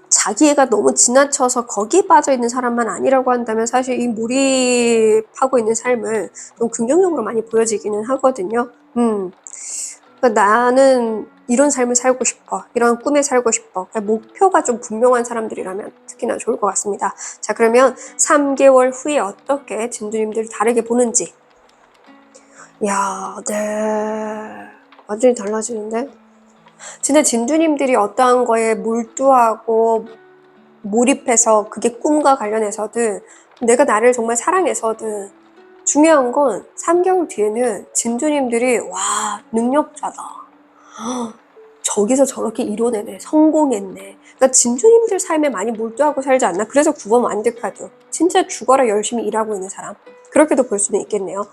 자기애가 너무 지나쳐서 거기에 빠져있는 사람만 아니라고 한다면 사실 이 몰입하고 있는 삶을 좀 긍정적으로 많이 보여지기는 하거든요. 그러니까 나는 이런 삶을 살고 싶어. 이런 꿈에 살고 싶어. 그러니까 목표가 좀 분명한 사람들이라면 특히나 좋을 것 같습니다. 자, 그러면 3개월 후에 어떻게 진주님들 다르게 보는지. 이야, 네. 완전히 달라지는데? 진짜 진주님들이 어떠한 거에 몰두하고 몰입해서 그게 꿈과 관련해서든 내가 나를 정말 사랑해서든 중요한 건 3개월 뒤에는 진주님들이 와 능력자다. 저기서 저렇게 이뤄내네. 성공했네. 그러니까 진주님들 삶에 많이 몰두하고 살지 않나? 그래서 9번 완득카드. 진짜 죽어라 열심히 일하고 있는 사람. 그렇게도 볼 수는 있겠네요.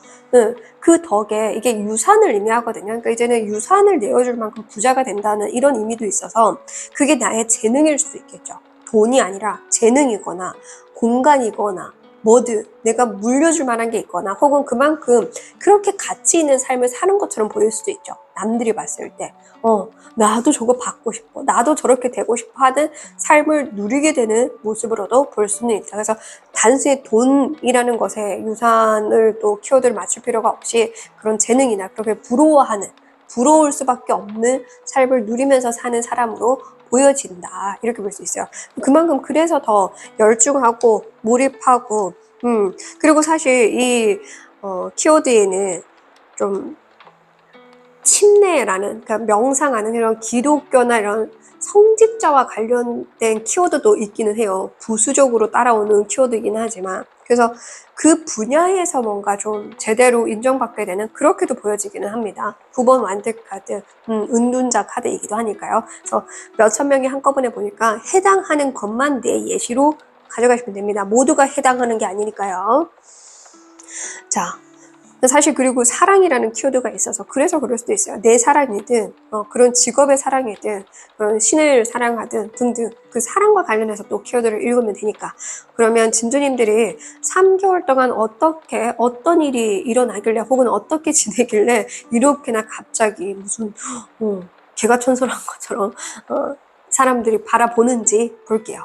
그 덕에 이게 유산을 의미하거든요. 그러니까 이제는 유산을 내어줄 만큼 부자가 된다는 이런 의미도 있어서 그게 나의 재능일 수도 있겠죠. 돈이 아니라 재능이거나 공간이거나 뭐든 내가 물려줄 만한 게 있거나 혹은 그만큼 그렇게 가치 있는 삶을 사는 것처럼 보일 수도 있죠. 남들이 봤을 때 나도 저거 받고 싶어, 나도 저렇게 되고 싶어 하는 삶을 누리게 되는 모습으로도 볼 수는 있다. 그래서 단순히 돈이라는 것에 유산을 또 키워드를 맞출 필요가 없이 그런 재능이나 그렇게 부러울 수밖에 없는 삶을 누리면서 사는 사람으로 보여진다, 이렇게 볼 수 있어요. 그만큼 그래서 더 열중하고 몰입하고 그리고 사실 이 키워드에는 좀 침례라는, 그러니까 명상하는 이런 기독교나 이런 성직자와 관련된 키워드도 있기는 해요. 부수적으로 따라오는 키워드이긴 하지만. 그래서 그 분야에서 뭔가 좀 제대로 인정받게 되는, 그렇게도 보여지기는 합니다. 9번 완득카드, 은둔자 카드이기도 하니까요. 그래서 몇천 명이 한꺼번에 보니까 해당하는 것만 내 예시로 가져가시면 됩니다. 모두가 해당하는 게 아니니까요. 자, 사실 그리고 사랑이라는 키워드가 있어서 그래서 그럴 수도 있어요. 내 사랑이든 그런 직업의 사랑이든 그런 신을 사랑하든 등등 그 사랑과 관련해서 또 키워드를 읽으면 되니까. 그러면 진주님들이 3개월 동안 어떻게 어떤 일이 일어나길래 혹은 어떻게 지내길래 이렇게나 갑자기 무슨 개가천선한 것처럼 사람들이 바라보는지 볼게요.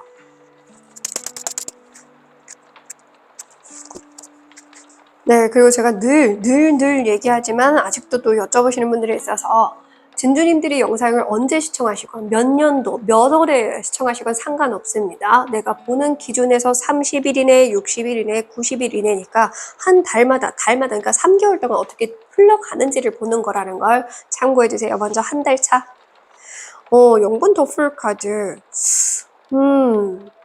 네, 그리고 제가 늘 얘기하지만 아직도 또 여쭤보시는 분들이 있어서 진주님들이 영상을 언제 시청하시건 몇 년도, 몇 월에 시청하시건 상관없습니다. 내가 보는 기준에서 30일이네, 60일이네, 90일이네니까 한 달마다, 그러니까 3개월 동안 어떻게 흘러가는지를 보는 거라는 걸 참고해주세요. 먼저 한 달 차. 영분 더풀 카드.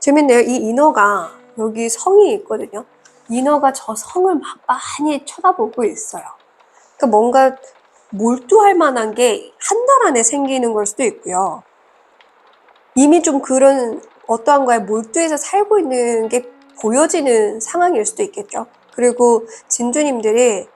재밌네요. 이 인어가 여기 성이 있거든요. 인어가 저 성을 막 많이 쳐다보고 있어요. 그러니까 뭔가 몰두할 만한 게 한 달 안에 생기는 걸 수도 있고요. 이미 좀 그런 어떠한 거에 몰두해서 살고 있는 게 보여지는 상황일 수도 있겠죠. 그리고 진주님들이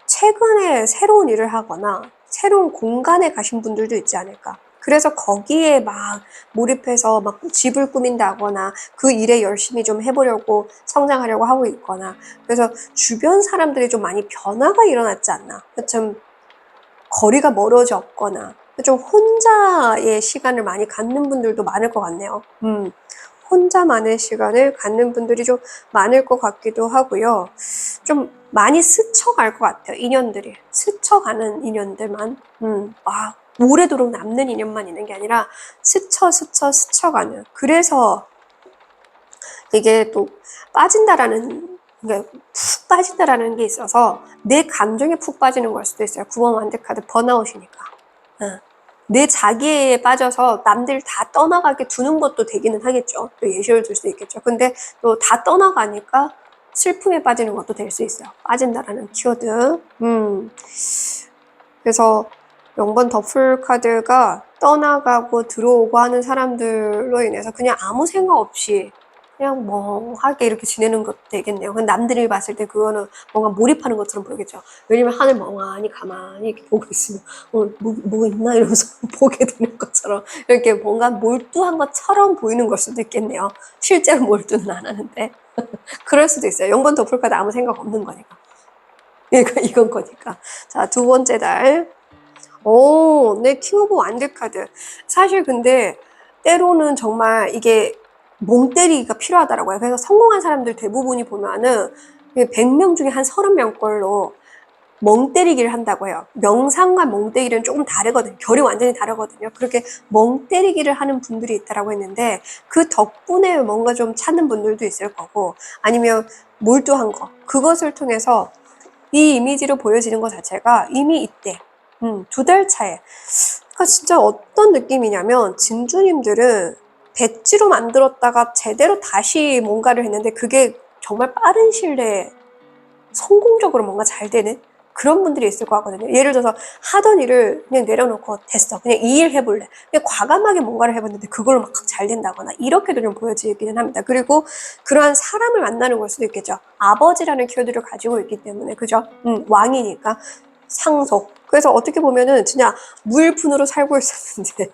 최근에 새로운 일을 하거나 새로운 공간에 가신 분들도 있지 않을까. 그래서 거기에 막 몰입해서 막 집을 꾸민다거나 그 일에 열심히 좀 해보려고 성장하려고 하고 있거나, 그래서 주변 사람들이 좀 많이 변화가 일어났지 않나. 좀 거리가 멀어졌거나 좀 혼자의 시간을 많이 갖는 분들도 많을 것 같네요. 혼자만의 시간을 갖는 분들이 좀 많을 것 같기도 하고요. 좀 많이 스쳐갈 것 같아요. 인연들이 스쳐가는 인연들만 오래도록 남는 인연만 있는 게 아니라 스쳐가는. 그래서 이게 또 빠진다라는, 그러니까 푹 빠진다라는 게 있어서 내 감정에 푹 빠지는 걸 수도 있어요. 9번 완득카드 번아웃이니까. 내 자기에 빠져서 남들 다 떠나가게 두는 것도 되기는 하겠죠. 또 예시를 들 수도 있겠죠. 근데 또 다 떠나가니까 슬픔에 빠지는 것도 될 수 있어요. 빠진다라는 키워드. 그래서 0번 더풀 카드가 떠나가고 들어오고 하는 사람들로 인해서 그냥 아무 생각 없이 그냥 멍하게 이렇게 지내는 것도 되겠네요. 근데 남들이 봤을 때 그거는 뭔가 몰입하는 것처럼 보이겠죠. 왜냐면 하늘 멍하니 가만히 이렇게 보고 있으면 뭐 있나 이러면서 보게 되는 것처럼 이렇게 뭔가 몰두한 것처럼 보이는 걸 수도 있겠네요. 실제로 몰두는 안 하는데 그럴 수도 있어요. 0번 더풀카드 아무 생각 없는 거니까. 이건 거니까. 자, 두 번째 달. 네, 킹 오브 완드 카드. 사실 근데 때로는 정말 이게 멍 때리기가 필요하더라고요. 그래서 성공한 사람들 대부분이 보면은 100명 중에 한 30명꼴로 멍 때리기를 한다고 해요. 명상과 멍 때리기는 조금 다르거든요. 결이 완전히 다르거든요. 그렇게 멍 때리기를 하는 분들이 있다라고 했는데 그 덕분에 뭔가 좀 찾는 분들도 있을 거고, 아니면 몰두한 거, 그것을 통해서 이 이미지로 보여지는 것 자체가 이미 이때 2달 차에. 그러니까 진짜 어떤 느낌이냐면 진주님들은 배지로 만들었다가 제대로 다시 뭔가를 했는데 그게 정말 빠른 시일 내에 성공적으로 뭔가 잘 되는 그런 분들이 있을 것 같거든요. 예를 들어서 하던 일을 그냥 내려놓고 됐어, 그냥 이 일 해볼래, 그냥 과감하게 뭔가를 해봤는데 그걸로 막 잘 된다거나 이렇게도 좀 보여지기는 합니다. 그리고 그러한 사람을 만나는 걸 수도 있겠죠. 아버지라는 키워드를 가지고 있기 때문에, 그죠? 왕이니까 상속. 그래서 어떻게 보면은 진짜 물분으로 살고 있었는데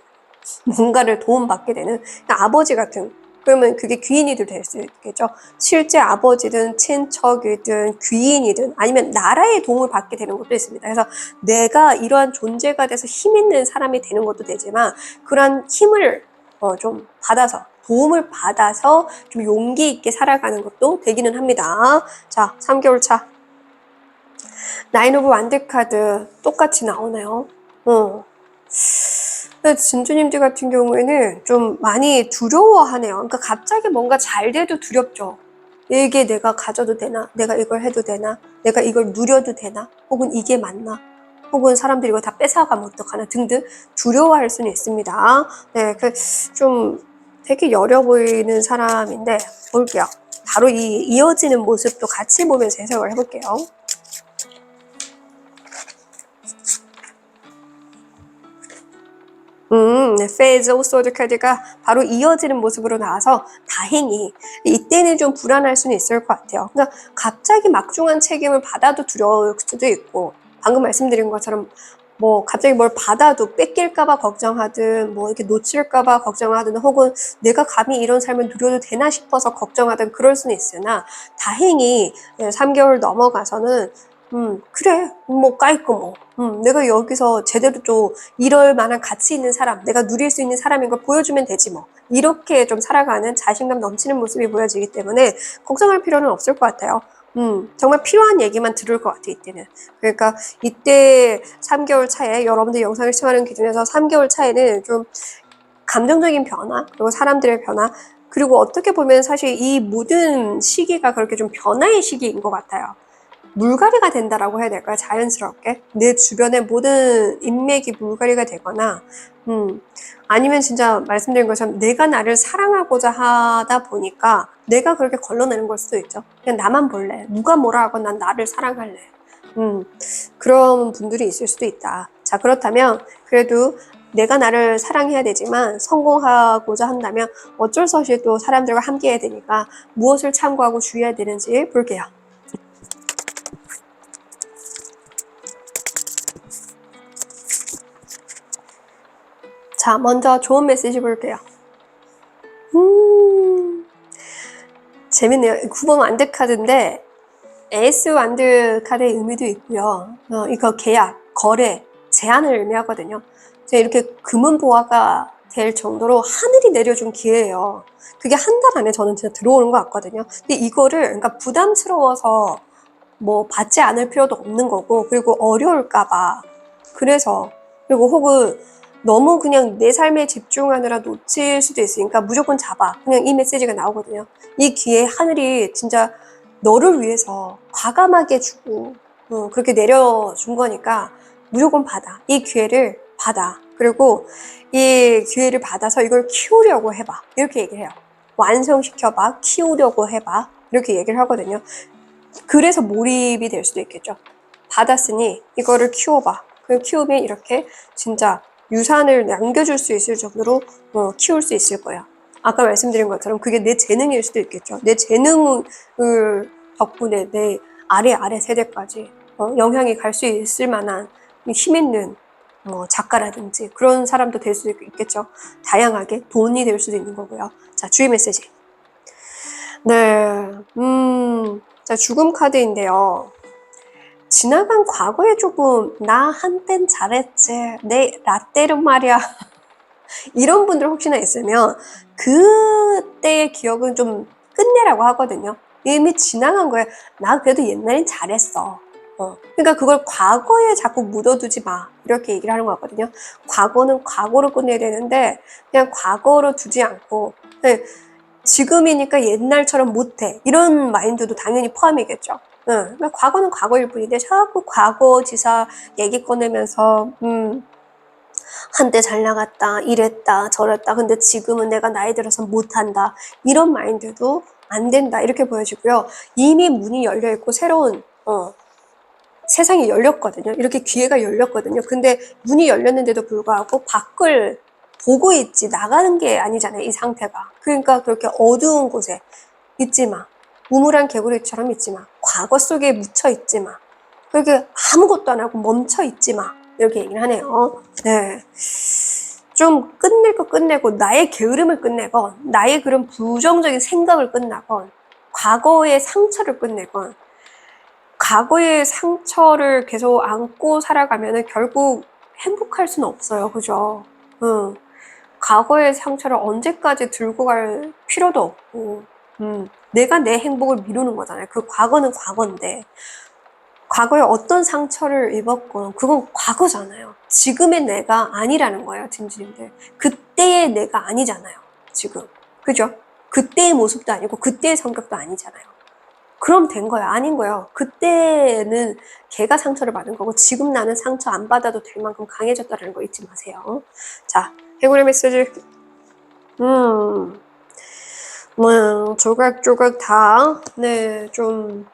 뭔가를 도움받게 되는, 그러니까 아버지 같은 그러면 그게 귀인이도 될 수 있겠죠. 실제 아버지든 친척이든 귀인이든 아니면 나라의 도움을 받게 되는 것도 있습니다. 그래서 내가 이러한 존재가 돼서 힘 있는 사람이 되는 것도 되지만 그러한 힘을 좀 받아서 도움을 받아서 좀 용기 있게 살아가는 것도 되기는 합니다. 자, 3개월 차. 나인 오브 완드 카드 똑같이 나오네요. 진주님들 같은 경우에는 좀 많이 두려워하네요. 그러니까 갑자기 뭔가 잘 돼도 두렵죠. 이게 내가 가져도 되나? 내가 이걸 해도 되나? 내가 이걸 누려도 되나? 혹은 이게 맞나? 혹은 사람들이 이거 다 뺏어가면 어떡하나? 등등 두려워할 수는 있습니다. 네, 좀 되게 여려 보이는 사람인데 볼게요. 바로 이 이어지는 모습도 같이 보면서 해석을 해볼게요. 페이즈 오브 소드 카드가 바로 이어지는 모습으로 나와서 다행히 이때는 좀 불안할 수는 있을 것 같아요. 그러니까 갑자기 막중한 책임을 받아도 두려울 수도 있고 방금 말씀드린 것처럼 뭐 갑자기 뭘 받아도 뺏길까봐 걱정하든 뭐 이렇게 놓칠까봐 걱정하든 혹은 내가 감히 이런 삶을 누려도 되나 싶어서 걱정하든 그럴 수는 있으나 다행히 3개월 넘어가서는 그래 뭐 까이고 뭐 내가 여기서 제대로 좀 이럴 만한 가치 있는 사람 내가 누릴 수 있는 사람인 걸 보여주면 되지 뭐 이렇게 좀 살아가는 자신감 넘치는 모습이 보여지기 때문에 걱정할 필요는 없을 것 같아요. 정말 필요한 얘기만 들을 것 같아 이때는. 그러니까 이때 3개월 차에 여러분들 영상을 시청하는 기준에서 3개월 차에는 좀 감정적인 변화 그리고 사람들의 변화 그리고 어떻게 보면 사실 이 모든 시기가 그렇게 좀 변화의 시기인 것 같아요. 물갈이가 된다라고 해야 될까요? 자연스럽게 내 주변의 모든 인맥이 물갈이가 되거나 아니면 진짜 말씀드린 것처럼 내가 나를 사랑하고자 하다 보니까 내가 그렇게 걸러내는 걸 수도 있죠. 그냥 나만 볼래. 누가 뭐라 하건 난 나를 사랑할래. 그런 분들이 있을 수도 있다. 자, 그렇다면 그래도 내가 나를 사랑해야 되지만 성공하고자 한다면 어쩔 수 없이 또 사람들과 함께 해야 되니까 무엇을 참고하고 주의해야 되는지 볼게요. 자, 먼저 좋은 메시지 볼게요. 재밌네요. 9번 완드 카드인데 에이스 완드 카드의 의미도 있고요. 이거 계약, 거래, 제한을 의미하거든요. 제가 이렇게 금은보화가 될 정도로 하늘이 내려준 기회예요. 그게 한 달 안에 저는 진짜 들어오는 것 같거든요. 근데 이거를 그러니까 부담스러워서 뭐 받지 않을 필요도 없는 거고 그리고 어려울까봐 그래서 그리고 혹은 너무 그냥 내 삶에 집중하느라 놓칠 수도 있으니까 무조건 잡아. 그냥 이 메시지가 나오거든요. 이 기회 하늘이 진짜 너를 위해서 과감하게 주고 그렇게 내려준 거니까 무조건 받아. 이 기회를 받아. 그리고 이 기회를 받아서 이걸 키우려고 해봐. 이렇게 얘기를 해요. 완성시켜봐. 키우려고 해봐. 이렇게 얘기를 하거든요. 그래서 몰입이 될 수도 있겠죠. 받았으니 이거를 키워봐. 그 키우면 이렇게 진짜 유산을 남겨줄 수 있을 정도로 키울 수 있을 거야. 아까 말씀드린 것처럼 그게 내 재능일 수도 있겠죠. 내 재능을 덕분에 내 아래 세대까지 영향이 갈 수 있을 만한 힘 있는 작가라든지 그런 사람도 될 수 있겠죠. 다양하게 돈이 될 수도 있는 거고요. 자, 주의 메시지. 네, 자, 죽음 카드인데요. 지나간 과거에 조금 나 한땐 잘했지 내 라떼는 말이야 이런 분들 혹시나 있으면 그때의 기억은 좀 끝내라고 하거든요. 이미 지나간 거야. 나 그래도 옛날엔 잘했어. 그러니까 그걸 과거에 자꾸 묻어두지 마 이렇게 얘기를 하는 거거든요. 과거는 과거로 끝내야 되는데 그냥 과거로 두지 않고 지금이니까 옛날처럼 못해 이런 마인드도 당연히 포함이겠죠. 그러니까 과거는 과거일 뿐인데 자꾸 과거지사 얘기 꺼내면서 한때 잘 나갔다 이랬다 저랬다 근데 지금은 내가 나이 들어서 못한다 이런 마인드도 안 된다 이렇게 보여지고요. 이미 문이 열려있고 새로운 세상이 열렸거든요. 이렇게 기회가 열렸거든요. 근데 문이 열렸는데도 불구하고 밖을 보고 있지 나가는 게 아니잖아요. 이 상태가. 그러니까 그렇게 어두운 곳에 있지 마. 우물한 개구리처럼 있지 마. 과거 속에 묻혀 있지 마. 그렇게 아무것도 안 하고 멈춰 있지 마. 이렇게 얘기를 하네요. 네. 좀 끝낼 거 끝내고 나의 게으름을 끝내건 나의 그런 부정적인 생각을 끝나건 과거의 상처를 끝내건 과거의 상처를 계속 안고 살아가면은 결국 행복할 수는 없어요. 그죠? 응. 과거의 상처를 언제까지 들고 갈 필요도 없고, 내가 내 행복을 미루는 거잖아요. 그 과거는 과거인데, 과거에 어떤 상처를 입었건, 그건 과거잖아요. 지금의 내가 아니라는 거예요, 진주님들. 그때의 내가 아니잖아요, 지금. 그죠? 그때의 모습도 아니고, 그때의 성격도 아니잖아요. 그럼 된 거야. 아닌 거예요. 그때는 걔가 상처를 받은 거고 지금 나는 상처 안 받아도 될 만큼 강해졌다는 거 잊지 마세요. 자, 해골의 메시지. 조각조각 다, 네, 좀,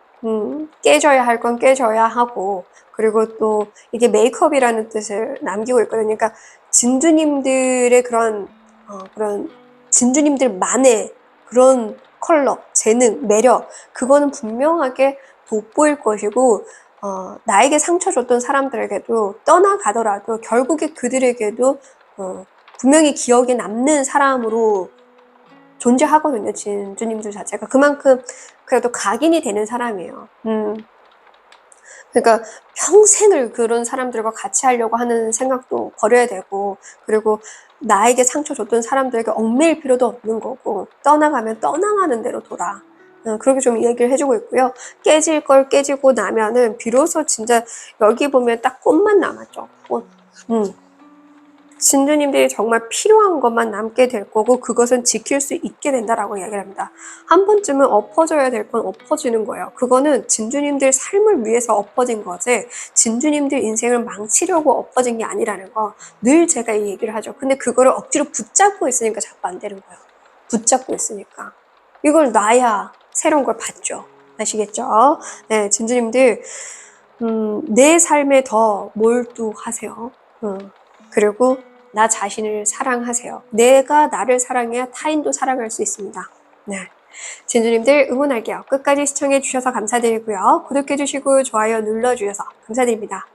깨져야 할 건 깨져야 하고, 그리고 또 이게 메이크업이라는 뜻을 남기고 있거든요. 그러니까 진주님들의 그런 진주님들만의 그런 컬러, 재능, 매력, 그거는 분명하게 돋보일 것이고, 나에게 상처 줬던 사람들에게도 떠나가더라도 결국에 그들에게도 분명히 기억에 남는 사람으로 존재하거든요, 진주님들 자체가. 그만큼 그래도 각인이 되는 사람이에요. 그러니까 평생을 그런 사람들과 같이 하려고 하는 생각도 버려야 되고, 그리고 나에게 상처 줬던 사람들에게 얽매일 필요도 없는 거고, 떠나가면 떠나가는 대로 돌아. 그렇게 좀 얘기를 해주고 있고요. 깨질 걸 깨지고 나면은 비로소 진짜 여기 보면 딱 꽃만 남았죠. 꽃. 진주님들이 정말 필요한 것만 남게 될 거고 그것은 지킬 수 있게 된다라고 이야기를 합니다. 한 번쯤은 엎어져야 될 건 엎어지는 거예요. 그거는 진주님들 삶을 위해서 엎어진 거지 진주님들 인생을 망치려고 엎어진 게 아니라는 거 늘 제가 이 얘기를 하죠. 근데 그거를 억지로 붙잡고 있으니까 자꾸 안 되는 거예요. 붙잡고 있으니까. 이걸 놔야 새로운 걸 받죠. 아시겠죠? 네, 진주님들 내 삶에 더 몰두하세요. 그리고 나 자신을 사랑하세요. 내가 나를 사랑해야 타인도 사랑할 수 있습니다. 네. 진주님들 응원할게요. 끝까지 시청해주셔서 감사드리고요. 구독해주시고 좋아요 눌러주셔서 감사드립니다.